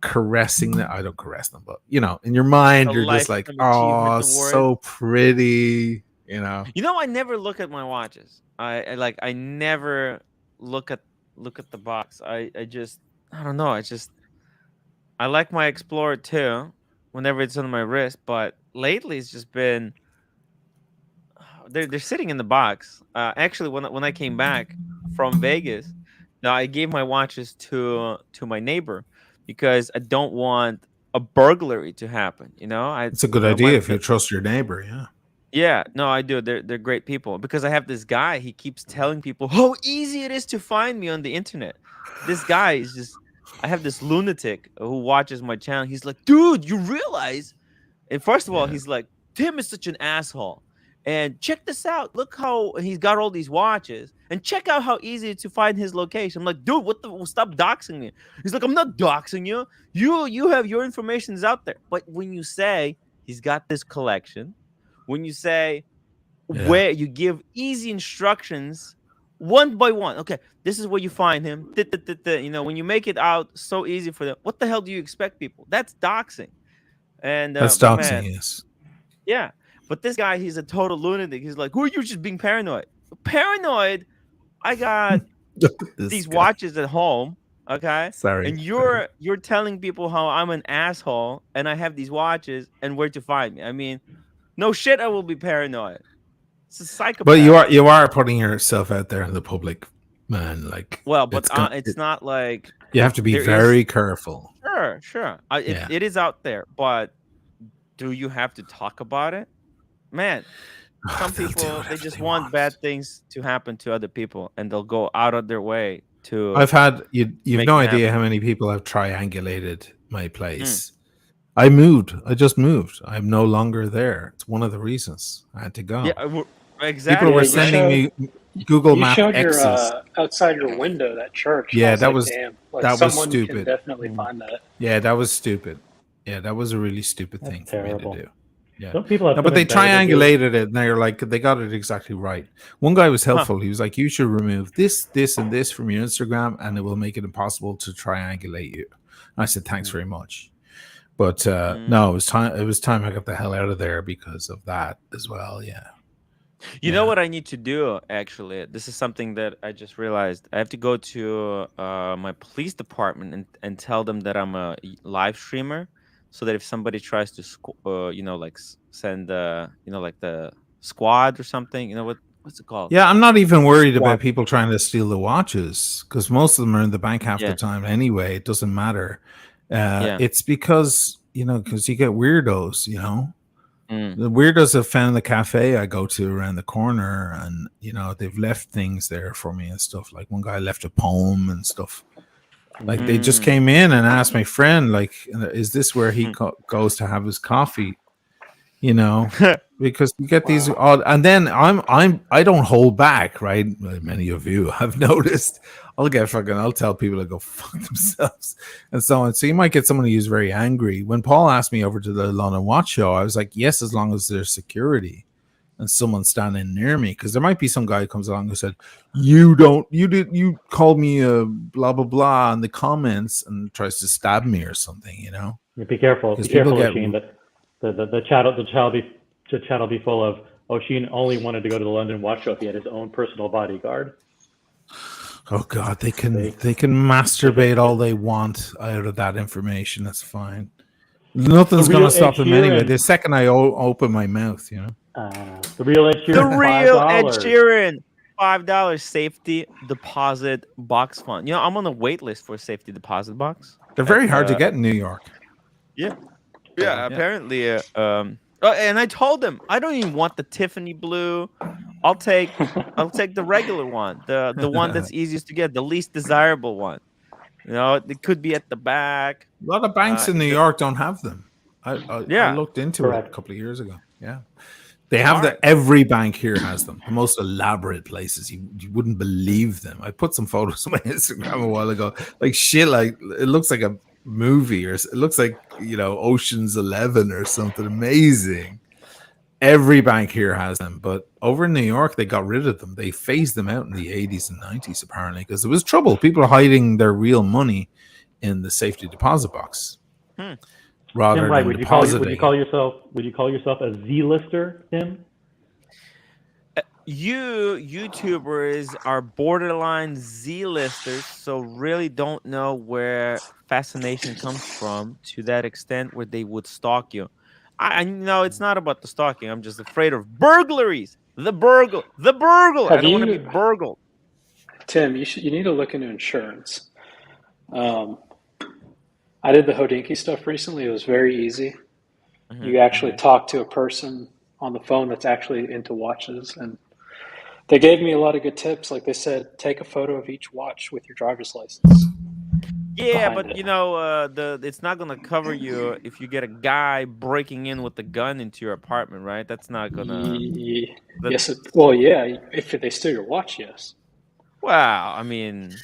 caressing them. I don't caress them, but in your mind, you're just like, oh, so pretty. I never look at my watches. I never look at the box. I don't know. I like my Explorer too, whenever it's on my wrist. But lately, it's just been they're sitting in the box. Actually, when I came back from Vegas, now I gave my watches to my neighbor because I don't want a burglary to happen. It's a good idea if you trust your neighbor. Yeah. Yeah, no, I do. They're great people because I have this guy. He keeps telling people how easy it is to find me on the internet. This guy is just. I have this lunatic who watches my channel. He's like, dude, you realize? And first of all, he's like, Tim is such an asshole. And check this out. Look how he's got all these watches. And check out how easy it's to find his location. I'm like, dude, what the? Stop doxing me. He's like, I'm not doxing you. You have your information is out there. But when you say he's got this collection, when you say where you give easy instructions one by one. Okay, this is where you find him. You know, when you make it out so easy for them, what the hell do you expect people? That's doxing. And That's but doxing, man, yes. yeah. But this guy, he's a total lunatic. He's like, who are you just being paranoid? Paranoid? I got these watches at home, okay? Sorry. And you're telling people how I'm an asshole and I have these watches and where to find me. I mean, no shit, I will be paranoid. It's a psychopath. But you are putting yourself out there in the public, man. Like, well, but it's not like you have to be very careful. Sure. It is out there, but do you have to talk about it? Man, some people, they just want bad things to happen to other people, and they'll go out of their way to. I've had you've no idea how many people have triangulated my place. I just moved. I'm no longer there. It's one of the reasons I had to go. Yeah, exactly. People were sending me Google Maps. You showed your outside your window, that church. Yeah, that was stupid. Can definitely find that. Yeah, that was stupid. Yeah, that was a really stupid thing for me to do. Yeah, some people have but they triangulated it, and they're like, they got it exactly right. One guy was helpful. He was like, "You should remove this, this, and this from your Instagram, and it will make it impossible to triangulate you." And I said, "Thanks very much." But no, it was time. It was time I got the hell out of there because of that as well. Yeah. You know what I need to do? Actually, this is something that I just realized. I have to go to my police department and tell them that I'm a live streamer, so that if somebody tries to, send, like the squad or something, what's it called? Yeah, I'm not even worried about people trying to steal the watches because most of them are in the bank half the time anyway. It doesn't matter. It's because because you get weirdos. The weirdos have found the cafe I go to around the corner, and they've left things there for me and stuff. Like one guy left a poem and stuff. Like they just came in and asked my friend, like, "Is this where he goes to have his coffee?" Because you get these odd, and then I don't hold back, right? Many of you have noticed. I'll tell people to go fuck themselves and so on. So you might get someone who's very angry. When Paul asked me over to the London Watch Show, I was like, yes, as long as there's security and someone standing near me, because there might be some guy who comes along who said, you called me a blah blah blah in the comments and tries to stab me or something. Be careful. Be careful, Sheen. That the chat will be full of, Sheen only wanted to go to the London Watch Show if he had his own personal bodyguard. Oh God, they can masturbate all they want out of that information. That's fine. Nothing's going to stop them anyway. The second I open my mouth, The real Ed Sheeran. The real Ed Sheeran. $5 safety deposit box fund. I'm on a wait list for a safety deposit box. They're very hard to get in New York. Yeah. Apparently. And I told them I don't even want the Tiffany blue. I'll take the regular one, the one that's easiest to get, the least desirable one. It could be at the back. A lot of banks in New York don't have them. I looked into it a couple of years ago. Yeah, they have every bank here has them. The most elaborate places. You wouldn't believe them. I put some photos on my Instagram a while ago. Like shit, like it looks like a movie, or it looks like Ocean's 11 or something amazing. Every bank here has them, but over in New York they got rid of them. They phased them out in the 80s and 90s apparently because there was trouble. People are hiding their real money in the safety deposit box rather Tim, right. than would depositing. you call yourself a Z-lister, Tim? You YouTubers are borderline Z-listers, so really don't know where fascination comes from to that extent where they would stalk you. I know it's not about the stalking. I'm just afraid of burglaries. The burgle. I don't want to be burgled. Tim, you need to look into insurance. I did the Hodinkee stuff recently. It was very easy. Mm-hmm. You actually talk to a person on the phone that's actually into watches, and they gave me a lot of good tips. Like they said, take a photo of each watch with your driver's license. Yeah, behind but it. you know, it's not gonna cover you if you get a guy breaking in with a gun into your apartment, right? That's not gonna. That, Yes. Well, yeah. If they steal your watch, yes. well, I mean,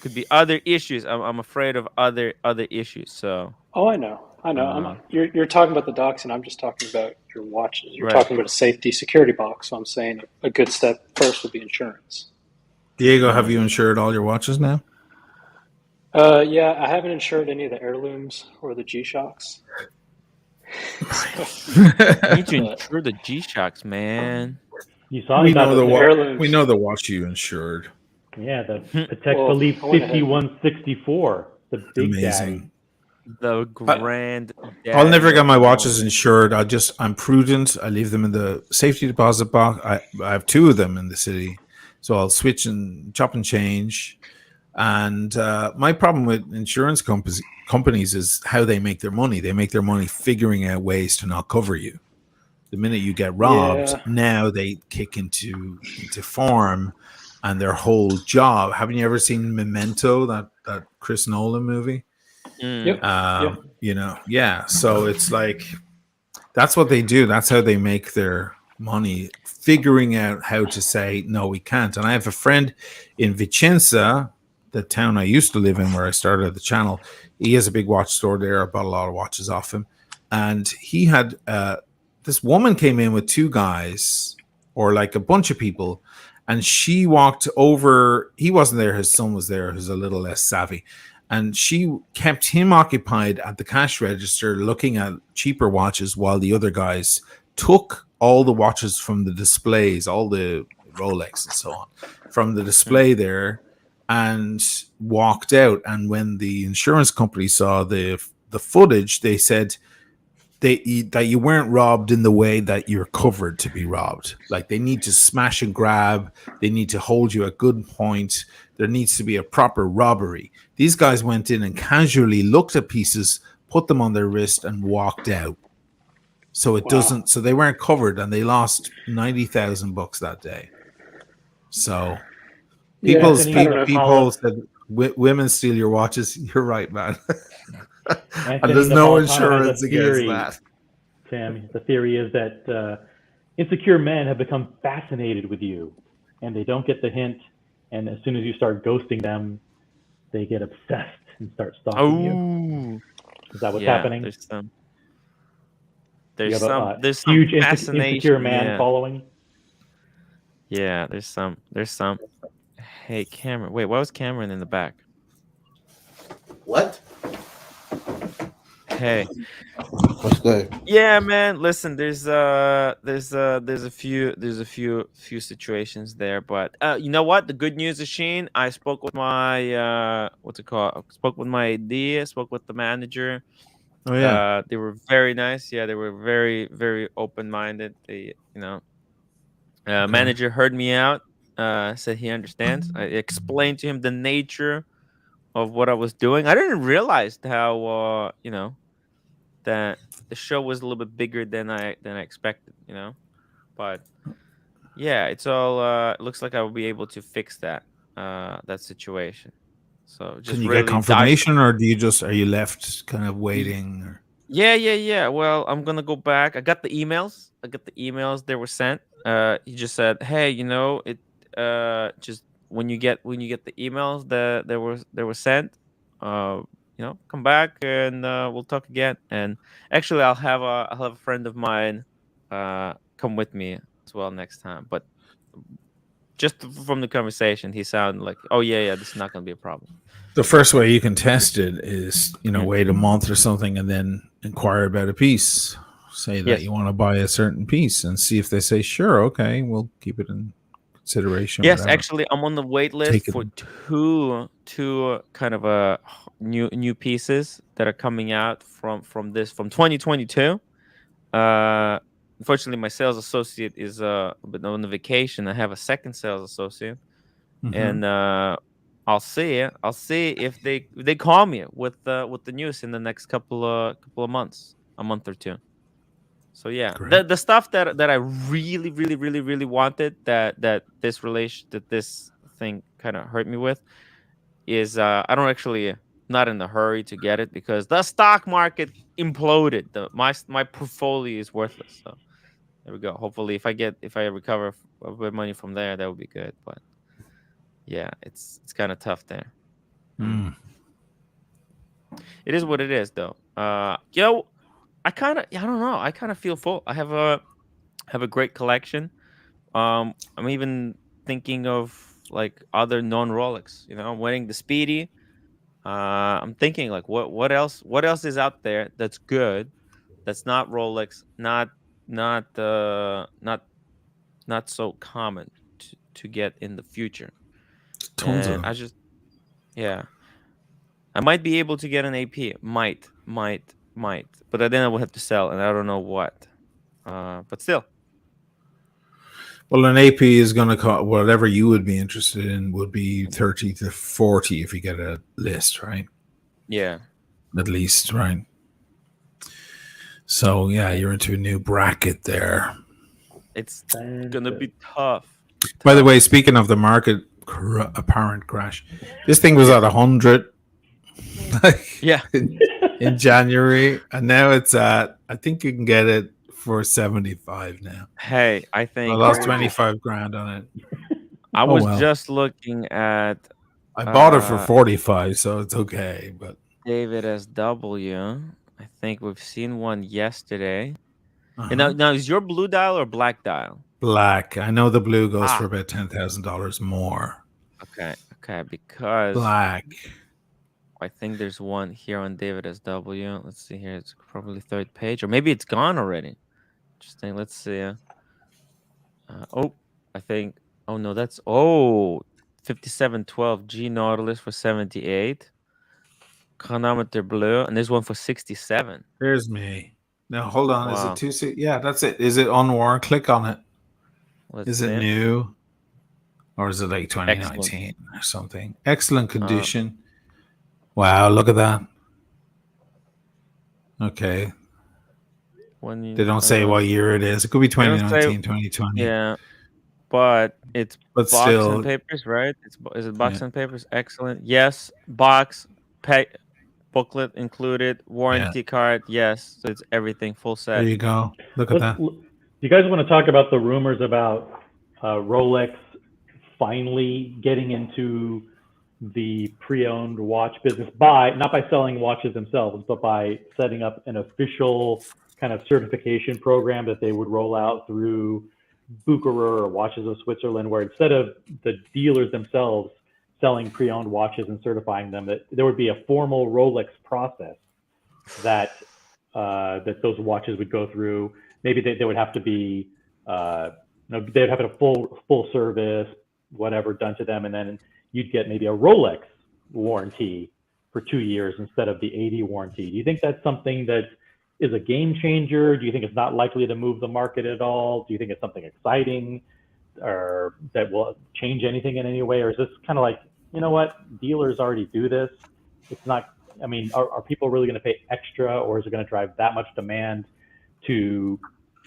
could be other issues. I'm afraid of other issues. So, Oh, I know. I know. uh, You're talking about the docs, and I'm just talking about your watches. You're right. talking about a safety security box. So I'm saying a good step first would be insurance. Diego, have you insured all your watches now? Yeah, I haven't insured any of the heirlooms or the G-Shocks. You need to But insure the G-Shocks, man. You saw we he got know the, the heirlooms. we know the watch you insured. yeah, the Hmm. Patek Well, Philippe I went ahead. 5164, the Big Daddy. Amazing. The grand. I'll never daddy get of my them watches all. insured. I'm prudent. I leave them in the safety deposit box. I have two of them in the city, so I'll switch and chop and change. And my problem with insurance companies is how they make their money. They make their money figuring out ways to not cover you. The minute you get robbed, Yeah. now they kick into form, and their whole job. Haven't you ever seen Memento, that Chris Nolan movie? Yep. Mm. You know, yeah. So it's like that's what they do. That's how they make their money, figuring out how to say no, we can't. And I have a friend in Vicenza, the town I used to live in, where I started the channel. He has a big watch store there. I bought a lot of watches off him, and he had this woman came in with two guys, or like a bunch of people, and she walked over. He wasn't there. His son was there, who's a little less savvy. And she kept him occupied at the cash register looking at cheaper watches while the other guys took all the watches from the displays, all the Rolex and so on, from the display there, and walked out. And when the insurance company saw the footage, they said that you weren't robbed in the way that you're covered to be robbed. Like, they need to smash and grab. They need to hold you at good point. There needs to be a proper robbery. These guys went in and casually looked at pieces, put them on their wrist, and walked out. So it doesn't. So they weren't covered, and they lost $90,000 that day. So people said women steal your watches. You're right, man. And there's no insurance against that. Sam, the theory is that insecure men have become fascinated with you, and they don't get the hint. And as soon as you start ghosting them, they get obsessed and start stalking you. Is that what's happening? There's some huge fascination, insecure man following. Yeah, there's some. Hey, Cameron. Wait, why was Cameron in the back? What? Hey. What's good? Yeah, man. Listen, there's a few situations there, but you know what? The good news is, Sheen, I spoke with my what's it called? I spoke with my AD, spoke with the manager. Oh yeah. They were very nice. Yeah, they were very, very open-minded. They, manager heard me out. Said he understands. I explained to him the nature of what I was doing. I didn't realize how that the show was a little bit bigger than I expected, but yeah, it's all it looks like I will be able to fix that situation. So just can you really get confirmation, or are you left kind of waiting? Or? Yeah. Well, I'm gonna go back. I got the emails. They were sent. He just said, hey, it just when you get the emails that they were sent, come back and we'll talk again. And actually, I'll have a friend of mine come with me as well next time. But just from the conversation, he sounded like, oh yeah, this is not going to be a problem. The first way you can test it is, wait a month or something and then inquire about a piece. Say that you want to buy a certain piece and see if they say, sure, okay, we'll keep it in consideration. Yes, whatever. Actually, I'm on the wait list for two kind of new pieces that are coming out from 2022. Unfortunately, my sales associate is a bit on the vacation. I have a second sales associate, and I'll see if they call me with the news in the next couple of months, a month or two. So yeah, the stuff that I really, really, really, really wanted that this thing kind of hurt me with is I don't actually not in a hurry to get it because the stock market imploded. My portfolio is worthless. So there we go. Hopefully, if I recover a bit of money from there, that would be good. But yeah, it's kind of tough there. It is what it is, though. I don't know. I kind of feel full. I have a great collection. I'm even thinking of like other non-Rolex. I'm wearing the Speedy. I'm thinking like what else is out there that's good, that's not Rolex, not not so common to get in the future. Tons of And them. Yeah, I might be able to get an AP. Might. But then I will have to sell, and I don't know what. But still. Well, an AP is going to cost whatever you would be interested in would be 30 to 40 if you get a list, right? Yeah. At least, right? So, yeah, you're into a new bracket there. It's going to be tough. By the way, speaking of the market apparent crash, this thing was at 100 in January, and now it's at, I think you can get it for 75 now. Hey, I think I lost 25 grand on it. I was just looking at. I bought it for 45, so it's okay. But David SW, I think we've seen one yesterday. And now is your blue dial or black dial? Black. I know the blue goes for about $10,000 more. Okay, because black. I think there's one here on David SW. Let's see here. It's probably third page, or maybe it's gone already. Interesting. Let's see. I think. Oh no, that's 5712 G Nautilus for 78. Chronometer blue, and there's one for 67. Here's me. Now hold on. Wow. Is it 2? Yeah, that's it. Is it on war? Click on it. Is it new, or is it like 2019 or something? Excellent condition. Wow, look at that. Okay. They don't say what year it is. It could be 2019, 2020. Yeah, but it's box still, and papers, right? Is it box and papers? Excellent. Yes, box, booklet included, warranty card. Yes, so it's everything, full set. There you go. Look at that. Do you guys want to talk about the rumors about Rolex finally getting into the pre-owned watch business not by selling watches themselves, but by setting up an official kind of certification program that they would roll out through Bucherer or Watches of Switzerland, where instead of the dealers themselves selling pre-owned watches and certifying them, that there would be a formal Rolex process that those watches would go through. Maybe they would have to be, they'd have a full service, whatever done to them, and then you'd get maybe a Rolex warranty for 2 years instead of the 80 warranty. Do you think that's something that is a game changer? Do you think it's not likely to move the market at all? Do you think it's something exciting or that will change anything in any way? Or is this kind of like, you know what, dealers already do this? It's not, I mean, are people really going to pay extra, or is it going to drive that much demand to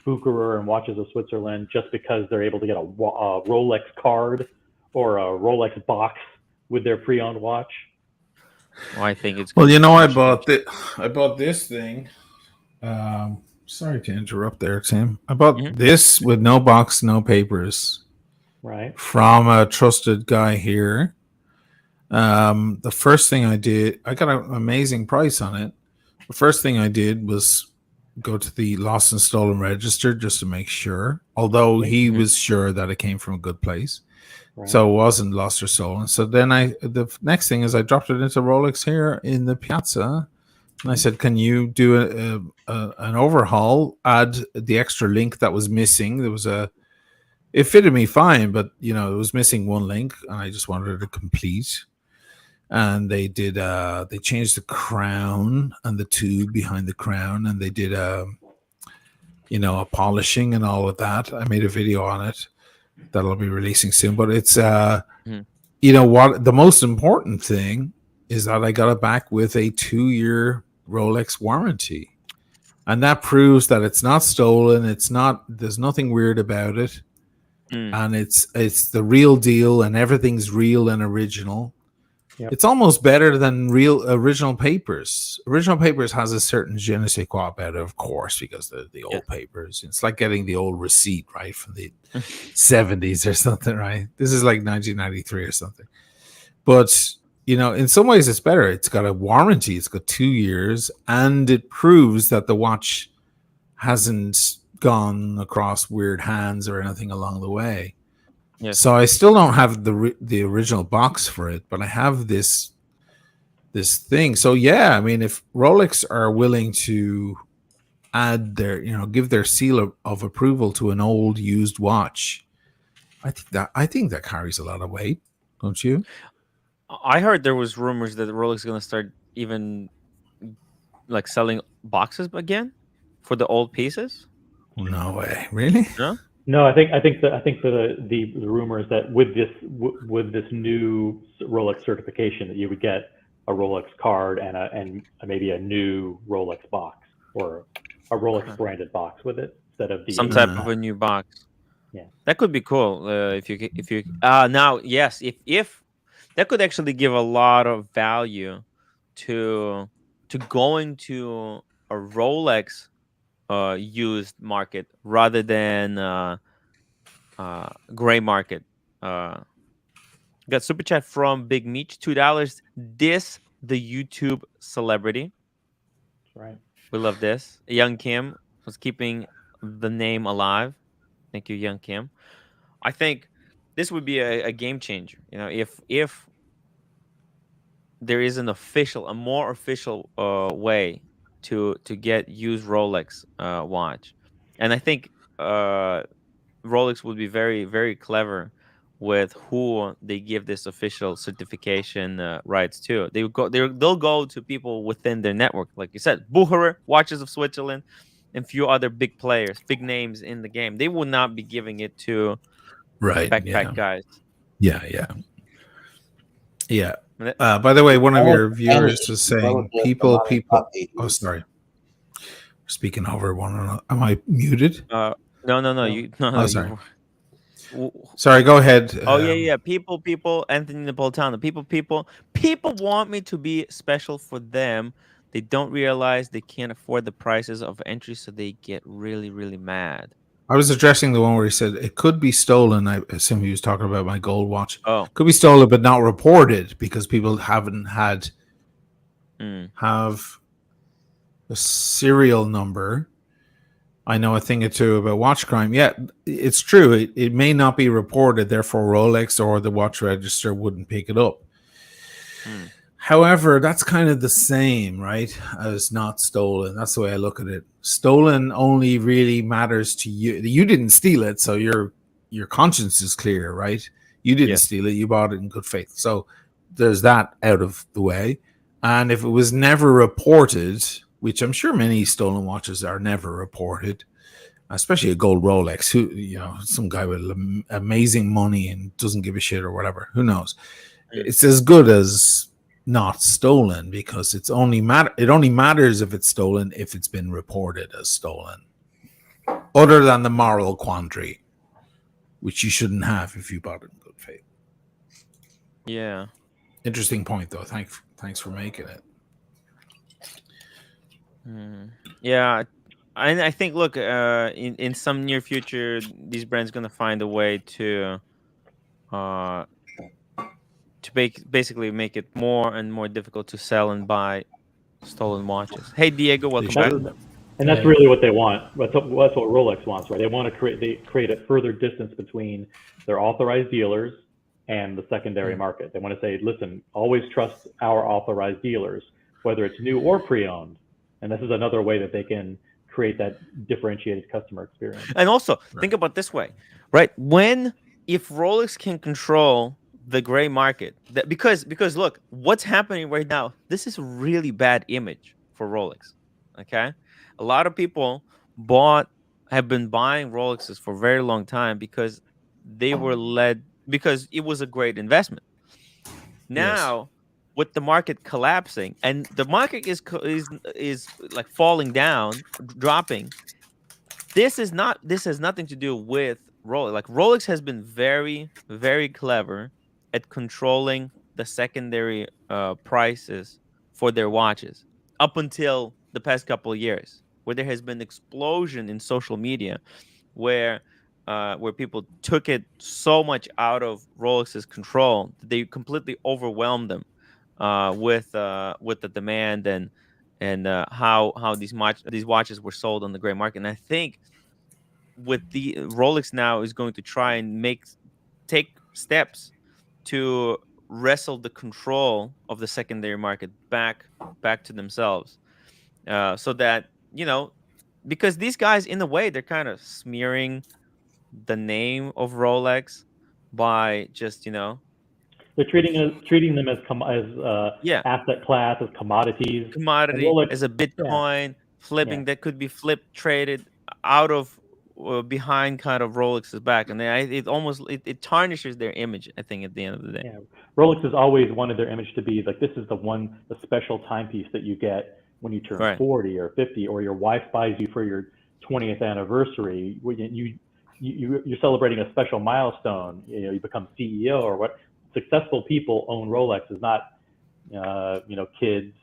Bucherer and Watches of Switzerland just because they're able to get a Rolex card or a Rolex box with their pre-owned watch? Well, I think it's well. You know, I bought this thing. Sorry to interrupt there, Tim. I bought this with no box, no papers. Right. From a trusted guy here. The first thing I did, I got an amazing price on it. The first thing I did was go to the lost and stolen register just to make sure, although he was sure that it came from a good place. Right. So it wasn't lost or stolen. So then the next thing is I dropped it into Rolex here in the Piazza, and I said, "Can you do an overhaul? Add the extra link that was missing. It fitted me fine, but it was missing one link, and I just wanted it complete." And they did. They changed the crown and the tube behind the crown, and they did a polishing and all of that. I made a video on it that'll be releasing soon. But it's what the most important thing is that I got it back with a 2-year Rolex warranty, and that proves that it's not stolen. It's not. There's nothing weird about it, and it's the real deal, and everything's real and original. Yep. It's almost better than real original papers. Original papers has a certain je ne sais quoi about it, of course, because they're the old papers. It's like getting the old receipt, right, from the 70s or something, right? This is like 1993 or something. But, you know, in some ways it's better. It's got a warranty. It's got 2 years, and it proves that the watch hasn't gone across weird hands or anything along the way. Yes. So I still don't have the original box for it, but I have this thing. So yeah, I mean, if Rolex are willing to add their, you know, give their seal of approval to an old used watch, I think that carries a lot of weight, don't you? I heard there was rumors that Rolex is going to start even like selling boxes again for the old pieces. No way, really? No. No, I think the rumor is that with this new Rolex certification that you would get a Rolex card and maybe a new Rolex box or a Rolex branded box with it instead of the some type of a new box. Yeah, that could be cool. If you now, yes, if that could actually give a lot of value to going to a Rolex used market rather than gray market. Got super chat from Big Meech, $2. This the YouTube celebrity. that's right. We love this. Young Kim was keeping the name alive. Thank you, Young Kim. I think this would be a game changer. You know, if there is a more official way to get used Rolex watch, and I think Rolex would be very, very clever with who they give this official certification rights to. They'll go to people within their network, like you said, Bucherer, Watches of Switzerland, and few other big players, big names in the game. They would not be giving it to Right. backpack guys. Yeah. By the way, one of your viewers was saying people. Oh, sorry. Speaking over one another. Am I muted? No. Oh, sorry. Sorry, go ahead. Oh yeah. People. Anthony Napolitano. People want me to be special for them. They don't realize they can't afford the prices of entry, so they get really, really mad. I was addressing the one where he said it could be stolen. I assume he was talking about my gold watch. Oh, could be stolen, but not reported because people haven't have a serial number. I know a thing or two about watch crime. Yeah, it's true. It may not be reported, therefore Rolex or the watch register wouldn't pick it up. However, that's kind of the same, right, as not stolen. That's the way I look at it. Stolen only really matters to you. You didn't steal it, so your conscience is clear, right? You didn't steal it. You bought it in good faith. So there's that out of the way. And if it was never reported, which I'm sure many stolen watches are never reported, especially a gold Rolex, who, you know, some guy with amazing money and doesn't give a shit or whatever, who knows? It's as good as not stolen because it only matters if it's stolen if it's been reported as stolen, other than the moral quandary, which you shouldn't have if you bought it in good faith. Yeah. Interesting point, though. Thanks for making it. Yeah, I think, look, in some near future, these brands gonna find a way to basically make it more and more difficult to sell and buy stolen watches. Hey, Diego, welcome back. And that's really what they want. That's what Rolex wants, right? They want to create a further distance between their authorized dealers and the secondary market. They want to say, listen, always trust our authorized dealers, whether it's new or pre-owned. And this is another way that they can create that differentiated customer experience. And also, think about this way, right? If Rolex can control the gray market, because look, what's happening right now, this is a really bad image for Rolex. Okay, a lot of people have been buying Rolexes for a very long time because they were because it was a great investment. Now, with the market collapsing and the market is like falling down, dropping, this has nothing to do with Rolex. Like, Rolex has been very, very clever at controlling the secondary prices for their watches up until the past couple of years, where there has been an explosion in social media where people took it so much out of Rolex's control that they completely overwhelmed them with the demand and how these watches were sold on the gray market. And I think with the Rolex now is going to try and take steps to wrestle the control of the secondary market back to themselves, so that because these guys, in a way, they're kind of smearing the name of Rolex by just they're treating them as asset class, as commodities. Commodity, Rolex, as a Bitcoin, flipping that could be flipped, traded out of behind kind of Rolex's back, and it tarnishes their image, I think, at the end of the day. Yeah. Rolex has always wanted their image to be like, this is the special timepiece that you get when you turn 40 or 50, or your wife buys you for your 20th anniversary. You're celebrating a special milestone. You become CEO or what. Successful people own Rolex. Is not kids.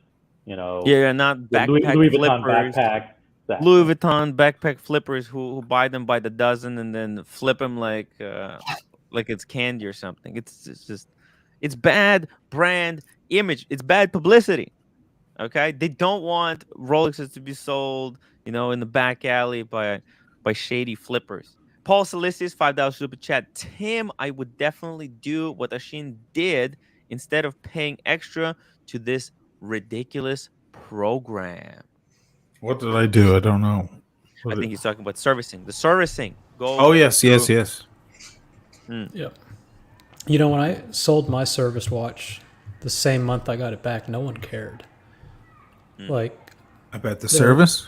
Not backpack Louis flippers. Vuitton backpacks. Exactly. Louis Vuitton backpack flippers who buy them by the dozen and then flip them like it's candy or something. It's bad brand image. It's bad publicity. Okay, they don't want Rolexes to be sold, in the back alley by shady flippers. Paul Salisius, $5 super chat. Tim, I would definitely do what Ashin did instead of paying extra to this ridiculous program. What did I do? I don't know. I think he's talking about servicing. The servicing. Yes. Yeah. When I sold my service watch the same month I got it back, no one cared. About the service?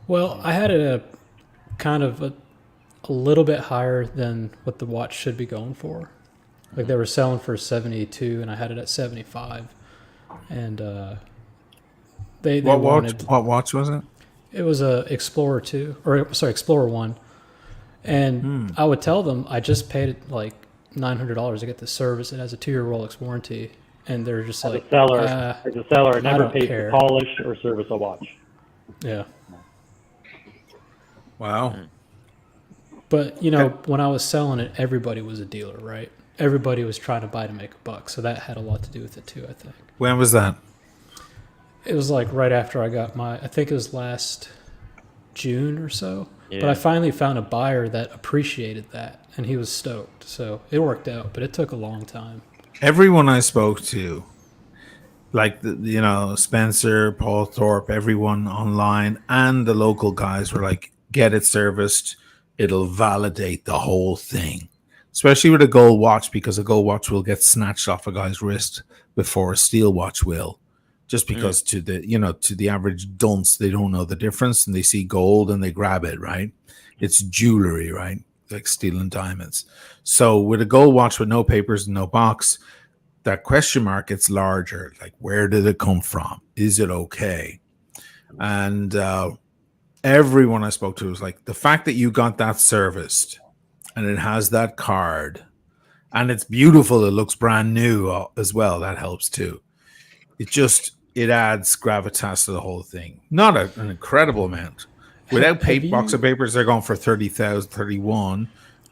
Well, I had it a kind of a little bit higher than what the watch should be going for. Like they were selling for 72 and I had it at 75. And they wanted... What watch was it? It was a Explorer 2, Explorer 1. And I would tell them I just paid like $900 to get the service. It has a 2-year Rolex warranty. And they're just as a seller, never pays to polish or service a watch. Yeah. Wow. But, when I was selling it, everybody was a dealer, right? Everybody was trying to buy to make a buck. So that had a lot to do with it too, I think. When was that? It was like right after I got I think it was last June or so. Yeah. But I finally found a buyer that appreciated that, and he was stoked. So it worked out, but it took a long time. Everyone I spoke to, like Spencer, Paul Thorpe, everyone online, and the local guys were like, "Get it serviced; it'll validate the whole thing." Especially with a gold watch, because a gold watch will get snatched off a guy's wrist before a steel watch will. Just because to the average dunce, they don't know the difference, and they see gold and they grab it, right? It's jewelry, right? Like steel and diamonds. So with a gold watch with no papers and no box, that question mark gets larger. Like, where did it come from? Is it okay? And everyone I spoke to was like, the fact that you got that serviced and it has that card and it's beautiful, it looks brand new as well, that helps too. It adds gravitas to the whole thing. Not an incredible amount. Without box of papers, they're going for 30,000, 31.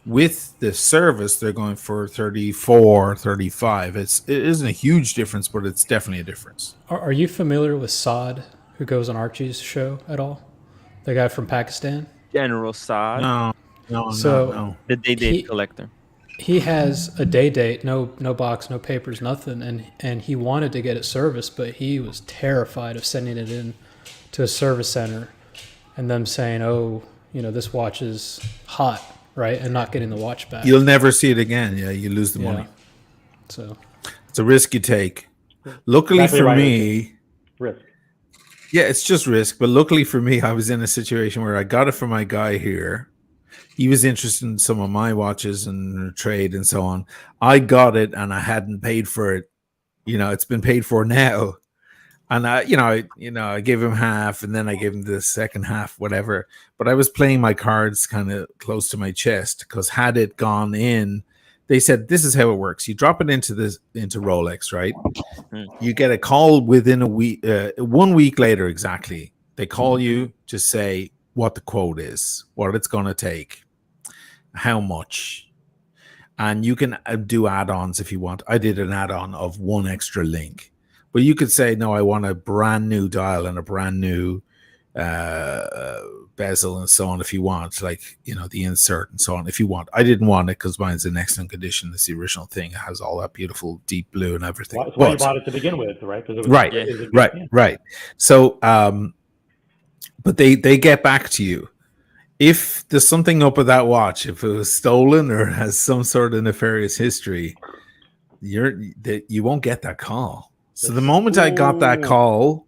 With the service, they're going for 34, 35. It isn't a huge difference, but it's definitely a difference. Are you familiar with Saad, who goes on Archie's show at all? The guy from Pakistan? General Saad. No. The day-date collector. He has a day date, no box, no papers, nothing, and he wanted to get it serviced, but he was terrified of sending it in to a service center and them saying, "Oh, this watch is hot," right, and not getting the watch back. You'll never see it again. Yeah, you lose the money. So it's a risk you take. Luckily for me, risk. Yeah, it's just risk. But luckily for me, I was in a situation where I got it from my guy here. He was interested in some of my watches and trade and so on. I got it and I hadn't paid for it. It's been paid for now. And I gave him half and then I gave him the second half, whatever. But I was playing my cards kind of close to my chest because had it gone in they said this is how it works. You drop it into Rolex, right? You get a call within a week, 1 week later exactly. They call you to say what the quote is, what it's going to take, how much. And you can do add-ons if you want. I did an add-on of one extra link. But you could say, no, I want a brand new dial and a brand new bezel and so on if you want, like, you know, the insert and so on if you want. I didn't want it because mine's in excellent condition. It's the original thing. It has all that beautiful deep blue and everything. That's why you bought it to begin with, right? It was, right. So, but they get back to you. If there's something up with that watch, if it was stolen or has some sort of nefarious history, you won't get that call. So the moment I got that call,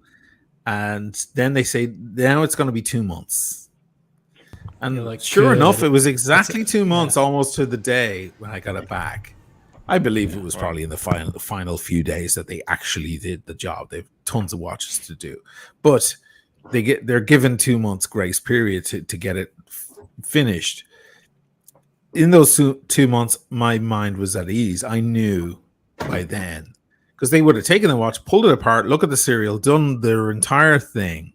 and then they say, now it's going to be 2 months. And like, sure enough, it was exactly 2 months, almost to the day when I got it back. I believe it was probably in the final few days that they actually did the job. They have tons of watches to do. But they're given 2 months grace period to get it finished. In those 2 months, my mind was at ease. I knew by then, because they would have taken the watch, pulled it apart, look at the serial, done their entire thing.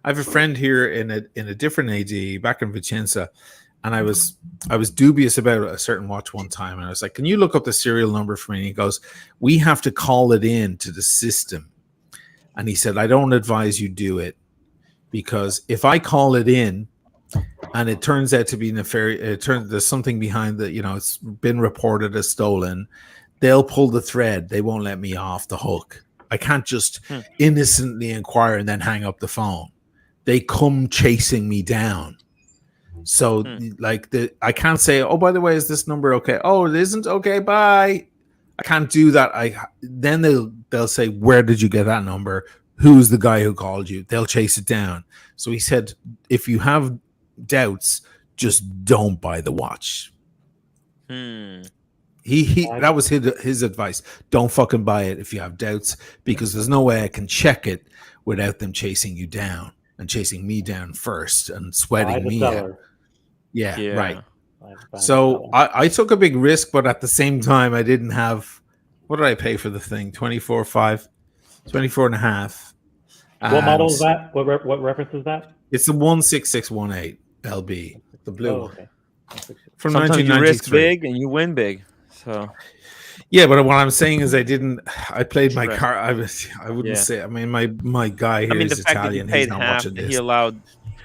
I have a friend here in a different AD back in Vicenza, and I was dubious about a certain watch one time, and I was like, "Can you look up the serial number for me?" And he goes, "We have to call it in to the system," and he said, "I don't advise you do it, because if I call it in and it turns out to be nefarious, there's something behind that, you know, it's been reported as stolen, they'll pull the thread. They won't let me off the hook. I can't just innocently inquire and then hang up the phone. They come chasing me down. So like I can't say, oh, by the way, is this number okay? Oh, it isn't? Okay, bye. I can't do that. Then they'll say, where did you get that number? Who's the guy who called you? They'll chase it down. So he said, if you have doubts, just don't buy the watch. That was his advice. Don't fucking buy it if you have doubts, because there's no way I can check it without them chasing you down and chasing me down first and sweating me out. Yeah, right. So I took a big risk, but at the same time, I didn't have, what did I pay for the thing? 24 and a half. What model is that? What reference is that? It's the 16618 LB, the blue one. Okay. From Sometimes 1993. you risk big and you win big. So yeah, but what I'm saying is I played my card. I wouldn't say, I mean, my guy here is Italian. He's not watching this.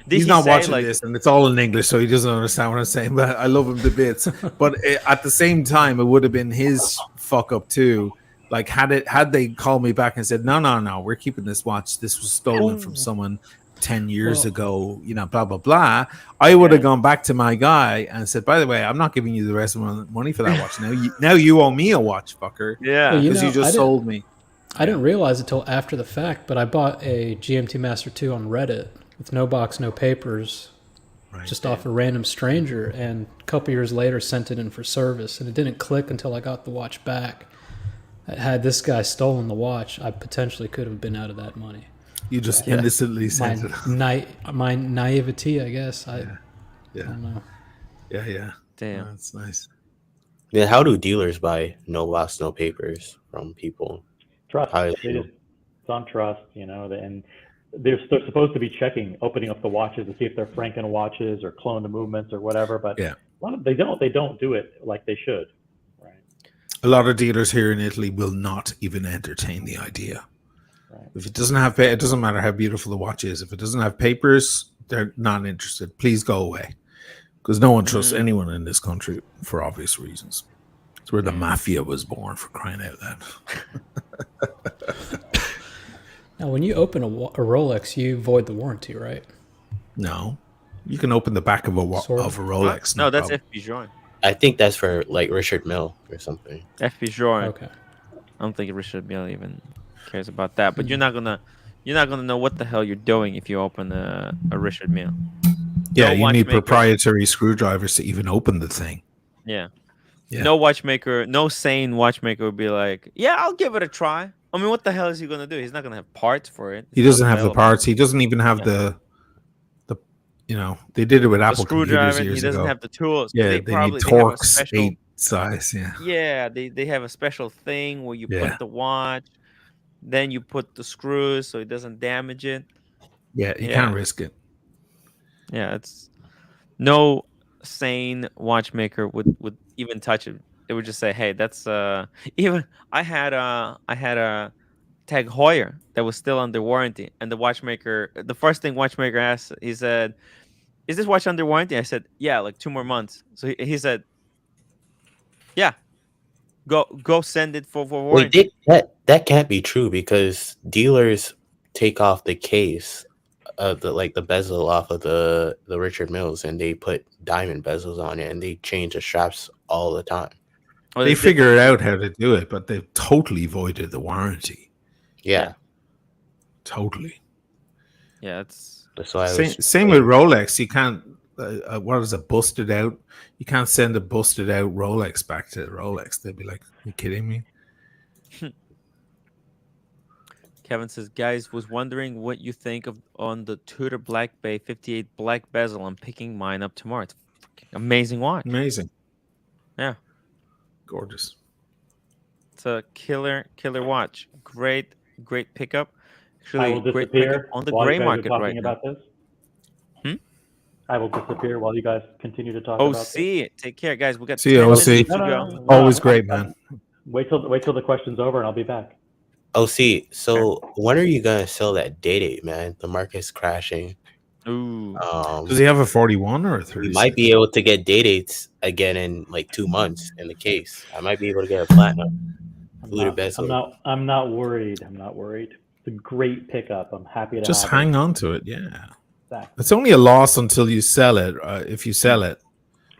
He's not watching this, and it's all in English, so he doesn't understand what I'm saying, but I love him to bits. But at the same time, it would have been his fuck up too. Like, had they called me back and said, no, we're keeping this watch. This was stolen from someone 10 years ago, you know, blah, blah, blah. I would have gone back to my guy and said, by the way, I'm not giving you the rest of my money for that watch. Now you owe me a watch, fucker. Yeah. Because you just sold me. I didn't realize it till after the fact, but I bought a GMT Master 2 on Reddit with no box, no papers, just off a random stranger. And a couple years later, sent it in for service. And it didn't click until I got the watch back. Had this guy stolen the watch, I potentially could have been out of that money. You just innocently sent it. My naivety, I guess. I don't know. Yeah. Damn. That's nice. Yeah, how do dealers buy no box, no papers from people? Trust. It's on trust, you know, and they're supposed to be opening up the watches to see if they're Franken watches or clone the movements or whatever, but a lot of they don't do it like they should. A lot of dealers here in Italy will not even entertain the idea. Right. If it doesn't have, it doesn't matter how beautiful the watch is. If it doesn't have papers, they're not interested. Please go away, because no one trusts anyone in this country for obvious reasons. It's where the mafia was born, for crying out loud. Now, when you open a Rolex, you void the warranty, right? No, you can open the back of a Rolex. No, that's FP Joint. I think that's for like Richard Mille or something. FP Joint. Okay. I don't think Richard Mille even cares about that. But you're not gonna know what the hell you're doing if you open a Richard Mille. Yeah, you need proprietary screwdrivers to even open the thing. Yeah. No watchmaker, no sane watchmaker would be like, yeah, I'll give it a try. I mean, what the hell is he gonna do? He's not gonna have parts for it. He doesn't have the parts. He doesn't even have the. You know, they did it with Apple computers years ago. He doesn't have the tools. Yeah, they need Torx size. Yeah. Yeah, they have a special thing where you Yeah. put the watch, then you put the screws so it doesn't damage it. Yeah, you Yeah. can't risk it. Yeah, it's no sane watchmaker would even touch it. They would just say, "Hey, that's even I had a Tag Heuer that was still under warranty, and the first thing watchmaker asked, he said, "Is this watch under warranty?" I said, "Yeah, like 2 more months." So he said, "Yeah, go send it for Wait, warranty." that can't be true because dealers take off the case of the bezel off of the Richard Milles and they put diamond bezels on it and they change the straps all the time. Well, They there's figure different- out how to do it, but they've totally voided the warranty. Yeah. Totally. Yeah, it's That's why I was Same with Rolex. You can't. What is it? Busted out. You can't send a busted out Rolex back to Rolex. They'd be like, "You kidding me?" Kevin says, "Guys, was wondering what you think of on the Tudor Black Bay 58 black bezel. I'm picking mine up tomorrow. It's a fucking amazing watch. Amazing. Yeah, Gorgeous. it's a killer watch. Great pickup. I Actually, will great pickup disappear on the while gray you guys are market talking right now. about this. Hmm? I will disappear while you guys continue to talk Oh, about this. see it. Take care, guys. We got See you, 10 OC. minutes No, to no, go. no, no, Always no, great, man. Wait till the question's over and I'll be back. OC, so when are you gonna sell that date, man? The market's crashing. Ooh. Does he have a 41 or a 36? We might be able to get dates again in like 2 months in the case. I might be able to get a platinum. I'm not worried. I'm not worried. It's a great pickup. I'm happy to Just have hang it. on to it. Yeah. Exactly. It's only a loss until you sell it. If you sell it,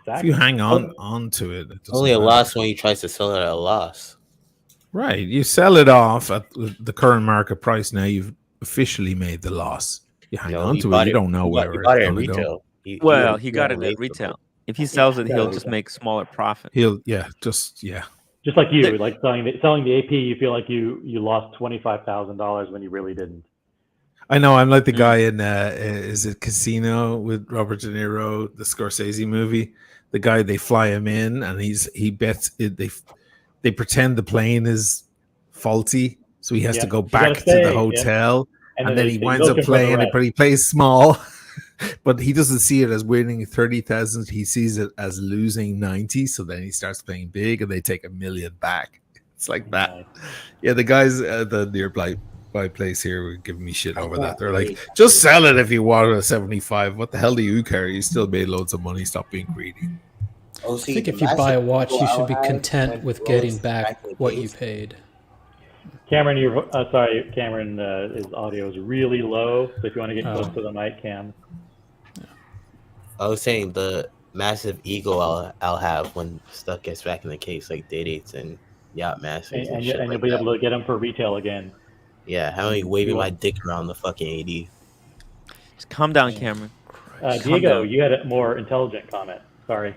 if you Exactly. hang on to it, it doesn't Only a matter. loss when he tries to sell it at a loss. Right. You sell it off at the current market price. Now you've officially made the loss. You hang on to it. You don't know where he it's bought it in going to go. retail. Well, he got it already at made retail. If he sells it, got it he'll at just retail. make smaller profit. Just like you, like selling the AP, you feel like you lost $25,000 when you really didn't. I know. I'm like the guy in is it Casino with Robert De Niro, the Scorsese movie. The guy, they fly him in, and he bets it, they pretend the plane is faulty, so he has to go back to the hotel, and then he winds up playing it, but he plays small. But he doesn't see it as winning 30,000. He sees it as losing 90. So then he starts playing big, and they take $1 million back. It's like that. Nice. Yeah, the guys at the nearby place here were giving me shit over that. They're like, just sell it if you want a 75. What the hell do you care? You still made loads of money. Stop being greedy. I think if you buy a watch, you should be content with getting back what you paid. Cameron, Cameron, his audio is really low. So if you want to get close to the mic, Cam. I was saying the massive ego I'll have when stuff gets back in the case, like dates and yacht masters and shit you'll like be that. able to get them for retail again. Yeah, how many waving my dick around the fucking AD? Just calm down, Cameron. Diego, you had a more intelligent comment. Sorry.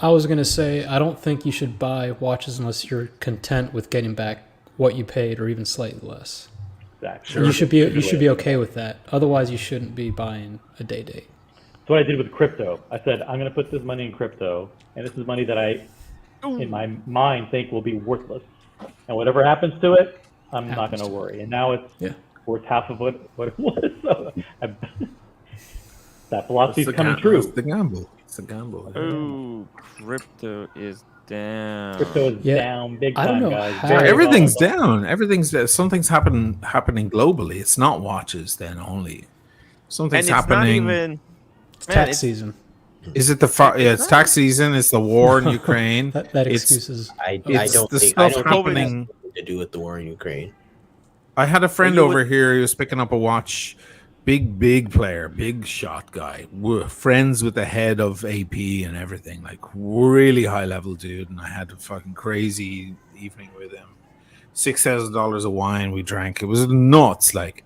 I was going to say, I don't think you should buy watches unless you're content with getting back what you paid or even slightly less. Exactly. You should be okay with that. Otherwise, you shouldn't be buying a day date. That's what I did with crypto. I said, I'm going to put this money in crypto, and this is money that I, in my mind, think will be worthless. And whatever happens to it, I'm not going to worry. And now it's worth half of what it was. So that philosophy is coming true. It's the gamble. It's a gamble. Ooh, crypto is down. Crypto is down big time, I don't know guys. how- Everything's down. Something's happening globally. It's not watches then only. Something's and it's happening. Not even, it's tax season. Is it it's tax season? It's the war in Ukraine. that excuses. I it's don't the think stuff it has happening to do with the war in Ukraine. I had a friend over here. He was picking up a watch. Big player, big shot guy. We're friends with the head of AP and everything. Like really high level dude. And I had a fucking crazy evening with him. $6,000 of wine we drank. It was nuts. Like,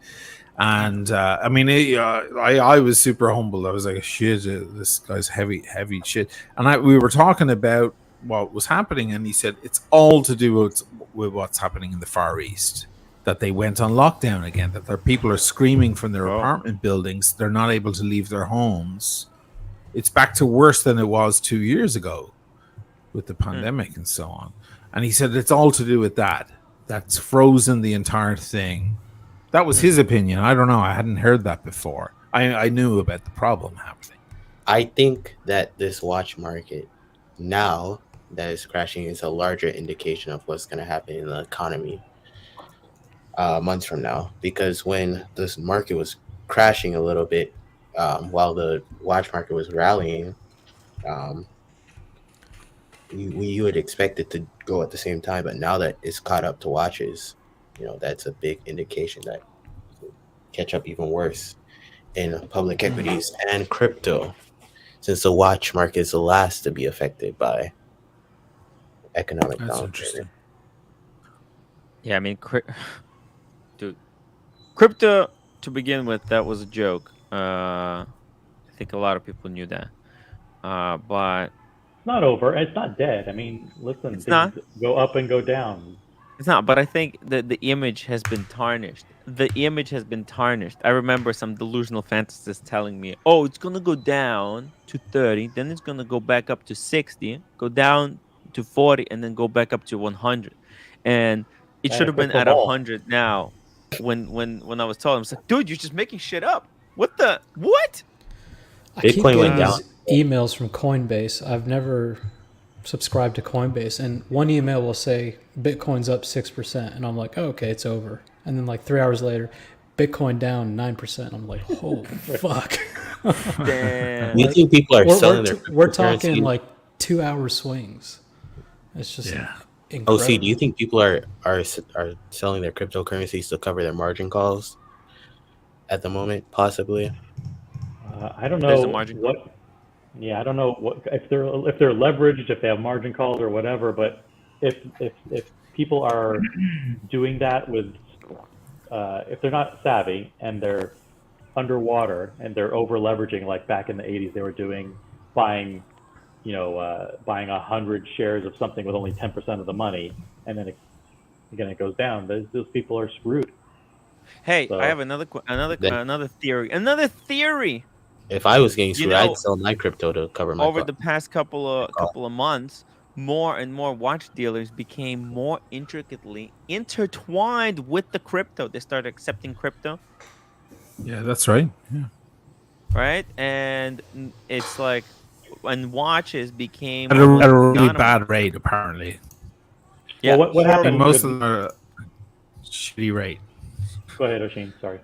and I mean, I was super humbled. I was like, shit, this guy's heavy shit. And we were talking about what was happening, and he said it's all to do with what's happening in the Far East. That they went on lockdown again, that their people are screaming from their apartment buildings. They're not able to leave their homes. It's back to worse than it was 2 years ago. with the pandemic and so on. And he said it's all to do with that. That's frozen the entire thing. That was his opinion. I don't know. I hadn't heard that before. I knew about the problem happening. I think that this watch market now that is crashing is a larger indication of what's going to happen in the economy months from now. Because when this market was crashing a little bit, while the watch market was rallying, you would expect it to go at the same time. But now that it's caught up to watches, that's a big indication that it will catch up even worse in public equities and crypto, since the watch market is the last to be affected by economic That's downturn. interesting. Yeah, I mean, dude, crypto to begin with, that was a joke. I think a lot of people knew that, but It's not over. It's not dead. I mean, listen, It's things not. go up and go down. it's not. But I think that the image has been tarnished. The image has been tarnished. I remember some delusional fantasists telling me, "Oh, it's gonna go down to 30, then it's gonna go back up to 60, go down to 40, and then go back up to 100." And it I should had a have been crystal at ball. 100 now. When I was told, I was like, "Dude, you're just making shit up. What the what?" I keep Bitcoin getting went down. these emails from Coinbase. I've never subscribed to Coinbase, and one email will say Bitcoin's up 6%, and I'm like, oh, okay, it's over. And then like 3 hours later, Bitcoin down 9%. I'm like, oh fuck. Damn. You think people are selling their we're talking cryptocurrency? like 2 hour swings. It's just Yeah. incredible. OC, do you think people are selling their cryptocurrencies to cover their margin calls at the moment? Possibly. I don't There's a know margin what. Yeah, I don't know what if they're leveraged, if they have margin calls or whatever. But if people are doing that with, if they're not savvy and they're underwater and they're over leveraging, like back in the 80s, they were buying 100 shares of something with only 10% of the money, and then it goes down. Those people are screwed. Hey, So- I have another theory. Another theory. If I was getting You screwed, know, I'd sell my crypto to cover my Over the past couple of months, more and more watch dealers became more intricately intertwined with the crypto. They started accepting crypto, Yeah, that's right. Yeah. right? And it's like when watches became At a really synonymous. bad rate, apparently. Yeah, Well, what I happened? think most of them are shitty rate. Go ahead, Oshin. Sorry.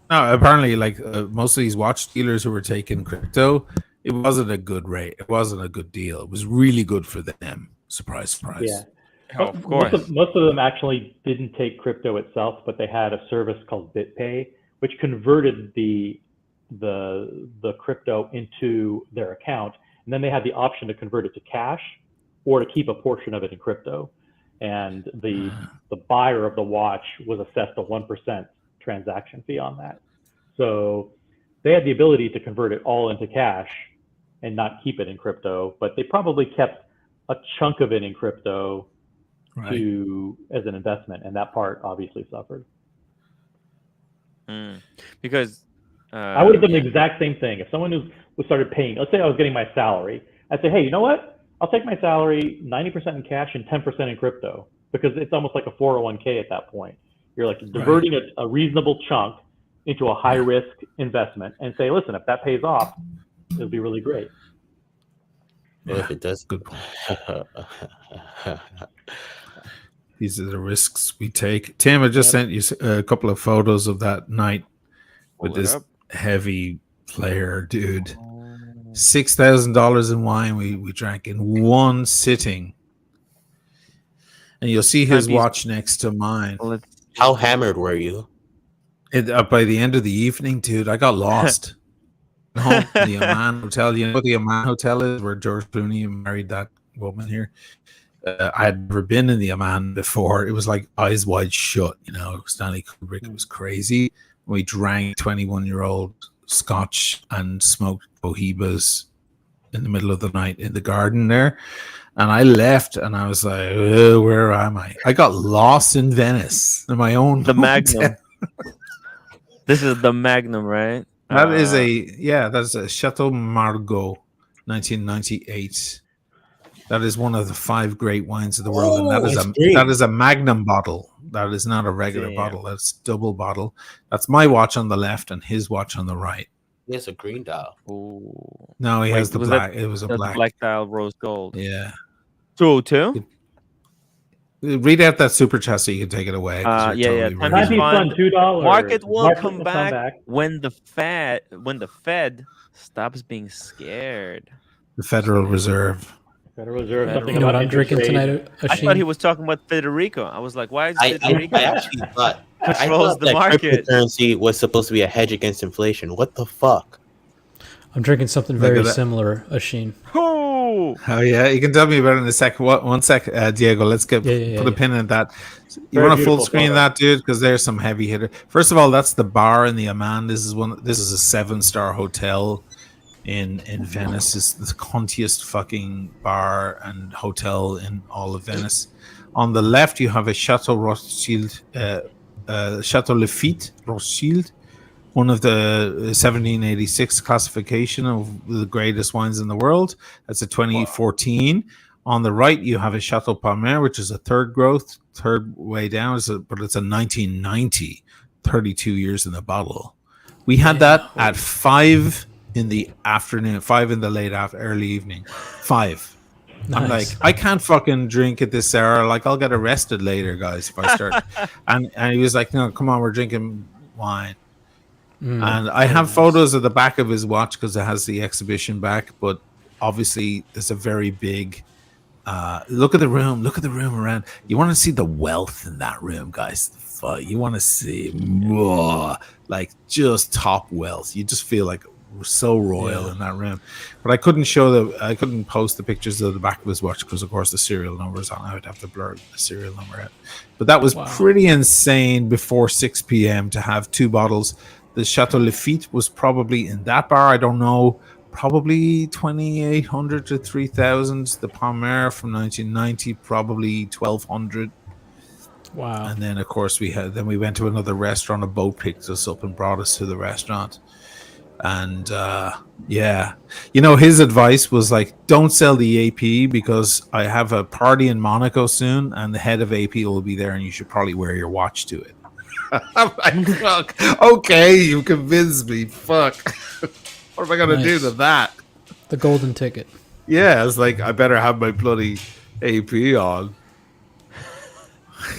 No, apparently, like most of these watch dealers who were taking crypto, it wasn't a good rate. It wasn't a good deal. It was really good for them. Surprise, surprise. Yeah. Oh, of course. Most of them actually didn't take crypto itself, but they had a service called BitPay, which converted the crypto into their account, and then they had the option to convert it to cash or to keep a portion of it in crypto. And the buyer of the watch was assessed a 1% transaction fee on that. So they had the ability to convert it all into cash and not keep it in crypto, but they probably kept a chunk of it in crypto as an investment, and that part obviously suffered. Because I would have done the exact same thing. If someone who started paying, let's say I was getting my salary, I'd say, hey, you know what? I'll take my salary 90% in cash and 10% in crypto, because it's almost like a 401k at that point. You're like diverting a reasonable chunk into a high risk investment and say, listen, if that pays off, it'll be really great. Well, if it does, good point. These are the risks we take. Tim, I just sent you a couple of photos of that night with this heavy player, dude. $6,000 in wine we drank in one sitting. And you'll see his watch next to mine. How hammered were you? By the end of the evening, dude, I got lost. No, the Amman Hotel. You know what the Amman Hotel is, where George Clooney married that woman here? I had never been in the Amman before. It was like eyes wide shut, Stanley Kubrick. It was crazy. We drank 21-year-old scotch and smoked cohibas in the middle of the night in the garden there. And I left and I was like, where am I? I got lost in Venice in my own The Magnum. This is the Magnum, right? That is that's a Chateau Margaux, 1998. That is one of the 5 great wines of the world, and that is a magnum bottle. That is not a regular bottle. That's double bottle. That's my watch on the left and his watch on the right. He has a green dial. Ooh. No, he has the black. It was a black dial rose gold. Yeah. 202? Read out that super chat so you can take it away. Yeah. Time is fun, $2. Market will come back when the Fed stops being scared. The Federal Reserve. Federal Reserve. You know what I'm drinking tonight? I thought he was talking about Federico. I was like, why is Federico? I actually thought controls the market. Cryptocurrency was supposed to be a hedge against inflation. What the fuck? I'm drinking something very similar, Ashin. Oh yeah, you can tell me about it in a sec. One sec, Diego. Let's put a pin in that. You want to full screen that, dude? Because there's some heavy hitter. First of all, that's the bar in the Amman. This is a 7-star hotel in Venice. It's the cuntiest fucking bar and hotel in all of Venice. On the left, you have a Chateau Rothschild, Chateau Lafite Rothschild, one of the 1786 classification of the greatest wines in the world. That's a 2014. Wow. On the right, you have a Chateau Palmer, which is a third way down, but it's a 1990, 32 years in the bottle. We had that at 5 in the afternoon, 5 in the early evening. 5. Nice. I'm like, I can't fucking drink at this hour. Like, I'll get arrested later, guys, if I start. and he was like, no, come on, we're drinking wine. And I have photos of the back of his watch because it has the exhibition back. But obviously, there's a very big. Look at the room around. You want to see the wealth in that room, guys. You want to see like just top wealth. You just feel like we're so royal in that room. But I couldn't post the pictures of the back of his watch because, of course, the serial number is on. I would have to blur the serial number out. But that was pretty insane before 6 p.m. to have 2 bottles. The Chateau Lafite was probably in that bar. I don't know. Probably 2,800 to 3,000. The Palmer from 1990, probably 1,200. Wow. And then, of course, we went to another restaurant. A boat picked us up and brought us to the restaurant. And his advice was like, don't sell the AP because I have a party in Monaco soon and the head of AP will be there and you should probably wear your watch to it. I'm like, fuck. Okay, you convinced me. Fuck. What am I going to do to that? The golden ticket. Yeah, it's like, I better have my bloody AP on.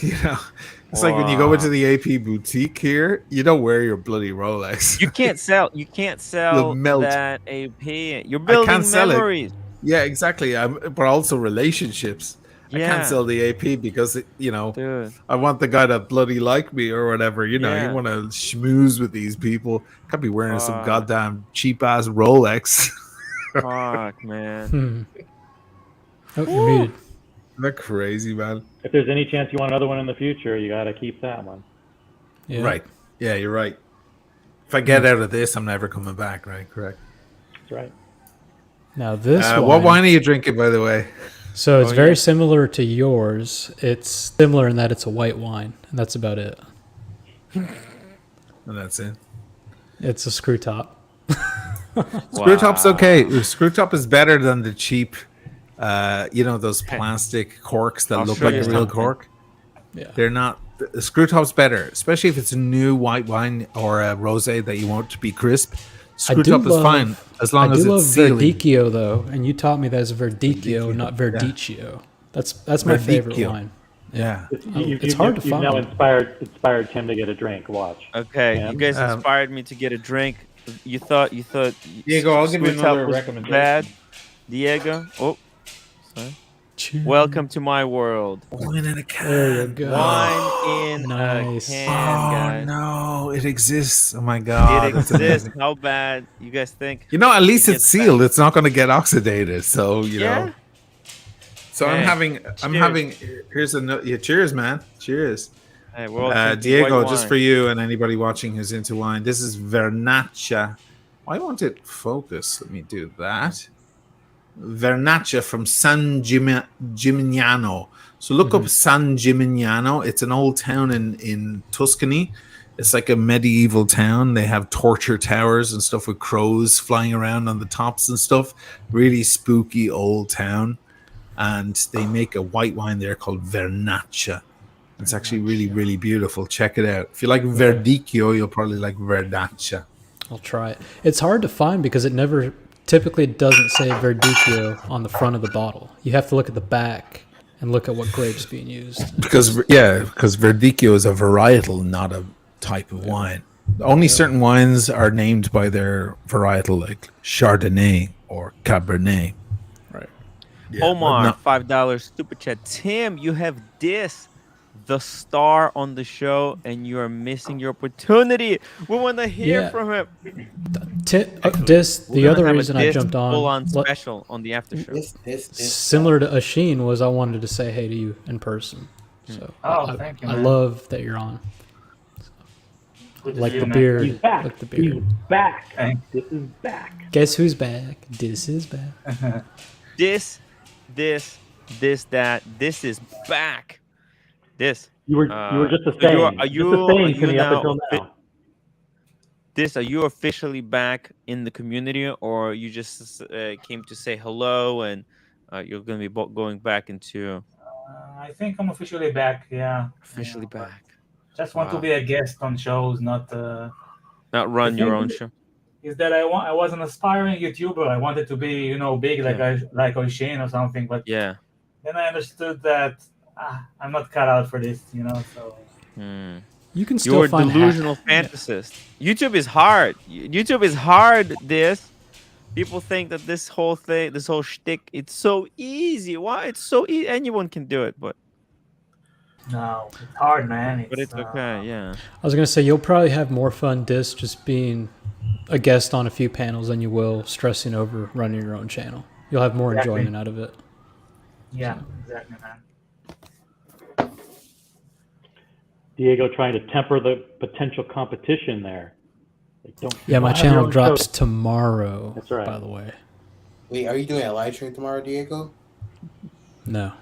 It's like when you go into the AP boutique here, you don't wear your bloody Rolex. You can't sell that AP. You're building memories. Yeah, exactly. But also relationships. Yeah. I can't sell the AP because, Dude. I want the guy to bloody like me or whatever. You want to schmooze with these people. Can't be wearing some goddamn cheap-ass Rolex. Fuck, man. Oh, you're muted. Isn't that crazy, man? If there's any chance you want another one in the future, you got to keep that one. Yeah. Right. Yeah, you're right. If I get out of this, I'm never coming back, right? Correct. That's right. Now this what wine are you drinking, by the way? So it's very similar to yours. It's similar in that it's a white wine, and that's about it. And that's it. It's a screw top. Screw top's okay. Screw top is better than the cheap, those plastic corks that look like a real cork. Yeah, they're not. The screw top's better, especially if it's a new white wine or a rosé that you want to be crisp. Screw top is fine as long as it's sealing. Verdicchio though, and you taught me that it's Verdicchio, not Verdicchio. Yeah. That's my favorite wine. Yeah, it's hard to find. You've now inspired Tim to get a drink. Watch. Okay, you guys inspired me to get a drink. You thought. Diego, I'll give you another recommendation. Bad, Diego. Oh, sorry. Welcome to my world. Wine in a can. There you go. Wine in a can, guys. No, it exists. Oh my god, it exists. How bad you guys think? At least it's sealed. It's not going to get oxidated. So know. So hey, I'm having. Here's cheers, man. Cheers. Hey, Diego, just for you and anybody watching who's into wine. This is Vernaccia. Why won't it focus? Let me do that. Vernaccia from San Gimignano. So look up San Gimignano. It's an old town in Tuscany. It's like a medieval town. They have torture towers and stuff with crows flying around on the tops and stuff. Really spooky old town. and they make a white wine there called Vernaccia. It's actually really, really beautiful. Check it out. If you like Verdicchio, you'll probably like Verdaccia. I'll try it. It's hard to find because it never typically doesn't say Verdicchio on the front of the bottle. You have to look at the back and look at what grape's being used. Because Verdicchio is a varietal, not a type of wine. Only certain wines are named by their varietal, like Chardonnay or Cabernet. Right. Yeah, Omar, $5 super chat. Tim, you have the star on the show, and you are missing your opportunity. We want to hear from him. The other reason I jumped on full-on special on the after show. Similar to Asheen was I wanted to say hey to you in person. So thank you. I Man. love that you're on. Like the beard. He's back. Like the beard. He's back. This is back. Guess who's back? This is back. This, that. This is back. This. You were just a saying. Are you now? Up until now. Are you officially back in the community, or you just came to say hello and you're going to be going back into? I think I'm officially back. Yeah. Officially back. Just want to be a guest on shows, not run your own show. Is that I was an aspiring YouTuber. I wanted to be, big like O'Shane or something. But then I understood that I'm not cut out for this, So you can still find delusional fantasist. YouTube is hard. YouTube is hard. People think that this whole shtick, it's so easy. Why? It's so easy. Anyone can do it, but. No, it's hard, man. But it's okay, yeah. I was going to say, you'll probably have more fun just being a guest on a few panels than you will stressing over running your own channel. You'll have more enjoyment out of it. Yeah, exactly, man. Diego trying to temper the potential competition there. My channel drops tomorrow. That's right. By the way. Wait, are you doing a live stream tomorrow, Diego? No.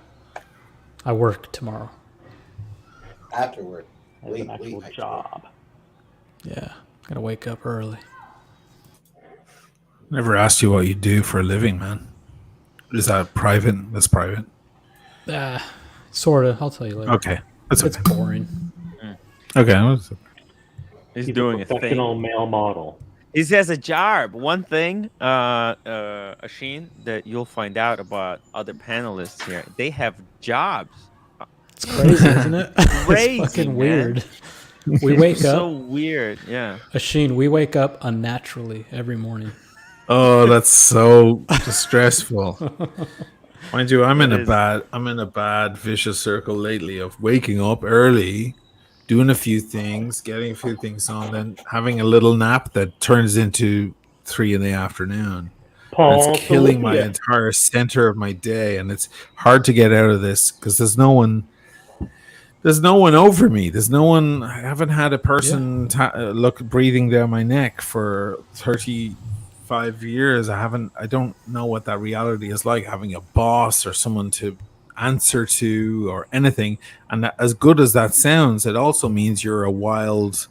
I work tomorrow. Afterward. That's an actual job. Yeah, gotta wake up early. Never asked you what you do for a living, man. Is that private? That's private. Sort of. I'll tell you later. Okay. It's boring. Okay. He's doing a professional male model. He has a job. One thing, Asheen, that you'll find out about other panelists here, they have jobs. It's crazy, isn't it? Crazy, it's fucking man. weird. We wake up. So weird, yeah. Asheen, we wake up unnaturally every morning. Oh, that's so distressful. Mind you, I'm in a bad vicious circle lately of waking up early, doing a few things, getting a few things on, then having a little nap that turns into 3 p.m. Paul, it's killing my entire center of my day, and it's hard to get out of this because there's no one over me. There's no one. I haven't had a person breathing down my neck for 35 years. I don't know what that reality is like, having a boss or someone to answer to or anything. And that, as good as that sounds, it also means you're a wild,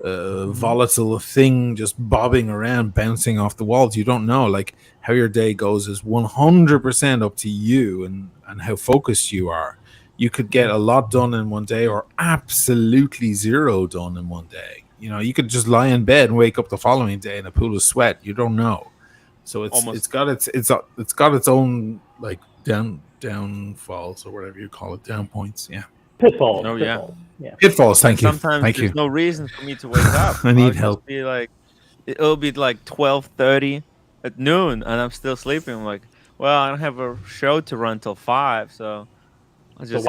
volatile thing just bobbing around, bouncing off the walls. You don't know, like, how your day goes is 100% up to you and how focused you are. You could get a lot done in one day or absolutely zero done in one day. You could just lie in bed and wake up the following day in a pool of sweat. You don't know. So it's got its own like downfalls or whatever you call it, down points. Yeah. Pitfalls. Oh yeah. Pitfalls. Thank you. Sometimes Thank there's you. no reason for me to wake up. I need help. It'll be like 12:30 at noon, and I'm still sleeping. I'm like, well, I don't have a show to run till 5, so I'll just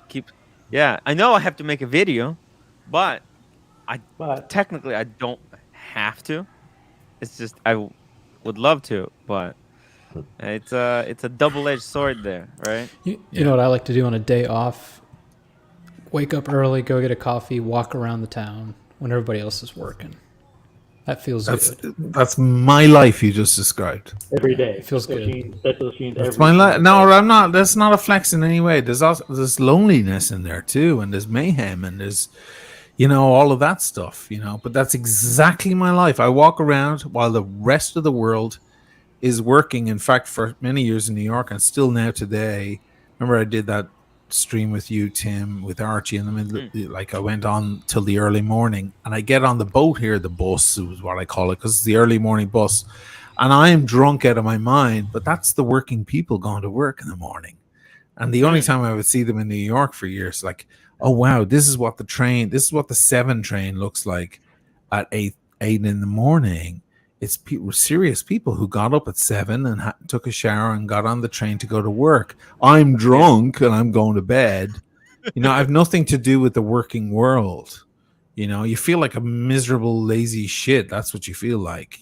keep. Yeah, I know I have to make a video, but technically I don't have to. It's just I would love to, but it's a double-edged sword there, right? You know what I like to do on a day off? Wake up early, go get a coffee, walk around the town when everybody else is working. That feels good. That's my life you just described. Every day. It feels good. That's my life. No, I'm not. That's not a flex in any way. There's loneliness in there too, and there's mayhem, and there's, all of that stuff. But that's exactly my life. I walk around while the rest of the world is working. In fact, for many years in New York and still now today. Remember, I did that stream with you, Tim, with Archie in the middle. Like I went on till the early morning, and I get on the boat here. The bus is what I call it because it's the early morning bus, and I am drunk out of my mind. But that's the working people going to work in the morning. And the only time I would see them in New York for years, like, oh wow, this is what the 7 train looks like at 8 in the morning. It's people, serious people who got up at 7 and took a shower and got on the train to go to work. I'm drunk and I'm going to bed. I have nothing to do with the working world. You feel like a miserable, lazy shit. That's what you feel like.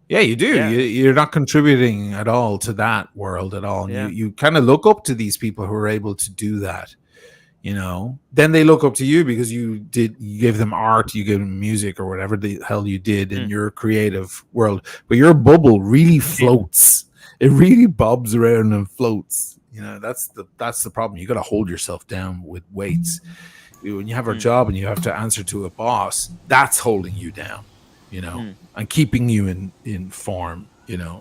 Yeah, you do. Yeah. You're not contributing at all to that world at all. And you kind of look up to these people who are able to do that. Then they look up to you because you gave them art, you gave them music or whatever the hell you did in your creative world. But your bubble really floats. It really bobs around and floats. That's the problem. You got to hold yourself down with weights. When you have a job and you have to answer to a boss, that's holding you down. And keeping you in form,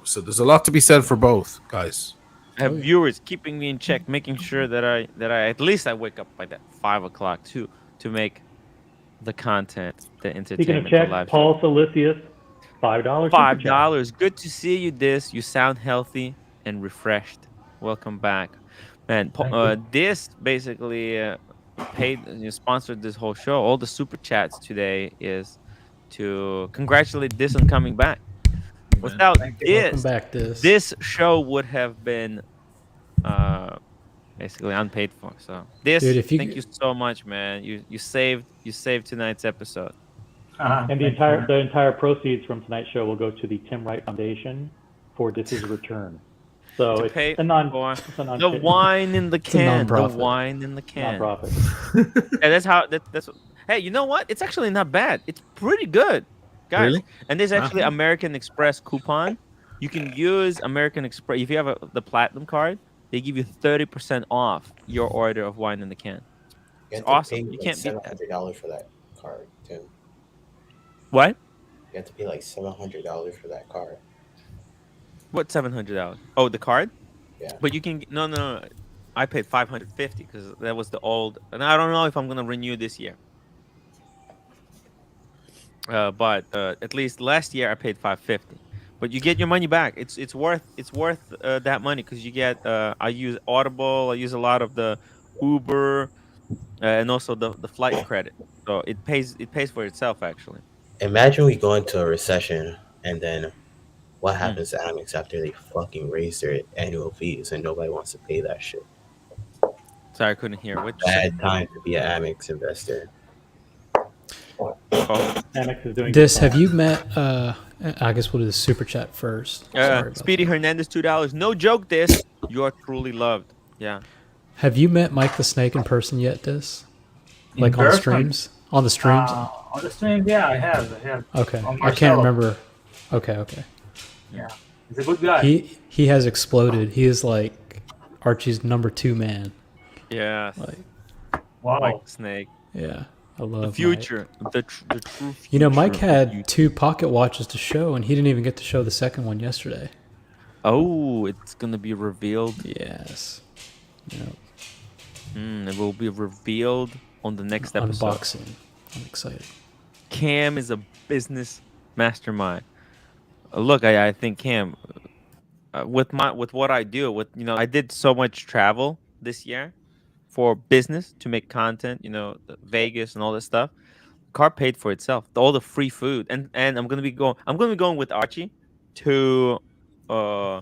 So there's a lot to be said for both, guys. I have viewers keeping me in check, making sure that I at least I wake up by that 5 o'clock to make the content, the entertainment. Speaking of check, Paul Salicius, $5. $5. Good to see you. You sound healthy and refreshed. Welcome back, man. This basically sponsored this whole show. All the super chats today is to congratulate this on coming back. Without this show would have been basically unpaid for. So dude, thank you so much, man. You saved tonight's episode. And the entire proceeds from tonight's show will go to the Tim Wright Foundation for Dis's return. So it's the wine in the can. The wine in the can. Nonprofit. Yeah, that's. Hey, you know what? It's actually not bad. It's pretty good, guys. Really? And there's actually American Express coupon. You can use American Express if you have the Platinum card. They give you 30% off your order of wine in the can. It's awesome. You can't beat that. $700 for that card, Tim. What? You have to pay like $700 for that card. What $700? Oh, the card? Yeah. But you can no. I paid $550 because that was the old, and I don't know if I'm gonna renew this year. But at least last year I paid $550. But you get your money back. It's worth that money because you get. I use Audible. I use a lot of the Uber, and also the flight credit. So it pays for itself actually. Imagine we go into a recession and then what happens to Amex after they fucking raise their annual fees and nobody wants to pay that shit? Sorry, I couldn't hear. What? Bad time to be an Amex investor. Amex is doing this. Have you met? I guess we'll do the super chat first. Speedy Hernandez, $2. No joke. This you are truly loved. Yeah. Have you met Mike the Snake in person yet? This, like on the streams. On the streams. On the streams, yeah, I have. Okay, I can't remember. Okay. Yeah, he's a good guy. He has exploded. He is like Archie's number 2 man. Yeah. Wow. Mike the Snake. Yeah. I love the future, the true future. You know, Mike had 2 pocket watches to show, and he didn't even get to show the second one yesterday. Oh, it's gonna be revealed. Yes. Yep. It will be revealed on the next episode. Unboxing. I'm excited. Cam is a business mastermind. Look, I think Cam, with what I do, I did so much travel this year. For business to make content, Vegas and all this stuff, car paid for itself. All the free food, and I'm gonna be going with Archie to. By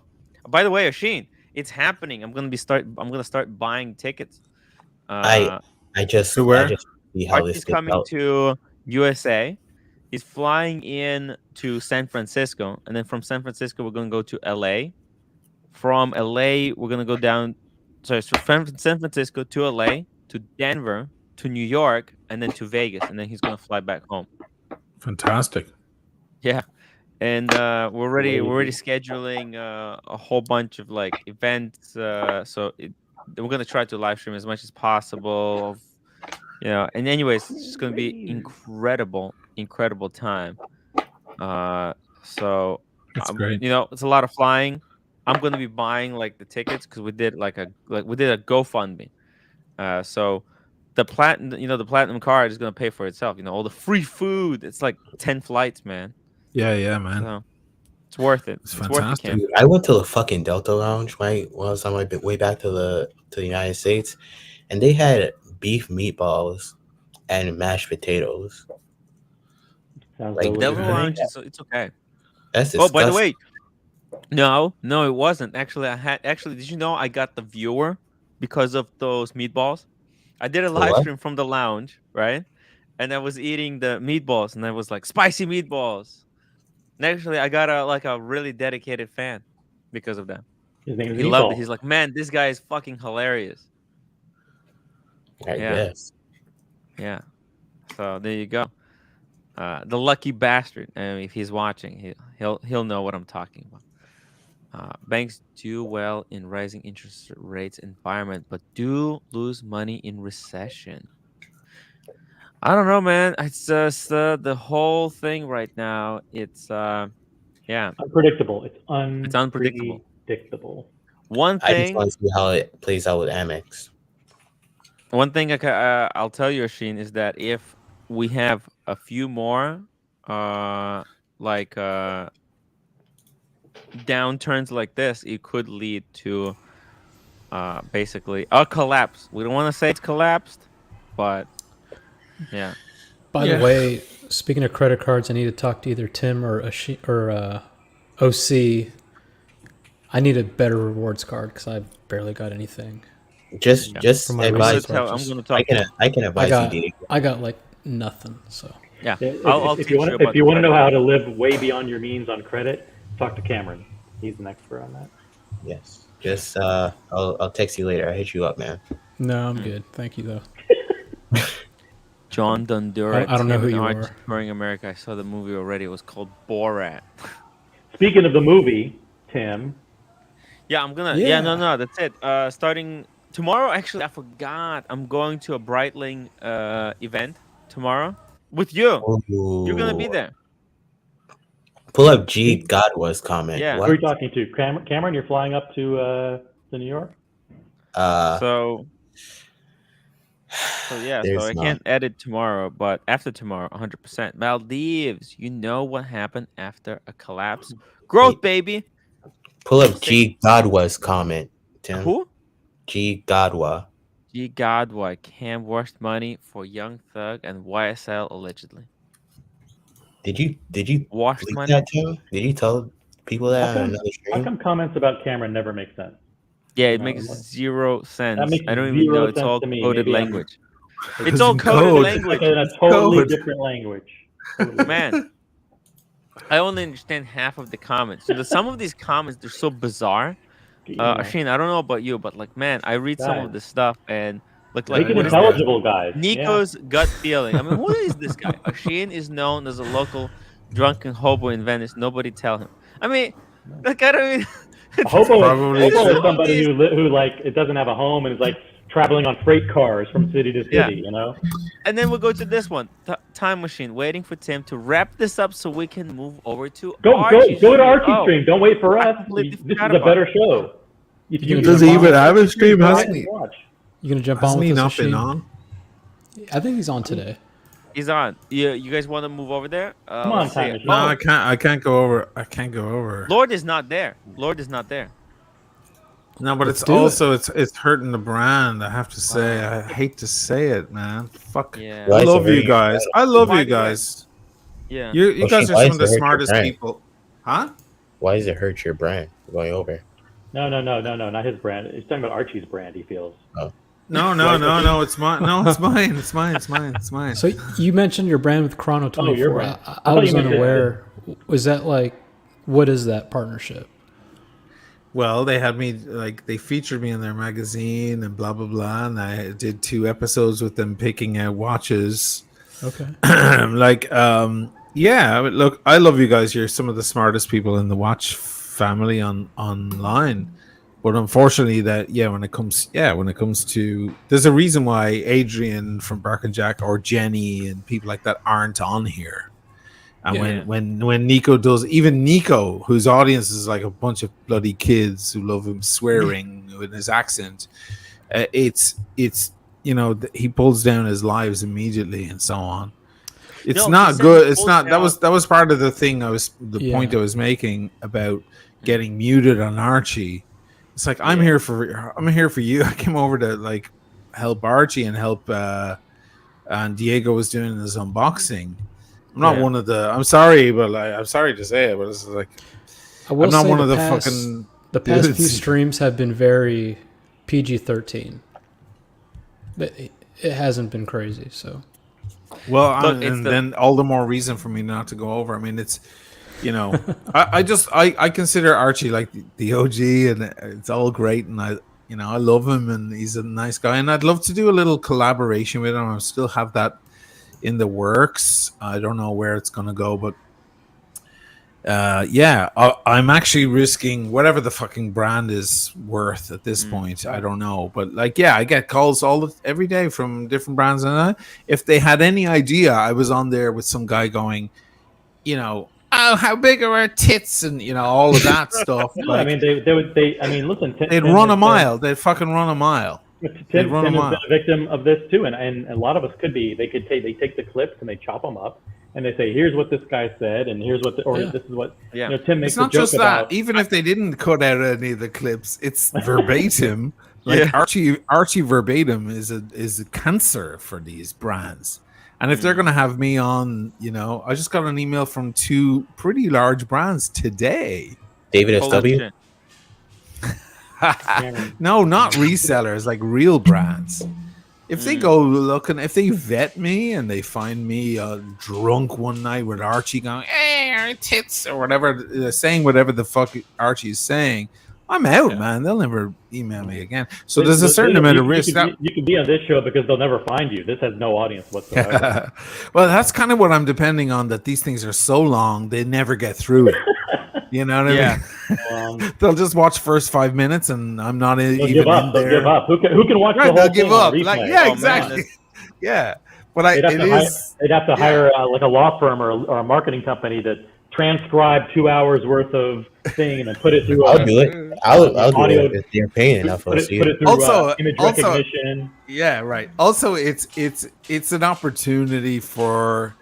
the way, Asheen, it's happening. I'm gonna start buying tickets. I just see how Archie's coming to USA. He's flying in to San Francisco, and then from San Francisco we're gonna go to LA. From LA we're gonna go down. So from San Francisco to LA, to Denver, to New York, and then to Vegas, and then he's gonna fly back home. Fantastic. Yeah, and we're already scheduling a whole bunch of like events. We're gonna try to live stream as much as possible. And anyways, it's just gonna be incredible time. So That's great. You know, it's a lot of flying. I'm gonna be buying like the tickets because we did a GoFundMe. So the platinum card is gonna pay for itself. You know, all the free food. It's like 10 flights, man. Yeah, man. So it's worth it. It's It's worth it, fantastic. Cam. Dude, I went to the fucking Delta Lounge when I was on my way back to the United States, and they had beef meatballs and mashed potatoes. Sounds Like, delicious. Delta to me. Lounge, it's okay. That's Oh, disgusting. by the way, no, it wasn't. Actually, did you know I got the viewer because of those meatballs? I did a For live what? stream from the lounge, right? And I was eating the meatballs, and I was like, spicy meatballs. And actually, I got a really dedicated fan because of that. His name is He loved it. Meatball. He's like, man, this guy is fucking hilarious. I Yeah. guess. Yeah. So there you go. The lucky bastard. If he's watching, he'll know what I'm talking about. Banks do well in rising interest rates environment, but do lose money in recession. I don't know, man. It's just the whole thing right now. It's Unpredictable. It's unpredictable. unpredictable. One I just thing, want to see how it plays out with Amex. I'll tell you, Sheen, is that if we have a few more, downturns like this, it could lead to basically a collapse. We don't want to say it's collapsed, but yeah. By the way, speaking of credit cards, I need to talk to either Tim or OC. I need a better rewards card because I barely got anything. Just For my advise. recent I'm purchase. going to talk. I can advise I got you. I got like nothing. So Yeah, If teach you want about to know credit. how to live way beyond your means on credit, talk to Cameron. He's an expert on that. Yes. Just I'll text you later. I'll hit you up, man. no, I'm good. Thank you though. John Dundura. I don't know who Tim you and are. Archie touring America. I saw the movie already. It was called Borat. Speaking of the movie, Tim, Yeah, I'm gonna. Yeah. No, that's it. Starting tomorrow. Actually, I forgot. I'm going to a Breitling event tomorrow with you. You're gonna be Ooh. there. Pull up G Godwa's comment. Yeah. who are you talking to? Cameron, you're flying up to New York? So yeah. So There's I can't edit tomorrow, but after tomorrow, 100%. Maldives. You know what happened after a collapse? Growth, baby. Pull up G Godwa's comment, Tim. Who? G Godwa. G Godway. Cam washed money for Young Thug and YSL allegedly. Did you Washed leak money? that, Tim? Did you tell people that on another How stream? come comments about Cameron never make sense? Yeah, it No, makes like- zero sense. That makes I don't even know. zero It's sense all to me. coded Maybe I'm- language. Because It's all in coded code. language. Like in a totally Code. different language. Totally. Man, I only understand half of the comments. Some of these comments, they're so bizarre. Yeah. Asheen, I don't know about you, but like, man, I read some Guys. of this stuff and like Make it what is this? intelligible, guys. Nico's gut feeling. I mean, what is this guy? Asheen is known as a local drunken hobo in Venice. Nobody tell him. I mean, like, I don't mean. A hobo, Probably hobo true. is somebody who like it doesn't have a home and is like traveling on freight cars from city to city. Yeah. You know. And then we'll go to this one, Time Machine, waiting for Tim to wrap this up so we can move over to Go Archie's to stream. Archie's Oh, stream. Don't wait for I us. completely This is forgot a about better it. show. Does he even have a stream? Go Hasn't ahead he? and watch. You gonna jump on Hasn't with he us? not been Asheen? on? I think he's on today. He's on. You guys want to move over there? Come on, let's see. Time Machine. No, I can't. I can't go over. I can't go over. Lord is not there. Lord is not there. No, but Let's it's do it. also it's hurting the brand. I have to say. I hate to say it, man. Fuck. Yeah. Why I is it love you hurting your guys. brand? I love Why you do you guys. Yeah. You Well, guys she are some likes of the to hurt your smartest brand. people. Huh? Why does it hurt your brand going over? No, not his brand. He's talking about Archie's brand. He feels. No. It's mine. No, it's mine. It's mine. It's mine. It's mine. So you mentioned your brand with Chrono 24. your brand. I I thought was you meant unaware. Was that like, what is that partnership? Well, they had me like they featured me in their magazine and blah blah blah, and I did 2 episodes with them picking out watches. Okay. Yeah. But look, I love you guys. You're some of the smartest people in the watch family online. But unfortunately, when it comes to, there's a reason why Adrian from Bark and Jack or Jenny and people like that aren't on here. And when Nico does, even Nico, whose audience is like a bunch of bloody kids who love him swearing with his accent, it's he pulls down his lives immediately and so on. It's not good. It's not. That was part of the thing. Point I was making about getting muted on Archie. It's like I'm here for you. I came over to like help Archie and help. And Diego was doing his unboxing. I'm not one of the. I'm sorry, but I'm sorry to say it, but it's like I will I'm not say one of the past, fucking. The past few streams have been very PG-13, but it hasn't been crazy. So, well, then all the more reason for me not to go over. I mean, it's I consider Archie like the OG, and it's all great, and I love him, and he's a nice guy, and I'd love to do a little collaboration with him. I still have that in the works. I don't know where it's going to go, but I'm actually risking whatever the fucking brand is worth at this point. I don't know, but I get calls every day from different brands, and if they had any idea, I was on there with some guy going, oh, how big are our tits, and all of that stuff. No, I mean listen, they'd run a mile. They'd fucking run a mile. Tim has been a victim of this too, and a lot of us could be. They take the clips and they chop them up, and they say, "Here's what this guy said, and here's what," this is what Tim makes. It's not just that. Even if they didn't cut out any of the clips, it's verbatim. Archie verbatim is a cancer for these brands. And if they're going to have me on, I just got an email from 2 pretty large brands today. David SW. No, not resellers, like real brands. If they go looking, if they vet me and they find me drunk one night with Archie going, "Hey, our tits," or whatever, saying whatever the fuck Archie's saying, I'm out, man. They'll never email me again. So there's a certain amount of risk. You can be on this show because they'll never find you. This has no audience whatsoever. Well, that's kind of what I'm depending on, that these things are so long, they never get through it. You know what I mean? They'll just watch first 5 minutes, and I'm not even in there. They'll give up. Who can watch the whole they'll thing give up. Exactly. Yeah. But they'd have to hire like a law firm or a marketing company that transcribe 2 hours worth of thing and then put it through. I'll do it. I'll do it if they're paying enough. Put it through image recognition. Yeah, right. Also, it's an opportunity for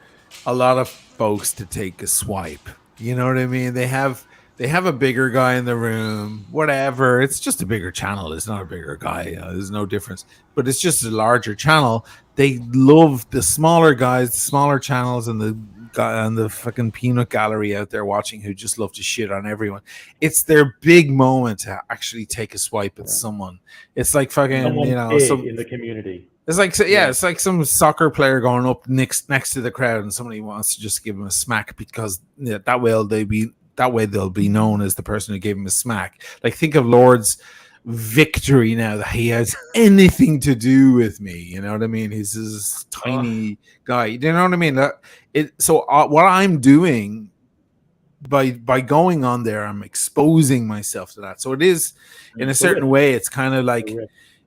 a lot of folks to take a swipe. You know what I mean? They have a bigger guy in the room, whatever. It's just a bigger channel. It's not a bigger guy. There's no difference. But it's just a larger channel. They love the smaller guys, the smaller channels, and the fucking peanut gallery out there watching who just love to shit on everyone. It's their big moment to actually take a swipe at someone. It's like fucking, in the community. It's like, it's like some soccer player going up next to the crowd, and somebody wants to just give him a smack because that way they'll be known as the person who gave him a smack. Like, think of Lord's victory now that he has anything to do with me. You know what I mean? He's this tiny guy. You know what I mean? What I'm doing by going on there, I'm exposing myself to that. So it is, in a certain way, it's kind of like,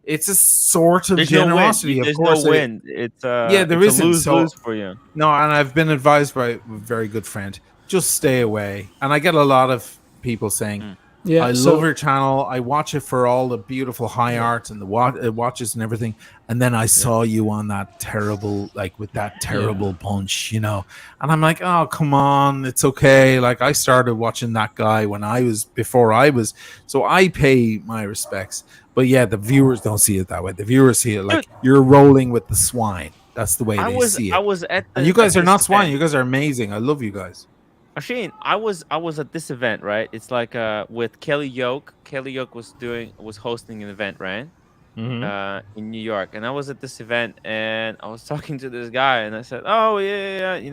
it's a sort of generosity. There's no win. It's there isn't lose for you. No, and I've been advised by a very good friend, just stay away. And I get a lot of people saying, I love your channel. I watch it for all the beautiful high art and the watches and everything. And then I saw you on that terrible, with that terrible punch, And I'm like, oh, come on. It's okay. Like, I started watching that guy before I was. So I pay my respects. But yeah, the viewers don't see it that way. The viewers see it like you're rolling with the swine. That's the way they see it. And you guys are not swine. You guys are amazing. I love you guys. Asheen, I was at this event, right? It's like with Kelly Yoke. Kelly Yoke was hosting an event, right? Mm-hmm. In New York, and I was at this event, and I was talking to this guy, and I said, "Oh yeah." He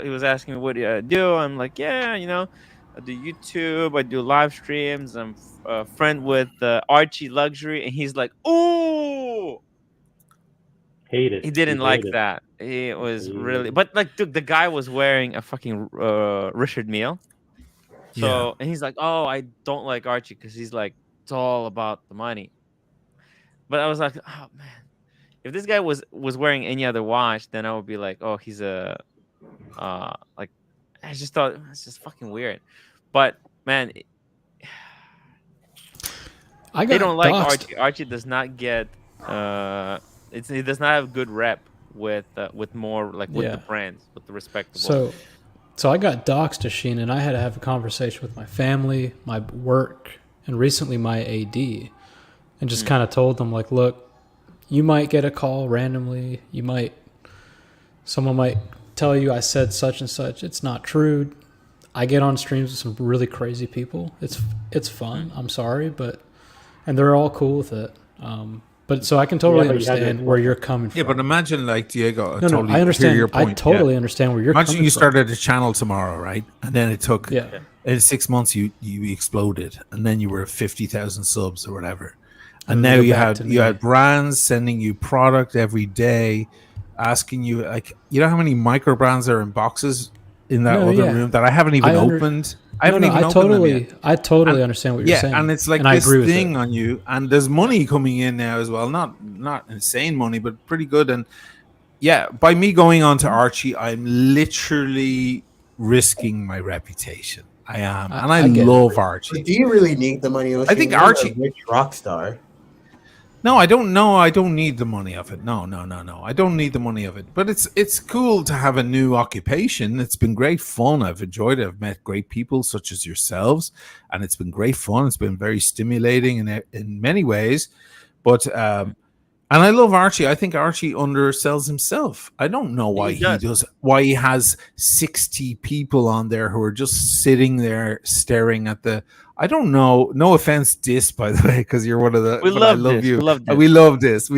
was asking me, "What do I do?" I'm like, "Yeah, I do YouTube, I do live streams. I'm a friend with Archie Luxury," and he's like, "Ooh." Hate it. He didn't like that. He was really, but dude, the guy was wearing a fucking Richard Mille. So, and he's like, "Oh, I don't like Archie because he's like, it's all about the money." But I was like, "Oh man, if this guy was wearing any other watch, then I would be like, oh, he's a I just thought it's just fucking weird. But man, they don't like Archie. Archie does not get he does not have good rep with more like with the brands, with the respectable. So I got doxxed, Sheen, and I had to have a conversation with my family, my work, and recently my AD, and just kind of told them like, look, you might get a call randomly. Someone might tell you I said such and such. It's not true. I get on streams with some really crazy people. It's fun. I'm sorry, and they're all cool with it. But so I can totally understand where you're coming from. Yeah, but imagine like Diego. I understand. Your point. I totally understand where you're coming from. Imagine you started a channel tomorrow, right? And then it took in 6 months you exploded, and then you were 50,000 subs or whatever. And now you had brands sending you product every day, asking you like, you know how many micro brands are in boxes in that other room that I haven't even opened. I totally understand what you're saying. And it's like this thing on you, and there's money coming in now as well. Not insane money, but pretty good. And yeah, by me going on to Archie, I'm literally risking my reputation. I am, and I love Archie. Do you really need the money? I think Archie, rich rock star. No, I don't know. I don't need the money of it. No. I don't need the money of it. But it's cool to have a new occupation. It's been great fun. I've enjoyed it. I've met great people such as yourselves, and it's been great fun. It's been very stimulating in many ways. But and I love Archie. I think Archie undersells himself. I don't know why why he has 60 people on there who are just sitting there staring at the. I don't know. No offense, Dis, by the way, because you're one of the. We love you. We love this.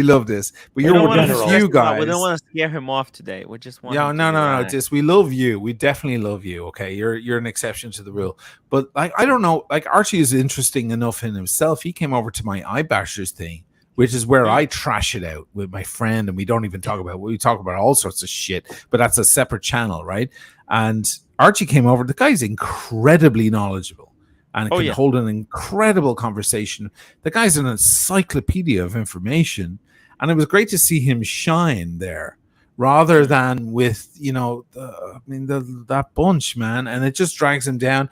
But you're one of the few guys. We don't want to scare him off today. We just want. Yeah, no. Dis, we love you. We definitely love you. Okay, you're an exception to the rule. But like, I don't know. Like Archie is interesting enough in himself. He came over to my iBashers thing, which is where I trash it out with my friend, and we don't even talk about. We talk about all sorts of shit, but that's a separate channel, right? And Archie came over. The guy's incredibly knowledgeable. And can hold an incredible conversation. The guy's an encyclopedia of information, and it was great to see him shine there, rather than with that bunch, man. And it just drags him down.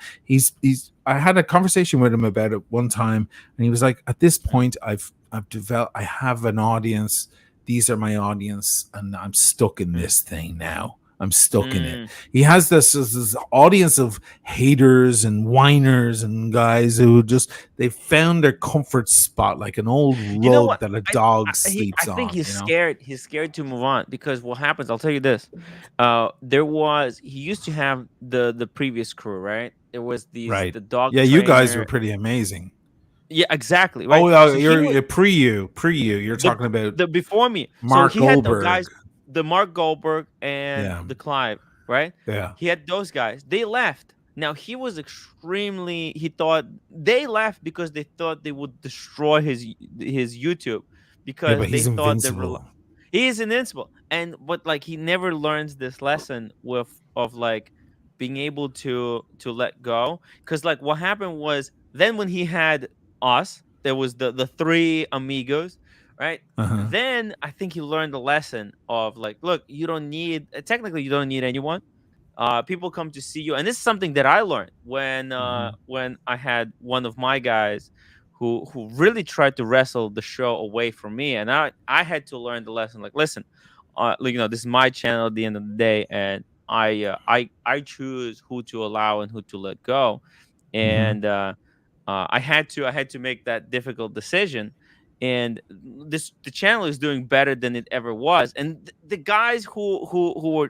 I had a conversation with him about it one time, and he was like, "At this point, I've developed. I have an audience. These are my audience, and I'm stuck in this thing now." I'm stuck in it. He has this audience of haters and whiners and guys who they found their comfort spot, like an old rug that a dog sleeps on. I think he's scared. He's scared to move on because what happens? I'll tell you this: he used to have the previous crew, right? There was the dog. Yeah, you guys were pretty amazing. Yeah, exactly. Right? Oh, you're pre-you. You're talking about the before me. Mark so he Goldberg. Had the guys. The Mark Goldberg and the Clive, right? Yeah. He had those guys. They left. Now he was he thought they left because they thought they would destroy his YouTube because but he's they thought invincible. He is invincible. But like he never learns this lesson of like being able to let go. Because like what happened was then when he had us, there was the three amigos. Right. Then I think he learned the lesson of like, look, you don't need anyone. People come to see you. And this is something that I learned when I had one of my guys who really tried to wrestle the show away from me. And I had to learn the lesson. Like, listen, this is my channel at the end of the day. And I choose who to allow and who to let go. And I had to make that difficult decision. And the channel is doing better than it ever was. And the guys who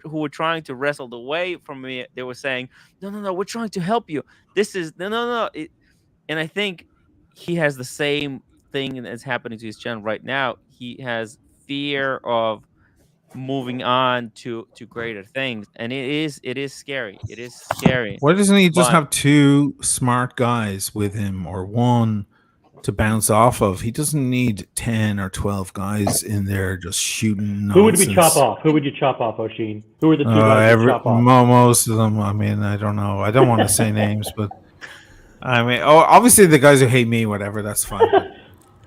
were trying to wrestle away from me, they were saying, no, we're trying to help you. This is no. And I think he has the same thing that's happening to his channel right now. He has fear of moving on to greater things, and it is scary. It is scary. Why doesn't he just have two smart guys with him, or one to bounce off of? He doesn't need 10 or 12 guys in there just shooting nonsense. Who would you chop off, Oshin? Who are the two guys you chop off? Most of them. I mean, I don't know. I don't want to say names, but I mean, obviously the guys who hate me, whatever, that's fine.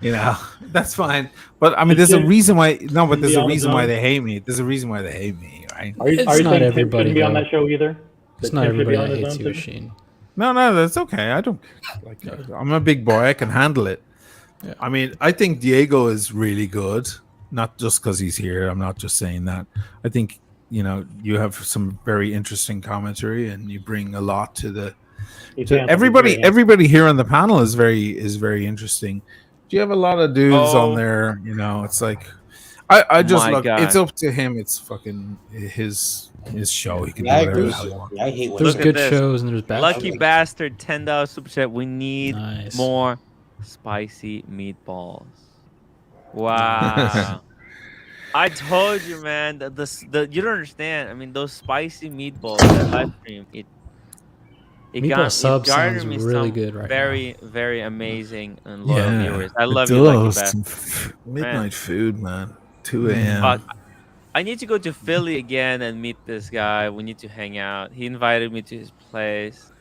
That's fine. But I mean, there's a reason why. No, but there's a reason why they hate me. There's a reason why they hate me, right? Are you saying Tim shouldn't be on that show either? It's not everybody that hates you, Sheen. No, that's okay. I don't like. I'm a big boy. I can handle it. Yeah. I mean, I think Diego is really good. Not just because he's here. I'm not just saying that. I think you have some very interesting commentary, and you bring a lot to the. Everybody here on the panel is very interesting. Do you have a lot of dudes on there? It's like I just look. God. It's up to him. It's fucking his show. He can do I whatever agree. the hell he wants. I hate when There's Look at good this. shows and there's bad Lucky shows. bastard, $10 super chat. We need Nice. more spicy meatballs. Wow. I told you, man. That you don't understand. I mean, those spicy meatballs that live stream. Meatball sub garnered sounds me really some good right very, very amazing and loyal viewers. I love it you, Lucky does. bastard. Some midnight food, man. 2 a.m. I need to go to Philly again and meet this guy. We need to hang out. He invited me to his place.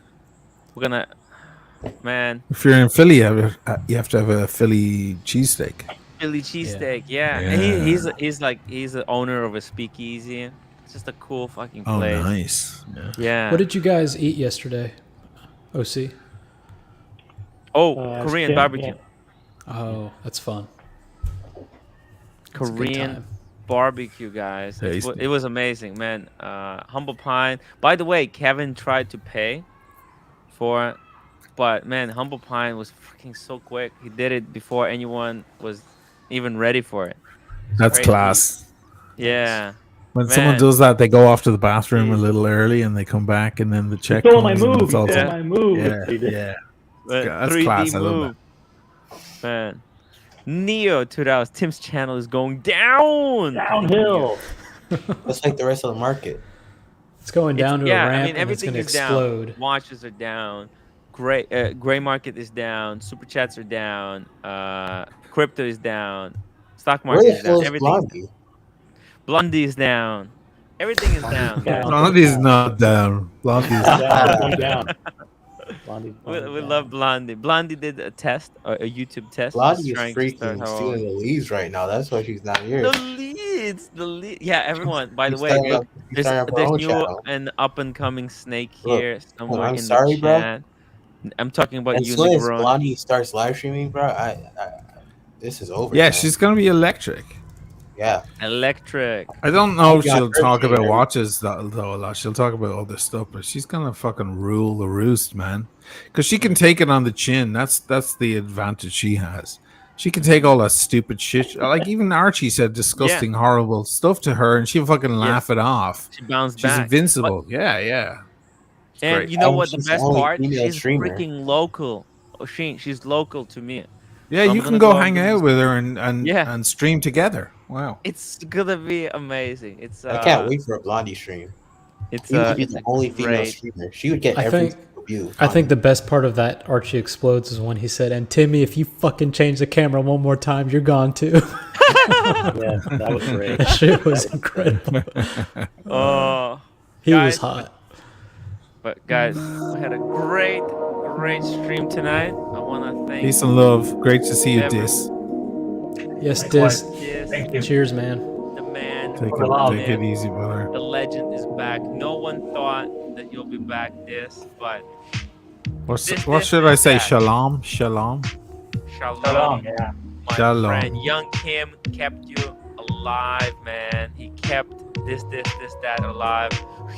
We're gonna, man. If you're in Philly, you have to have a Philly cheesesteak. Philly cheesesteak, yeah. And he's the owner of a speakeasy. It's just a cool fucking place. Oh, nice. Yeah. What did you guys eat yesterday? OC? Oh, Korean barbecue. Oh, that's fun. Korean barbecue, guys. It was amazing, man. Humble Pine. By the way, Kevin tried to pay for it, but man, Humble Pine was freaking so quick. He did it before anyone was even ready for it. That's crazy. class. Yeah. When someone does that, they go off to the bathroom a little early and they come back, and then the check comes. My move. My move. Yeah. That's 3D class. I love move. Man. Neo $2. Tim's channel is going downhill. That's like the rest of the market. It's going down to a ramp. I mean, and everything it's is gonna explode. down. Watches are down. Gray market is down. Super chats are down. Crypto is down. Stock market is down. Everything. Blondie is down. Everything is down. Blondie's not down. Blondie's down. We love Blondie. Blondie did a test, a YouTube test. Blondie is freaking stealing the leads right now. That's why she's not here. The leads. Yeah, everyone. By the way, look, there's new and up and coming snake here somewhere in the chat. Bro. I'm talking about as soon as Unigrown. Blondie starts live streaming, bro, this is over. Yeah, man. she's gonna be electric. Yeah, electric. I don't know if she'll talk about watches though a lot. She'll talk about other stuff, but she's gonna fucking rule the roost, man. Because she can take it on the chin. That's the advantage she has. She can take all that stupid shit. Like even Archie said disgusting, horrible stuff to her, and she'll fucking laugh it off. She bounced She's back. invincible. But, yeah. And great. you know what? The best part? She's streamer. freaking local. Oh, she's local to me. Yeah, so you can go hang out with her and stream together. Wow, it's gonna be amazing. I can't wait for a Blondie stream. It's the only female streamer. She would get every view. I think the best part of that Archie Explodes is when he said, "And Timmy, if you fucking change the camera one more time, you're gone too." Yeah, that was great. That shit was incredible. Oh, he was hot. But guys, we had a great stream tonight. I want to thank peace and love. Great to see you, Dis. Yes, Dis. Thank you. Cheers, man. The man. Take it easy, brother. The legend is back. No one thought that you'll be back, Dis, but what should I say? Shalom. Shalom, yeah. My friend Young Kim kept you alive, man. He kept this, that alive.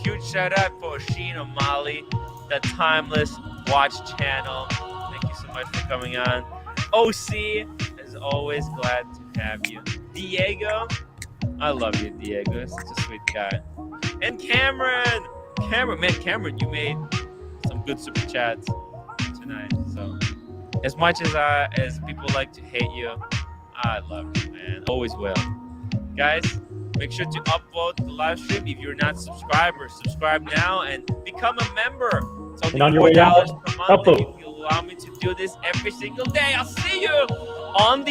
Huge shout out for Sheen O'Malley, the Timeless Watch channel. Thank you so much for coming on. OC, as always, glad to have you. Diego, I love you, Diego. You're such a sweet guy. And Cameron, you made some good super chats tonight. So, as much as people like to hate you, I love you, man. Always will. Guys, make sure to upvote the live stream. If you're not subscribers, subscribe now and become a member. It's only $4 per month. And you can allow me to do this every single day. I'll see you on the